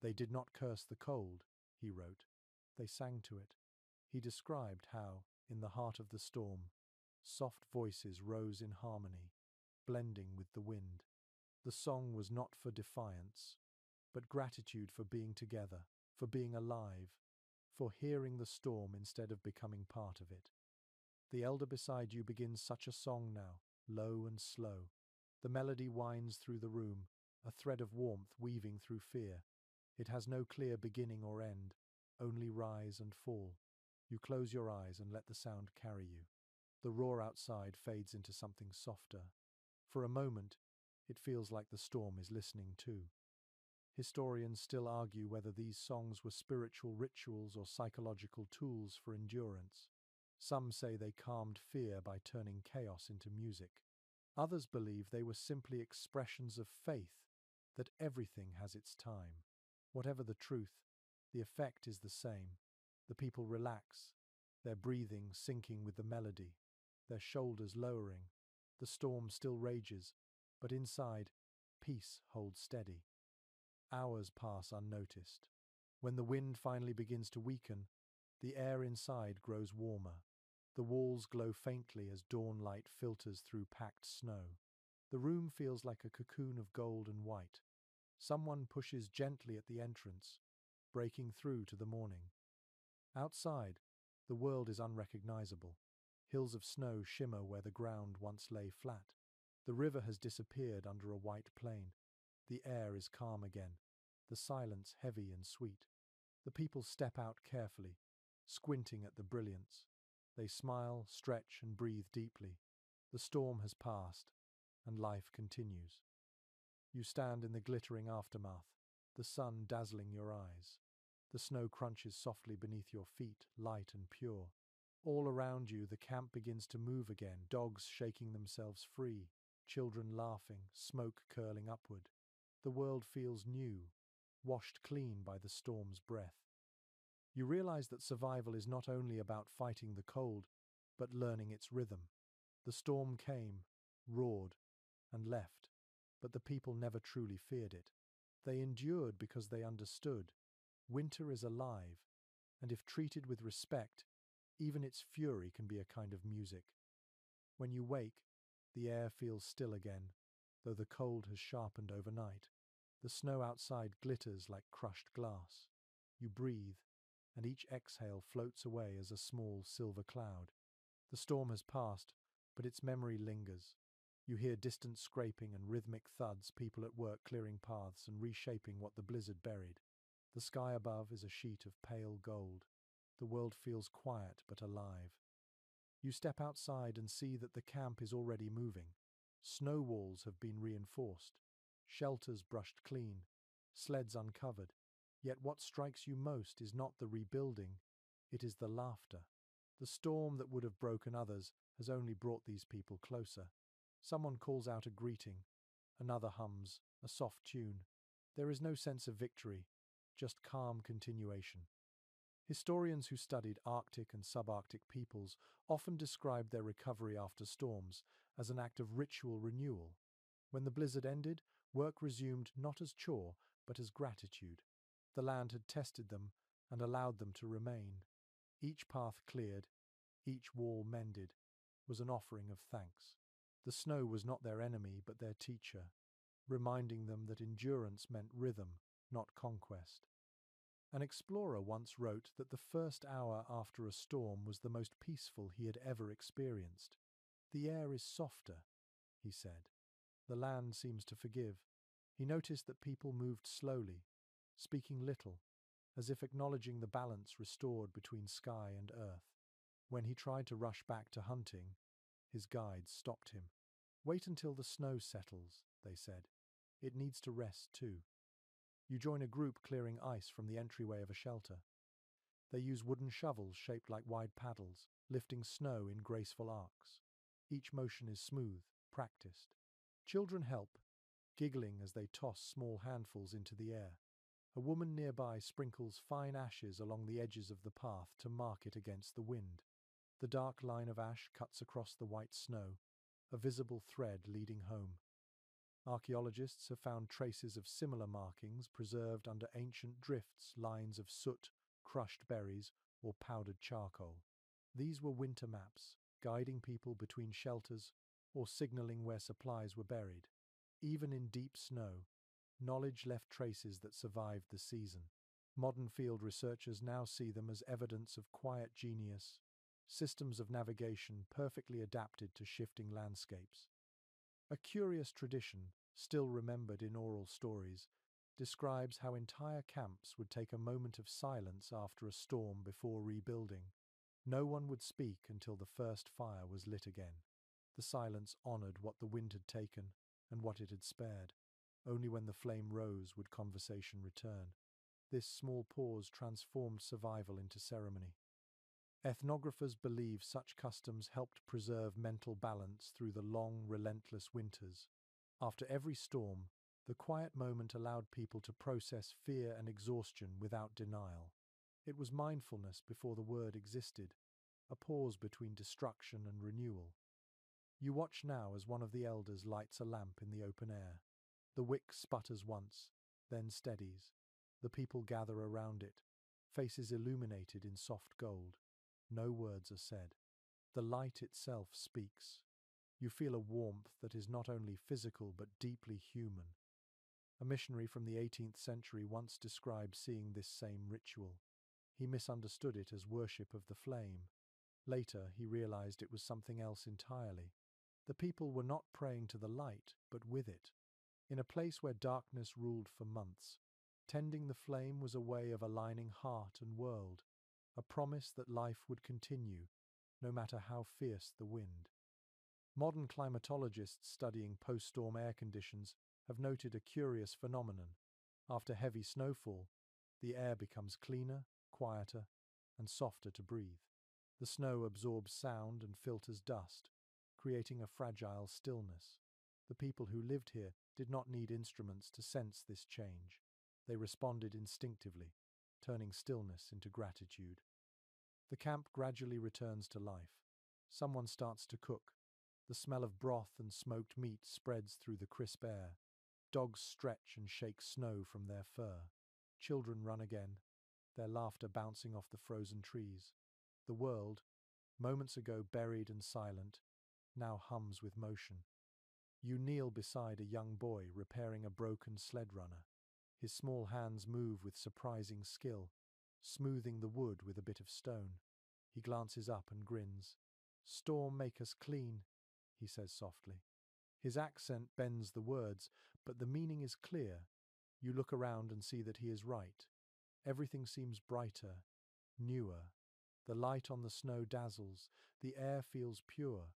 They did not curse the cold, he wrote. They sang to it. He described how, in the heart of the storm, soft voices rose in harmony, blending with the wind. The song was not for defiance, but gratitude for being together, for being alive, for hearing the storm instead of becoming part of it. The elder beside you begins such a song now, low and slow. The melody winds through the room, a thread of warmth weaving through fear. It has no clear beginning or end, only rise and fall. You close your eyes and let the sound carry you. The roar outside fades into something softer. For a moment, it feels like the storm is listening too. Historians still argue whether these songs were spiritual rituals or psychological tools for endurance. Some say they calmed fear by turning chaos into music. Others believe they were simply expressions of faith, that everything has its time. Whatever the truth, the effect is the same. The people relax, their breathing sinking with the melody, their shoulders lowering. The storm still rages, but inside, peace holds steady. Hours pass unnoticed. When the wind finally begins to weaken, the air inside grows warmer. The walls glow faintly as dawn light filters through packed snow. The room feels like a cocoon of gold and white. Someone pushes gently at the entrance, breaking through to the morning. Outside, the world is unrecognizable. Hills of snow shimmer where the ground once lay flat. The river has disappeared under a white plain. The air is calm again, the silence heavy and sweet. The people step out carefully, squinting at the brilliance. They smile, stretch, and breathe deeply. The storm has passed, and life continues. You stand in the glittering aftermath, the sun dazzling your eyes. The snow crunches softly beneath your feet, light and pure. All around you, the camp begins to move again, dogs shaking themselves free, children laughing, smoke curling upward. The world feels new, washed clean by the storm's breath. You realize that survival is not only about fighting the cold, but learning its rhythm. The storm came, roared, and left, but the people never truly feared it. They endured because they understood. Winter is alive, and if treated with respect, even its fury can be a kind of music. When you wake, the air feels still again, though the cold has sharpened overnight. The snow outside glitters like crushed glass. You breathe, and each exhale floats away as a small silver cloud. The storm has passed, but its memory lingers. You hear distant scraping and rhythmic thuds, people at work clearing paths and reshaping what the blizzard buried. The sky above is a sheet of pale gold. The world feels quiet but alive. You step outside and see that the camp is already moving. Snow walls have been reinforced, shelters brushed clean, sleds uncovered. Yet what strikes you most is not the rebuilding, it is the laughter. The storm that would have broken others has only brought these people closer. Someone calls out a greeting, another hums a soft tune. There is no sense of victory, just calm continuation. Historians who studied Arctic and subarctic peoples often described their recovery after storms as an act of ritual renewal. When the blizzard ended, work resumed not as chore, but as gratitude. The land had tested them and allowed them to remain. Each path cleared, each wall mended, was an offering of thanks. The snow was not their enemy, but their teacher, reminding them that endurance meant rhythm, not conquest. An explorer once wrote that the first hour after a storm was the most peaceful he had ever experienced. The air is softer, he said. The land seems to forgive. He noticed that people moved slowly, speaking little, as if acknowledging the balance restored between sky and earth. When he tried to rush back to hunting, his guides stopped him. Wait until the snow settles, they said. It needs to rest too. You join a group clearing ice from the entryway of a shelter. They use wooden shovels shaped like wide paddles, lifting snow in graceful arcs. Each motion is smooth, practiced. Children help, giggling as they toss small handfuls into the air. A woman nearby sprinkles fine ashes along the edges of the path to mark it against the wind. The dark line of ash cuts across the white snow, a visible thread leading home. Archaeologists have found traces of similar markings preserved under ancient drifts, lines of soot, crushed berries, or powdered charcoal. These were winter maps, guiding people between shelters or signaling where supplies were buried. Even in deep snow, knowledge left traces that survived the season. Modern field researchers now see them as evidence of quiet genius, systems of navigation perfectly adapted to shifting landscapes. A curious tradition, still remembered in oral stories, describes how entire camps would take a moment of silence after a storm before rebuilding. No one would speak until the first fire was lit again. The silence honored what the wind had taken and what it had spared. Only when the flame rose would conversation return. This small pause transformed survival into ceremony. Ethnographers believe such customs helped preserve mental balance through the long, relentless winters. After every storm, the quiet moment allowed people to process fear and exhaustion without denial. It was mindfulness before the word existed, a pause between destruction and renewal. You watch now as one of the elders lights a lamp in the open air. The wick sputters once, then steadies. The people gather around it, faces illuminated in soft gold. No words are said. The light itself speaks. You feel a warmth that is not only physical but deeply human. A missionary from the 18th century once described seeing this same ritual. He misunderstood it as worship of the flame. Later, he realized it was something else entirely. The people were not praying to the light, but with it. In a place where darkness ruled for months, tending the flame was a way of aligning heart and world, a promise that life would continue, no matter how fierce the wind. Modern climatologists studying post-storm air conditions have noted a curious phenomenon. After heavy snowfall, the air becomes cleaner, quieter, and softer to breathe. The snow absorbs sound and filters dust, creating a fragile stillness. The people who lived here did not need instruments to sense this change. They responded instinctively, turning stillness into gratitude. The camp gradually returns to life. Someone starts to cook. The smell of broth and smoked meat spreads through the crisp air. Dogs stretch and shake snow from their fur. Children run again, their laughter bouncing off the frozen trees. The world, moments ago buried and silent, now hums with motion. You kneel beside a young boy repairing a broken sled runner. His small hands move with surprising skill, smoothing the wood with a bit of stone. He glances up and grins. "Storm make us clean," he says softly. His accent bends the words, but the meaning is clear. You look around and see that he is right. Everything seems brighter, newer. The light on the snow dazzles, the air feels pure.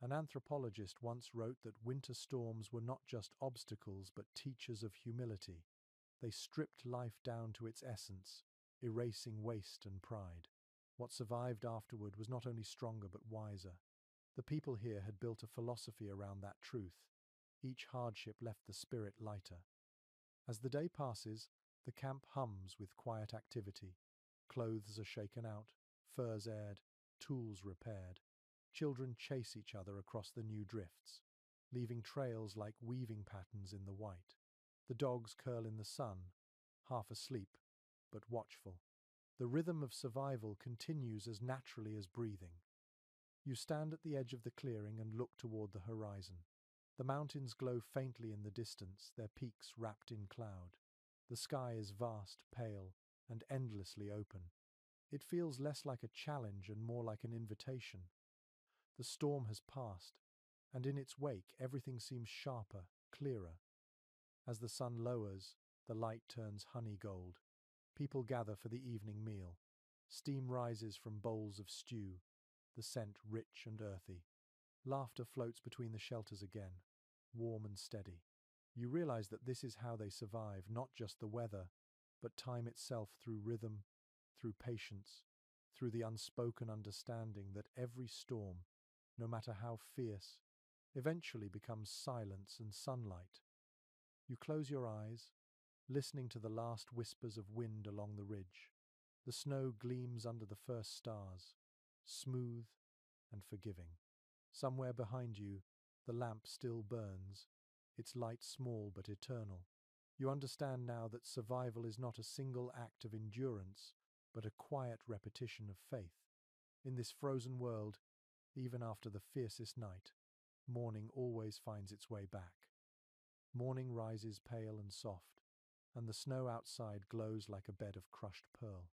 An anthropologist once wrote that winter storms were not just obstacles but teachers of humility. They stripped life down to its essence, erasing waste and pride. What survived afterward was not only stronger but wiser. The people here had built a philosophy around that truth. Each hardship left the spirit lighter. As the day passes, the camp hums with quiet activity. Clothes are shaken out, furs aired, tools repaired. Children chase each other across the new drifts, leaving trails like weaving patterns in the white. The dogs curl in the sun, half asleep, but watchful. The rhythm of survival continues as naturally as breathing. You stand at the edge of the clearing and look toward the horizon. The mountains glow faintly in the distance, their peaks wrapped in cloud. The sky is vast, pale, and endlessly open. It feels less like a challenge and more like an invitation. The storm has passed, and in its wake everything seems sharper, clearer. As the sun lowers, the light turns honey gold. People gather for the evening meal. Steam rises from bowls of stew, the scent rich and earthy. Laughter floats between the shelters again, warm and steady. You realize that this is how they survive, not just the weather, but time itself, through rhythm, through patience, through the unspoken understanding that every storm, no matter how fierce, eventually becomes silence and sunlight. You close your eyes, listening to the last whispers of wind along the ridge. The snow gleams under the first stars, smooth and forgiving. Somewhere behind you, the lamp still burns, its light small but eternal. You understand now that survival is not a single act of endurance, but a quiet repetition of faith. In this frozen world, even after the fiercest night, morning always finds its way back. Morning rises pale and soft, and the snow outside glows like a bed of crushed pearl.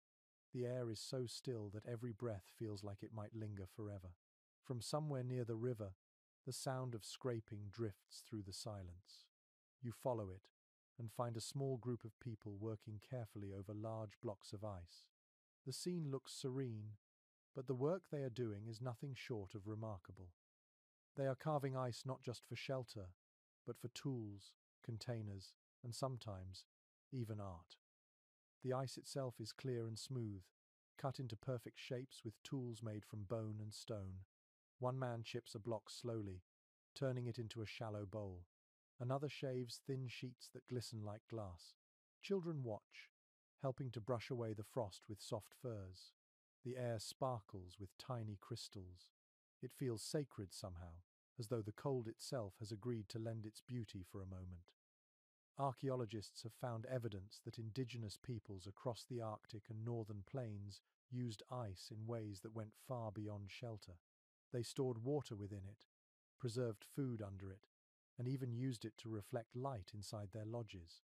The air is so still that every breath feels like it might linger forever. From somewhere near the river, the sound of scraping drifts through the silence. You follow it and find a small group of people working carefully over large blocks of ice. The scene looks serene, but the work they are doing is nothing short of remarkable. They are carving ice not just for shelter, but for tools, containers, and sometimes even art. The ice itself is clear and smooth, cut into perfect shapes with tools made from bone and stone. One man chips a block slowly, turning it into a shallow bowl. Another shaves thin sheets that glisten like glass. Children watch, helping to brush away the frost with soft furs. The air sparkles with tiny crystals. It feels sacred somehow, as though the cold itself has agreed to lend its beauty for a moment. Archaeologists have found evidence that indigenous peoples across the Arctic and northern plains used ice in ways that went far beyond shelter. They stored water within it, preserved food under it, and even used it to reflect light inside their lodges.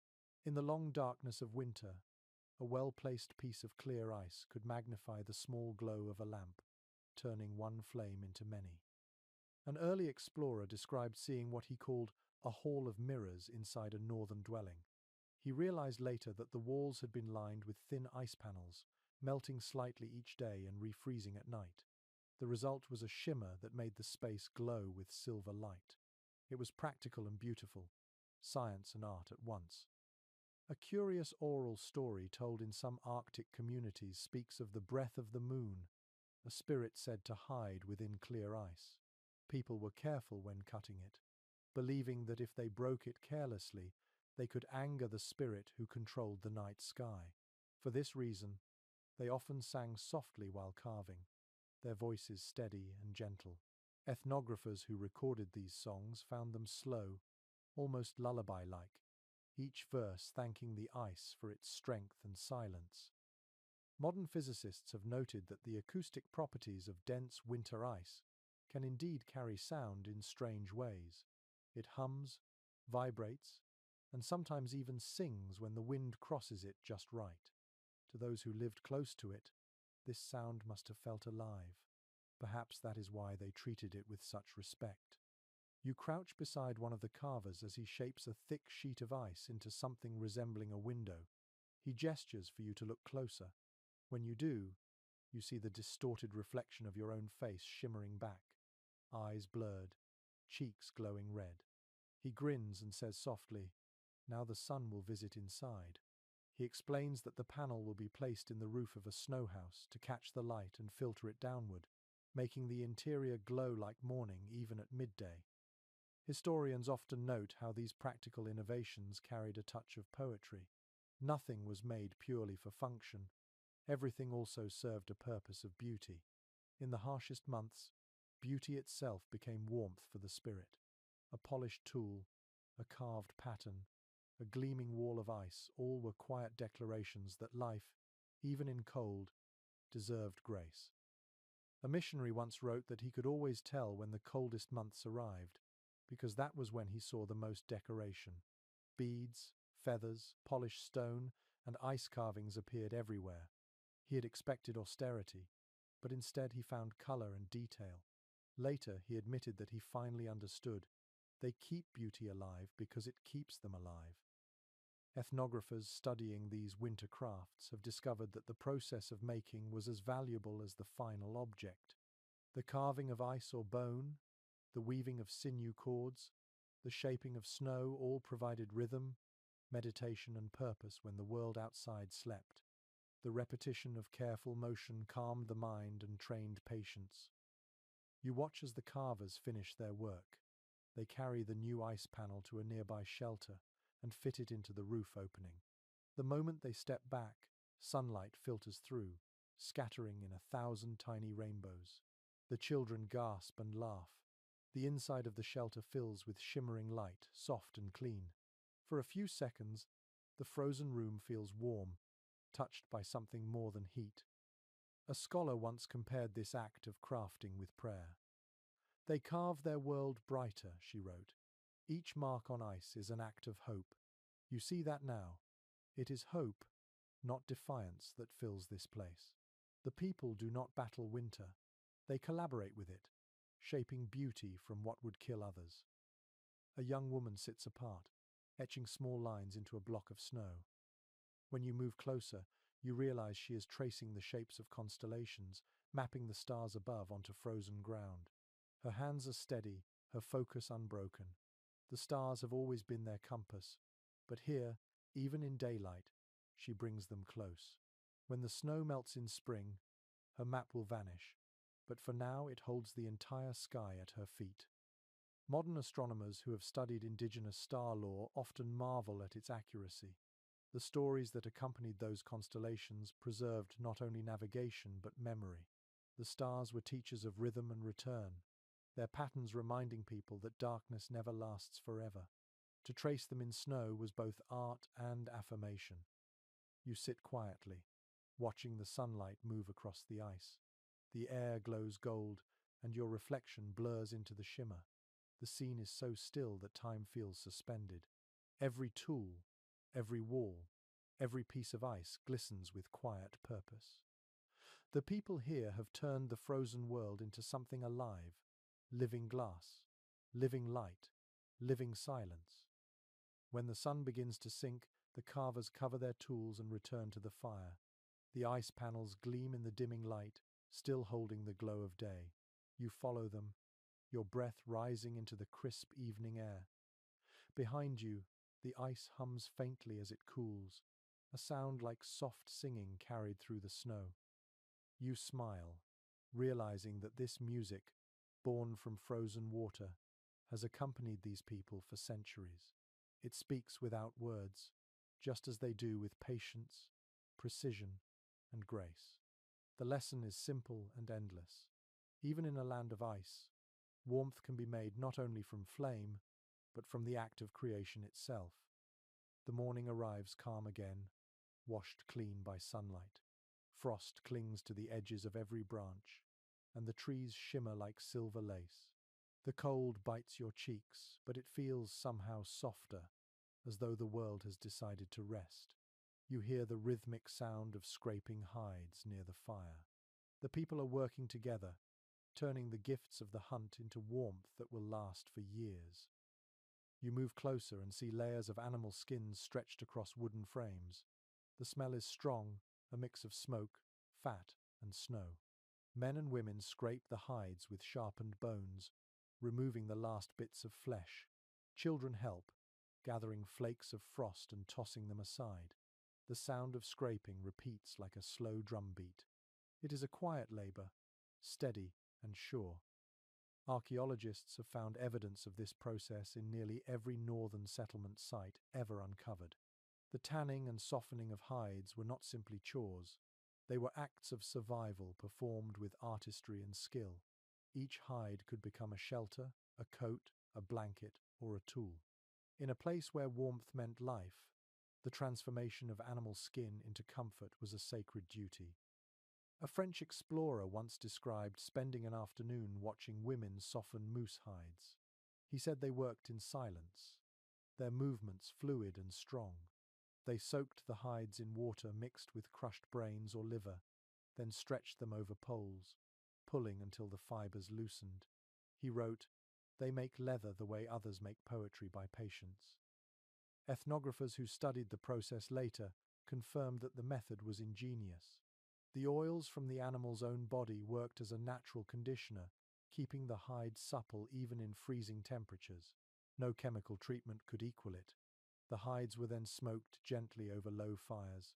In the long darkness of winter, a well-placed piece of clear ice could magnify the small glow of a lamp, turning one flame into many. An early explorer described seeing what he called a hall of mirrors inside a northern dwelling. He realized later that the walls had been lined with thin ice panels, melting slightly each day and refreezing at night. The result was a shimmer that made the space glow with silver light. It was practical and beautiful, science and art at once. A curious oral story told in some Arctic communities speaks of the breath of the moon, a spirit said to hide within clear ice. People were careful when cutting it, believing that if they broke it carelessly, they could anger the spirit who controlled the night sky. For this reason, they often sang softly while carving, their voices steady and gentle. Ethnographers who recorded these songs found them slow, almost lullaby-like, each verse thanking the ice for its strength and silence. Modern physicists have noted that the acoustic properties of dense winter ice can indeed carry sound in strange ways. It hums, vibrates, and sometimes even sings when the wind crosses it just right. To those who lived close to it, this sound must have felt alive. Perhaps that is why they treated it with such respect. You crouch beside one of the carvers as he shapes a thick sheet of ice into something resembling a window. He gestures for you to look closer. When you do, you see the distorted reflection of your own face shimmering back, eyes blurred, cheeks glowing red. He grins and says softly, "Now the sun will visit inside." He explains that the panel will be placed in the roof of a snow house to catch the light and filter it downward, making the interior glow like morning even at midday. Historians often note how these practical innovations carried a touch of poetry. Nothing was made purely for function. Everything also served a purpose of beauty. In the harshest months, beauty itself became warmth for the spirit. A polished tool, a carved pattern, a gleaming wall of ice, all were quiet declarations that life, even in cold, deserved grace. A missionary once wrote that he could always tell when the coldest months arrived, because that was when he saw the most decoration. Beads, feathers, polished stone, and ice carvings appeared everywhere. He had expected austerity, but instead he found color and detail. Later, he admitted that he finally understood. They keep beauty alive because it keeps them alive. Ethnographers studying these winter crafts have discovered that the process of making was as valuable as the final object. The carving of ice or bone, the weaving of sinew cords, the shaping of snow all provided rhythm, meditation, and purpose when the world outside slept. The repetition of careful motion calmed the mind and trained patience. You watch as the carvers finish their work. They carry the new ice panel to a nearby shelter and fit it into the roof opening. The moment they step back, sunlight filters through, scattering in 1,000 tiny rainbows. The children gasp and laugh. The inside of the shelter fills with shimmering light, soft and clean. For a few seconds, the frozen room feels warm, touched by something more than heat. A scholar once compared this act of crafting with prayer. They carve their world brighter, she wrote. Each mark on ice is an act of hope. You see that now. It is hope, not defiance, that fills this place. The people do not battle winter. They collaborate with it, shaping beauty from what would kill others. A young woman sits apart, etching small lines into a block of snow. When you move closer, you realize she is tracing the shapes of constellations, mapping the stars above onto frozen ground. Her hands are steady, her focus unbroken. The stars have always been their compass, but here, even in daylight, she brings them close. When the snow melts in spring, her map will vanish, but for now it holds the entire sky at her feet. Modern astronomers who have studied indigenous star lore often marvel at its accuracy. The stories that accompanied those constellations preserved not only navigation but memory. The stars were teachers of rhythm and return, their patterns reminding people that darkness never lasts forever. To trace them in snow was both art and affirmation. You sit quietly, watching the sunlight move across the ice. The air glows gold, and your reflection blurs into the shimmer. The scene is so still that time feels suspended. Every tool, every wall, every piece of ice glistens with quiet purpose. The people here have turned the frozen world into something alive, living glass, living light, living silence. When the sun begins to sink, the carvers cover their tools and return to the fire. The ice panels gleam in the dimming light, still holding the glow of day. You follow them, your breath rising into the crisp evening air. Behind you, the ice hums faintly as it cools, a sound like soft singing carried through the snow. You smile, realizing that this music, born from frozen water, has accompanied these people for centuries. It speaks without words, just as they do with patience, precision, and grace. The lesson is simple and endless. Even in a land of ice, warmth can be made not only from flame, but from the act of creation itself. The morning arrives calm again, washed clean by sunlight. Frost clings to the edges of every branch, and the trees shimmer like silver lace. The cold bites your cheeks, but it feels somehow softer, as though the world has decided to rest. You hear the rhythmic sound of scraping hides near the fire. The people are working together, turning the gifts of the hunt into warmth that will last for years. You move closer and see layers of animal skins stretched across wooden frames. The smell is strong, a mix of smoke, fat, and snow. Men and women scrape the hides with sharpened bones, removing the last bits of flesh. Children help, gathering flakes of frost and tossing them aside. The sound of scraping repeats like a slow drumbeat. It is a quiet labor, steady and sure. Archaeologists have found evidence of this process in nearly every northern settlement site ever uncovered. The tanning and softening of hides were not simply chores. They were acts of survival performed with artistry and skill. Each hide could become a shelter, a coat, a blanket, or a tool. In a place where warmth meant life, the transformation of animal skin into comfort was a sacred duty. A French explorer once described spending an afternoon watching women soften moose hides. He said they worked in silence, their movements fluid and strong. They soaked the hides in water mixed with crushed brains or liver, then stretched them over poles, pulling until the fibers loosened. He wrote, "They make leather the way others make poetry, by patience." Ethnographers who studied the process later confirmed that the method was ingenious. The oils from the animal's own body worked as a natural conditioner, keeping the hide supple even in freezing temperatures. No chemical treatment could equal it. The hides were then smoked gently over low fires,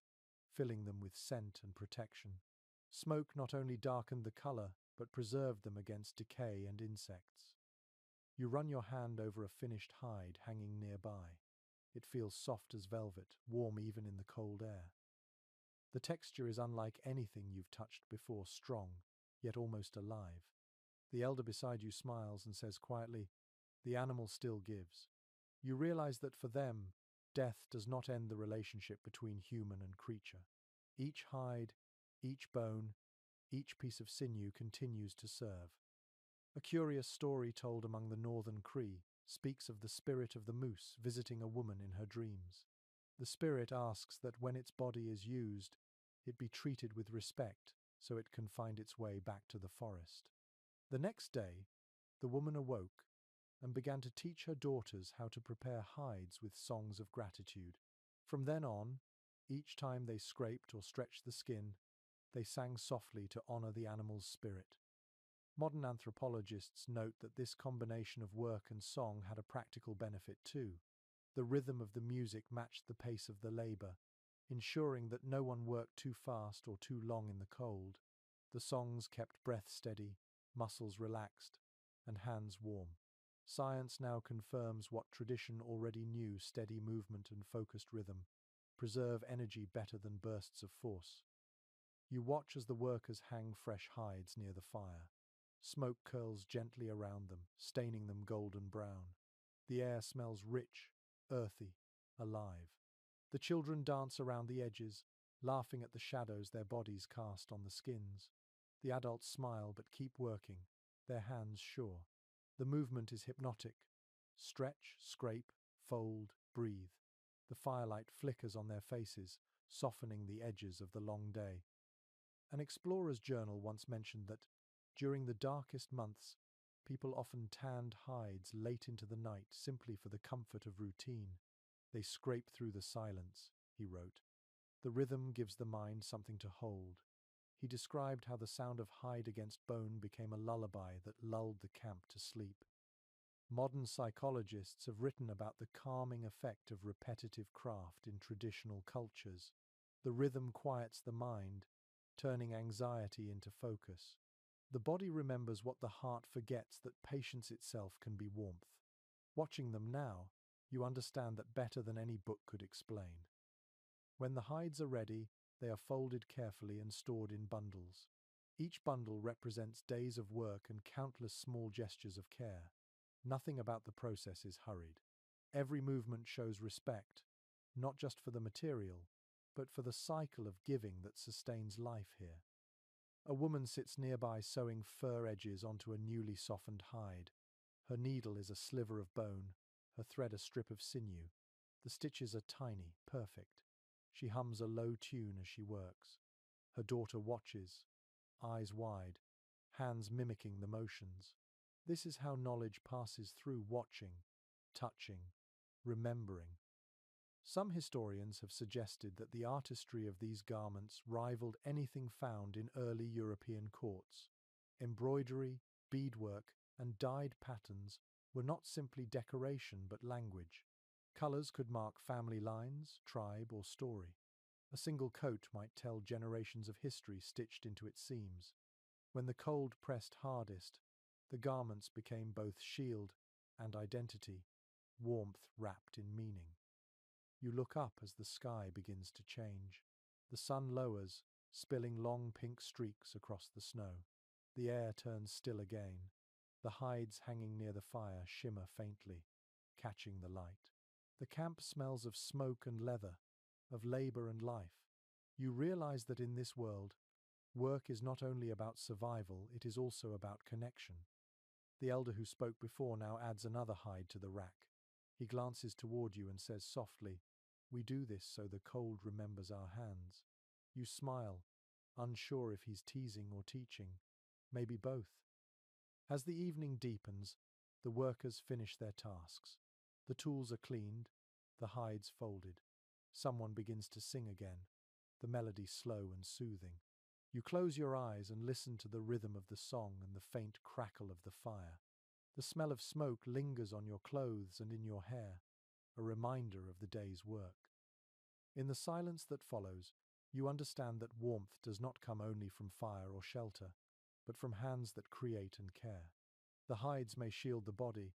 filling them with scent and protection. Smoke not only darkened the color, but preserved them against decay and insects. You run your hand over a finished hide hanging nearby. It feels soft as velvet, warm even in the cold air. The texture is unlike anything you've touched before, strong, yet almost alive. The elder beside you smiles and says quietly, "The animal still gives." You realize that for them, death does not end the relationship between human and creature. Each hide, each bone, each piece of sinew continues to serve. A curious story told among the northern Cree speaks of the spirit of the moose visiting a woman in her dreams. The spirit asks that when its body is used, it be treated with respect so it can find its way back to the forest. The next day, the woman awoke and began to teach her daughters how to prepare hides with songs of gratitude. From then on, each time they scraped or stretched the skin, they sang softly to honor the animal's spirit. Modern anthropologists note that this combination of work and song had a practical benefit too. The rhythm of the music matched the pace of the labor, ensuring that no one worked too fast or too long in the cold. The songs kept breath steady, muscles relaxed, and hands warm. Science now confirms what tradition already knew: steady movement and focused rhythm preserve energy better than bursts of force. You watch as the workers hang fresh hides near the fire. Smoke curls gently around them, staining them golden brown. The air smells rich, earthy, alive. The children dance around the edges, laughing at the shadows their bodies cast on the skins. The adults smile but keep working, their hands sure. The movement is hypnotic. Stretch, scrape, fold, breathe. The firelight flickers on their faces, softening the edges of the long day. An explorer's journal once mentioned that, during the darkest months, people often tanned hides late into the night simply for the comfort of routine. They scrape through the silence, he wrote. The rhythm gives the mind something to hold. He described how the sound of hide against bone became a lullaby that lulled the camp to sleep. Modern psychologists have written about the calming effect of repetitive craft in traditional cultures. The rhythm quiets the mind, turning anxiety into focus. The body remembers what the heart forgets, that patience itself can be warmth. Watching them now, you understand that better than any book could explain. When the hides are ready, they are folded carefully and stored in bundles. Each bundle represents days of work and countless small gestures of care. Nothing about the process is hurried. Every movement shows respect, not just for the material, but for the cycle of giving that sustains life here. A woman sits nearby sewing fur edges onto a newly softened hide. Her needle is a sliver of bone, her thread a strip of sinew. The stitches are tiny, perfect. She hums a low tune as she works. Her daughter watches, eyes wide, hands mimicking the motions. This is how knowledge passes through: watching, touching, remembering. Some historians have suggested that the artistry of these garments rivaled anything found in early European courts. Embroidery, beadwork, and dyed patterns were not simply decoration but language. Colors could mark family lines, tribe, or story. A single coat might tell generations of history stitched into its seams. When the cold pressed hardest, the garments became both shield and identity, warmth wrapped in meaning. You look up as the sky begins to change. The sun lowers, spilling long pink streaks across the snow. The air turns still again. The hides hanging near the fire shimmer faintly, catching the light. The camp smells of smoke and leather, of labor and life. You realize that in this world, work is not only about survival, it is also about connection. The elder who spoke before now adds another hide to the rack. He glances toward you and says softly, "We do this so the cold remembers our hands." You smile, unsure if he's teasing or teaching, maybe both. As the evening deepens, the workers finish their tasks. The tools are cleaned, the hides folded. Someone begins to sing again, the melody slow and soothing. You close your eyes and listen to the rhythm of the song and the faint crackle of the fire. The smell of smoke lingers on your clothes and in your hair, a reminder of the day's work. In the silence that follows, you understand that warmth does not come only from fire or shelter, but from hands that create and care. The hides may shield the body,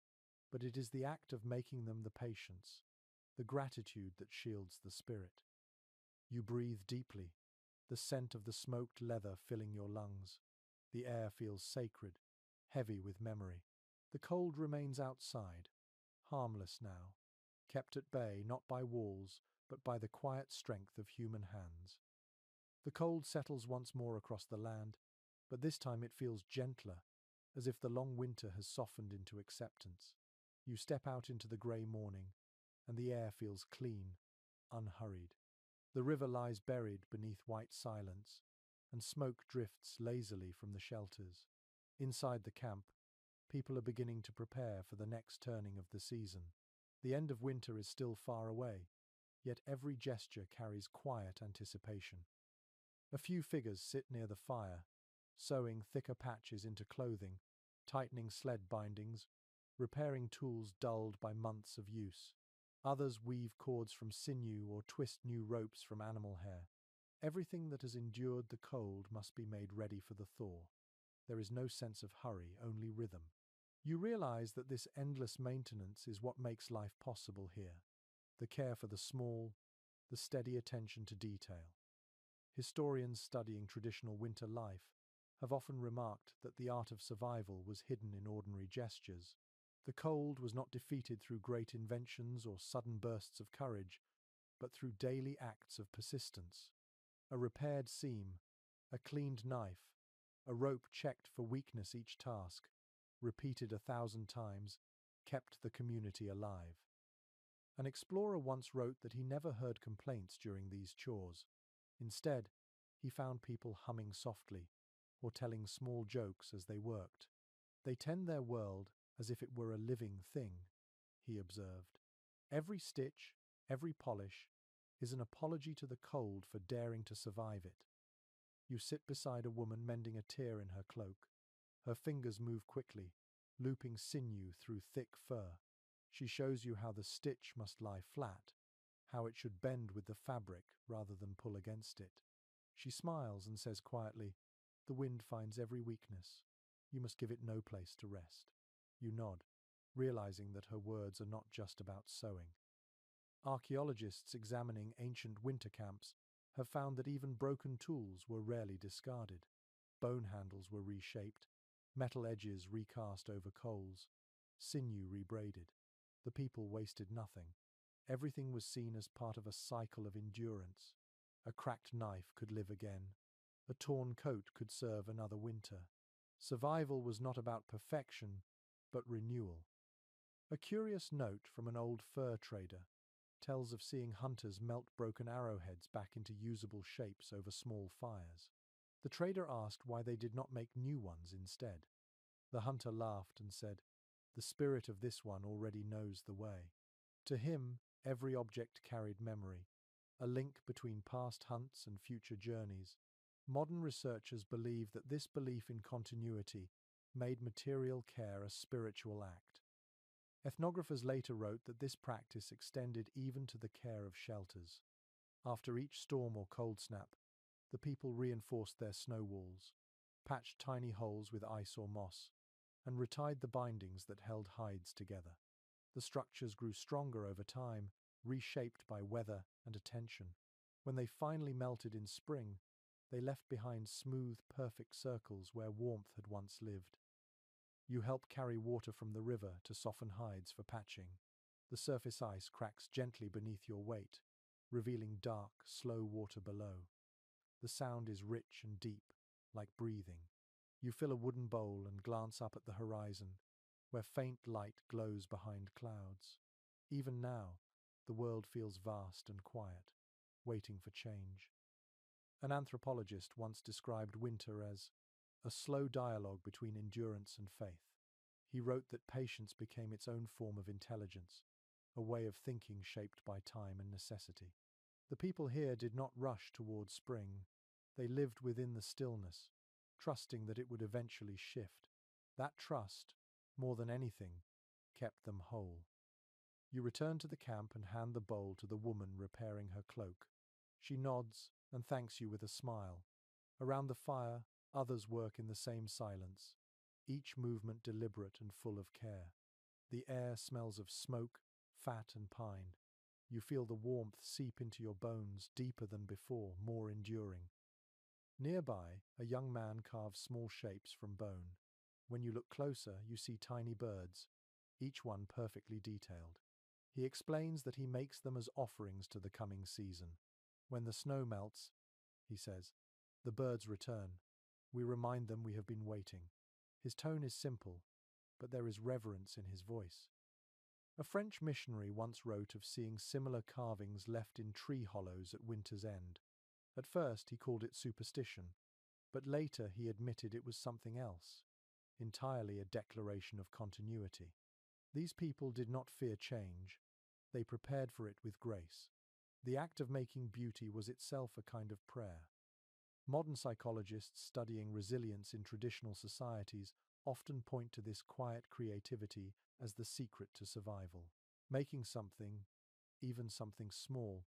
but it is the act of making them, the patience, the gratitude that shields the spirit. You breathe deeply, the scent of the smoked leather filling your lungs. The air feels sacred, heavy with memory. The cold remains outside, harmless now, kept at bay not by walls, but by the quiet strength of human hands. The cold settles once more across the land, but this time it feels gentler, as if the long winter has softened into acceptance. You step out into the grey morning, and the air feels clean, unhurried. The river lies buried beneath white silence, and smoke drifts lazily from the shelters. Inside the camp, people are beginning to prepare for the next turning of the season. The end of winter is still far away, yet every gesture carries quiet anticipation. A few figures sit near the fire, sewing thicker patches into clothing, tightening sled bindings, repairing tools dulled by months of use. Others weave cords from sinew or twist new ropes from animal hair. Everything that has endured the cold must be made ready for the thaw. There is no sense of hurry, only rhythm. You realize that this endless maintenance is what makes life possible here. The care for the small, the steady attention to detail. Historians studying traditional winter life have often remarked that the art of survival was hidden in ordinary gestures. The cold was not defeated through great inventions or sudden bursts of courage, but through daily acts of persistence. A repaired seam, a cleaned knife, a rope checked for weakness each task, repeated 1,000 times, kept the community alive. An explorer once wrote that he never heard complaints during these chores. Instead, he found people humming softly or telling small jokes as they worked. They tend their world as if it were a living thing, he observed. Every stitch, every polish, is an apology to the cold for daring to survive it. You sit beside a woman mending a tear in her cloak. Her fingers move quickly, looping sinew through thick fur. She shows you how the stitch must lie flat, how it should bend with the fabric rather than pull against it. She smiles and says quietly, "The wind finds every weakness. You must give it no place to rest." You nod, realizing that her words are not just about sewing. Archaeologists examining ancient winter camps have found that even broken tools were rarely discarded. Bone handles were reshaped, metal edges recast over coals, sinew rebraided. The people wasted nothing. Everything was seen as part of a cycle of endurance. A cracked knife could live again. A torn coat could serve another winter. Survival was not about perfection, but renewal. A curious note from an old fur trader tells of seeing hunters melt broken arrowheads back into usable shapes over small fires. The trader asked why they did not make new ones instead. The hunter laughed and said, "The spirit of this one already knows the way." To him, every object carried memory, a link between past hunts and future journeys. Modern researchers believe that this belief in continuity made material care a spiritual act. Ethnographers later wrote that this practice extended even to the care of shelters. After each storm or cold snap, the people reinforced their snow walls, patched tiny holes with ice or moss, and retied the bindings that held hides together. The structures grew stronger over time, reshaped by weather and attention. When they finally melted in spring, they left behind smooth, perfect circles where warmth had once lived. You help carry water from the river to soften hides for patching. The surface ice cracks gently beneath your weight, revealing dark, slow water below. The sound is rich and deep, like breathing. You fill a wooden bowl and glance up at the horizon, where faint light glows behind clouds. Even now, the world feels vast and quiet, waiting for change. An anthropologist once described winter as a slow dialogue between endurance and faith. He wrote that patience became its own form of intelligence, a way of thinking shaped by time and necessity. The people here did not rush towards spring. They lived within the stillness, trusting that it would eventually shift. That trust, more than anything, kept them whole. You return to the camp and hand the bowl to the woman repairing her cloak. She nods and thanks you with a smile. Around the fire, others work in the same silence, each movement deliberate and full of care. The air smells of smoke, fat, and pine. You feel the warmth seep into your bones, deeper than before, more enduring. Nearby, a young man carves small shapes from bone. When you look closer, you see tiny birds, each one perfectly detailed. He explains that he makes them as offerings to the coming season. When the snow melts, he says, the birds return. We remind them we have been waiting. His tone is simple, but there is reverence in his voice. A French missionary once wrote of seeing similar carvings left in tree hollows at winter's end. At first he called it superstition, but later he admitted it was something else, entirely a declaration of continuity. These people did not fear change, they prepared for it with grace. The act of making beauty was itself a kind of prayer. Modern psychologists studying resilience in traditional societies often point to this quiet creativity as the secret to survival. Making something, even something small,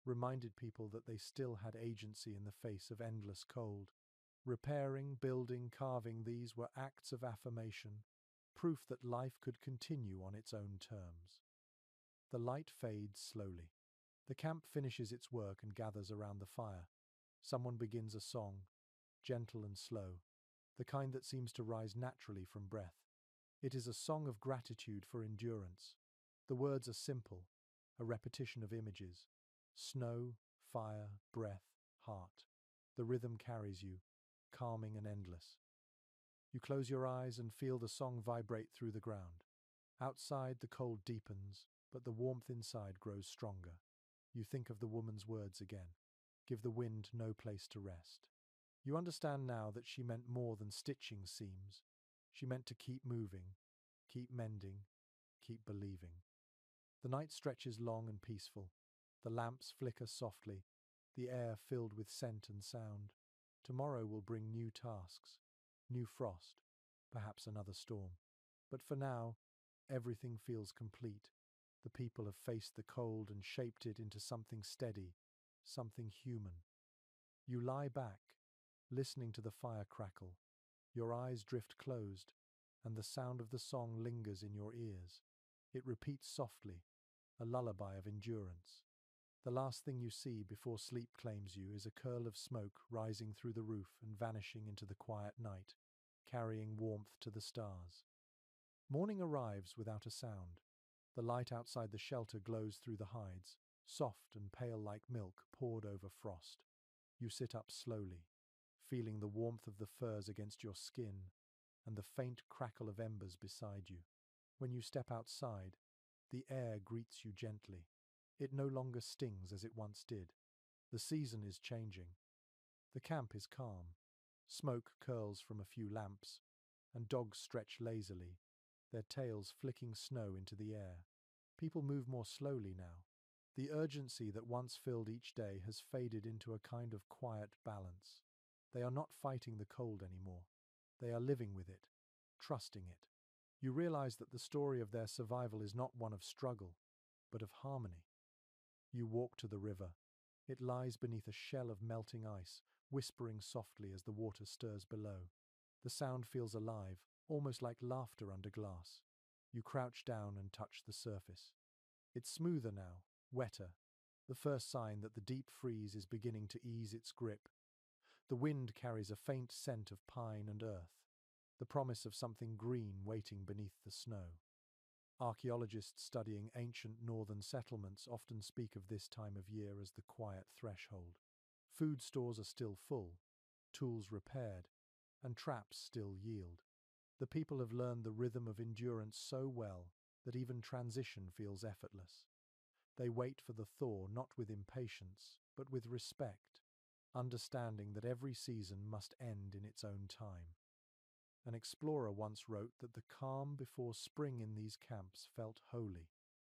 reminded people that they still had agency in the face of endless cold. Repairing, building, carving, these were acts of affirmation, proof that life could continue on its own terms. The light fades slowly. The camp finishes its work and gathers around the fire. Someone begins a song, gentle and slow, the kind that seems to rise naturally from breath. It is a song of gratitude for endurance. The words are simple, a repetition of images: snow, fire, breath, heart. The rhythm carries you, calming and endless. You close your eyes and feel the song vibrate through the ground. Outside, the cold deepens, but the warmth inside grows stronger. You think of the woman's words again. Give the wind no place to rest. You understand now that she meant more than stitching seams. She meant to keep moving, keep mending, keep believing. The night stretches long and peaceful. The lamps flicker softly, the air filled with scent and sound. Tomorrow will bring new tasks, new frost, perhaps another storm. But for now, everything feels complete. The people have faced the cold and shaped it into something steady, something human. You lie back, listening to the fire crackle. Your eyes drift closed, and the sound of the song lingers in your ears. It repeats softly, a lullaby of endurance. The last thing you see before sleep claims you is a curl of smoke rising through the roof and vanishing into the quiet night, carrying warmth to the stars. Morning arrives without a sound. The light outside the shelter glows through the hides, soft and pale like milk poured over frost. You sit up slowly, feeling the warmth of the furs against your skin and the faint crackle of embers beside you. When you step outside, the air greets you gently. It no longer stings as it once did. The season is changing. The camp is calm. Smoke curls from a few lamps, and dogs stretch lazily, their tails flicking snow into the air. People move more slowly now. The urgency that once filled each day has faded into a kind of quiet balance. They are not fighting the cold anymore. They are living with it, trusting it. You realize that the story of their survival is not one of struggle, but of harmony. You walk to the river. It lies beneath a shell of melting ice, whispering softly as the water stirs below. The sound feels alive, almost like laughter under glass. You crouch down and touch the surface. It's smoother now, wetter, the first sign that the deep freeze is beginning to ease its grip. The wind carries a faint scent of pine and earth, the promise of something green waiting beneath the snow. Archaeologists studying ancient northern settlements often speak of this time of year as the quiet threshold. Food stores are still full, tools repaired, and traps still yield. The people have learned the rhythm of endurance so well that even transition feels effortless. They wait for the thaw not with impatience, but with respect, understanding that every season must end in its own time. An explorer once wrote that the calm before spring in these camps felt holy.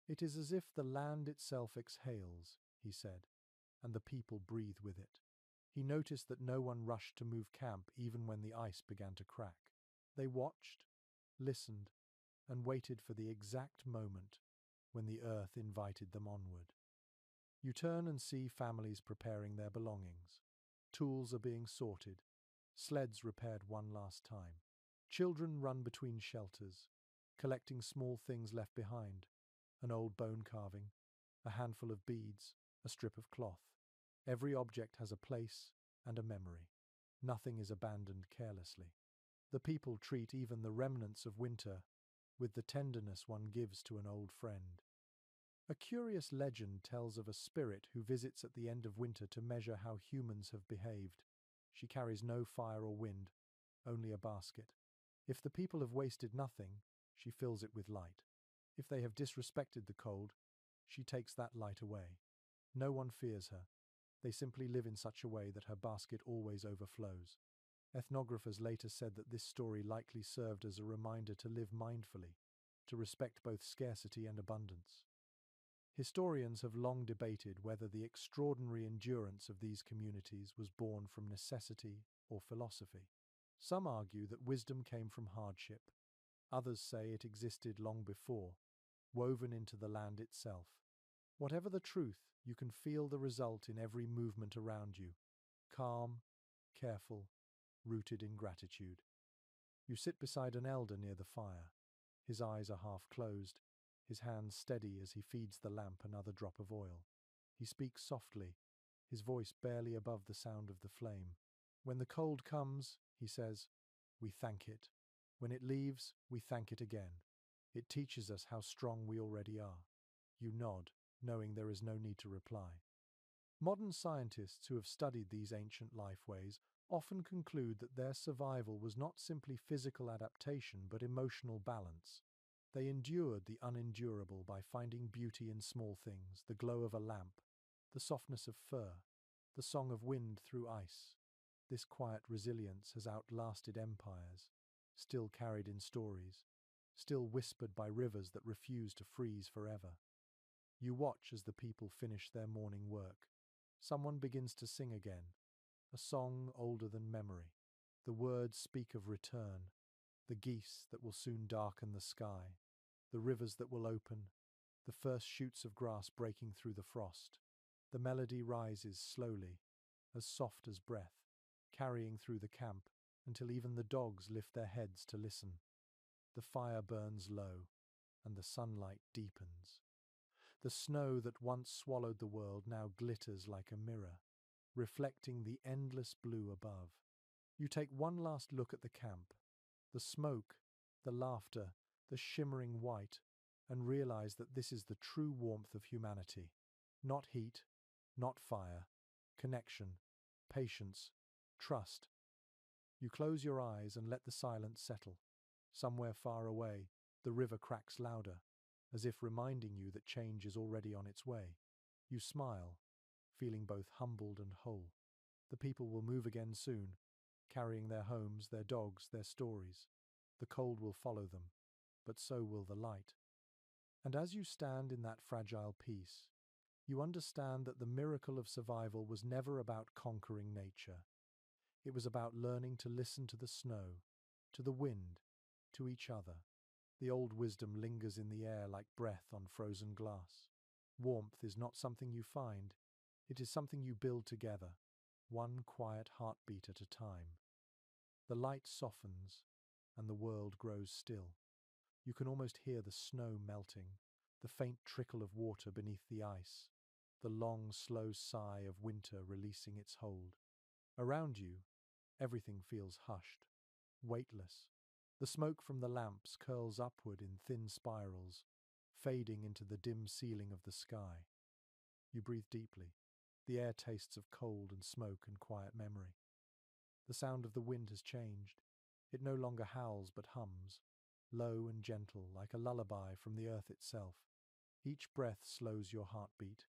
It is as if the land itself exhales, he said, and the people breathe with it. He noticed that no one rushed to move camp even when the ice began to crack. They watched, listened, and waited for the exact moment when the earth invited them onward. You turn and see families preparing their belongings. Tools are being sorted, sleds repaired one last time. Children run between shelters, collecting small things left behind, an old bone carving, a handful of beads, a strip of cloth. Every object has a place and a memory. Nothing is abandoned carelessly. The people treat even the remnants of winter with the tenderness one gives to an old friend. A curious legend tells of a spirit who visits at the end of winter to measure how humans have behaved. She carries no fire or wind, only a basket. If the people have wasted nothing, she fills it with light. If they have disrespected the cold, she takes that light away. No one fears her. They simply live in such a way that her basket always overflows. Ethnographers later said that this story likely served as a reminder to live mindfully, to respect both scarcity and abundance. Historians have long debated whether the extraordinary endurance of these communities was born from necessity or philosophy. Some argue that wisdom came from hardship. Others say it existed long before, woven into the land itself. Whatever the truth, you can feel the result in every movement around you. Calm, careful, rooted in gratitude. You sit beside an elder near the fire. His eyes are half closed, his hands steady as he feeds the lamp another drop of oil. He speaks softly, his voice barely above the sound of the flame. When the cold comes, he says, we thank it. When it leaves, we thank it again. It teaches us how strong we already are. You nod, knowing there is no need to reply. Modern scientists who have studied these ancient lifeways often conclude that their survival was not simply physical adaptation but emotional balance. They endured the unendurable by finding beauty in small things, the glow of a lamp, the softness of fur, the song of wind through ice. This quiet resilience has outlasted empires, still carried in stories, still whispered by rivers that refuse to freeze forever. You watch as the people finish their morning work. Someone begins to sing again, a song older than memory. The words speak of return, the geese that will soon darken the sky, the rivers that will open, the first shoots of grass breaking through the frost. The melody rises slowly, as soft as breath, carrying through the camp until even the dogs lift their heads to listen. The fire burns low, and the sunlight deepens. The snow that once swallowed the world now glitters like a mirror, reflecting the endless blue above. You take one last look at the camp, the smoke, the laughter, the shimmering white, and realize that this is the true warmth of humanity. Not heat, not fire, connection, patience, trust. You close your eyes and let the silence settle. Somewhere far away, the river cracks louder, as if reminding you that change is already on its way. You smile, feeling both humbled and whole. The people will move again soon, carrying their homes, their dogs, their stories. The cold will follow them, but so will the light. And as you stand in that fragile peace, you understand that the miracle of survival was never about conquering nature. It was about learning to listen to the snow, to the wind, to each other. The old wisdom lingers in the air like breath on frozen glass. Warmth is not something you find, it is something you build together, one quiet heartbeat at a time. The light softens, and the world grows still. You can almost hear the snow melting, the faint trickle of water beneath the ice, the long, slow sigh of winter releasing its hold. Around you, everything feels hushed, weightless. The smoke from the lamps curls upward in thin spirals, fading into the dim ceiling of the sky. You breathe deeply. The air tastes of cold and smoke and quiet memory. The sound of the wind has changed. It no longer howls but hums, low and gentle like a lullaby from the earth itself. Each breath slows your heartbeat.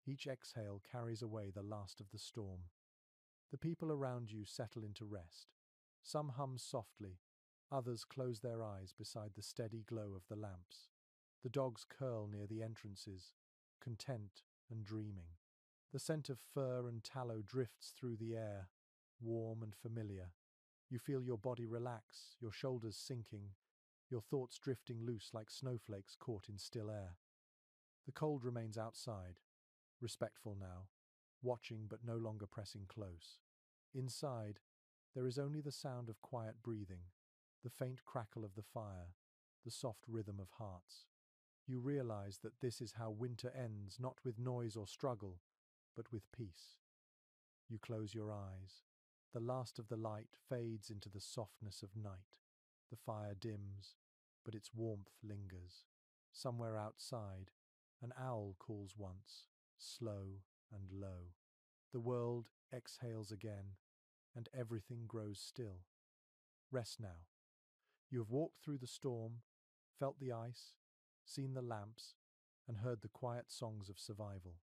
Each exhale carries away the last of the storm. The people around you settle into rest. Some hum softly, others close their eyes beside the steady glow of the lamps. The dogs curl near the entrances, content and dreaming. The scent of fur and tallow drifts through the air, warm and familiar. You feel your body relax, your shoulders sinking, your thoughts drifting loose like snowflakes caught in still air. The cold remains outside, respectful now, watching but no longer pressing close. Inside, there is only the sound of quiet breathing, the faint crackle of the fire, the soft rhythm of hearts. You realize that this is how winter ends, not with noise or struggle, but with peace. You close your eyes. The last of the light fades into the softness of night. The fire dims, but its warmth lingers. Somewhere outside, an owl calls once, slow and low. The world exhales again, and everything grows still. Rest now. You have walked through the storm, felt the ice, seen the lamps, and heard the quiet songs of survival.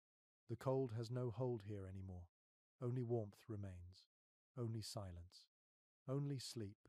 The cold has no hold here anymore. Only warmth remains. Only silence. Only sleep,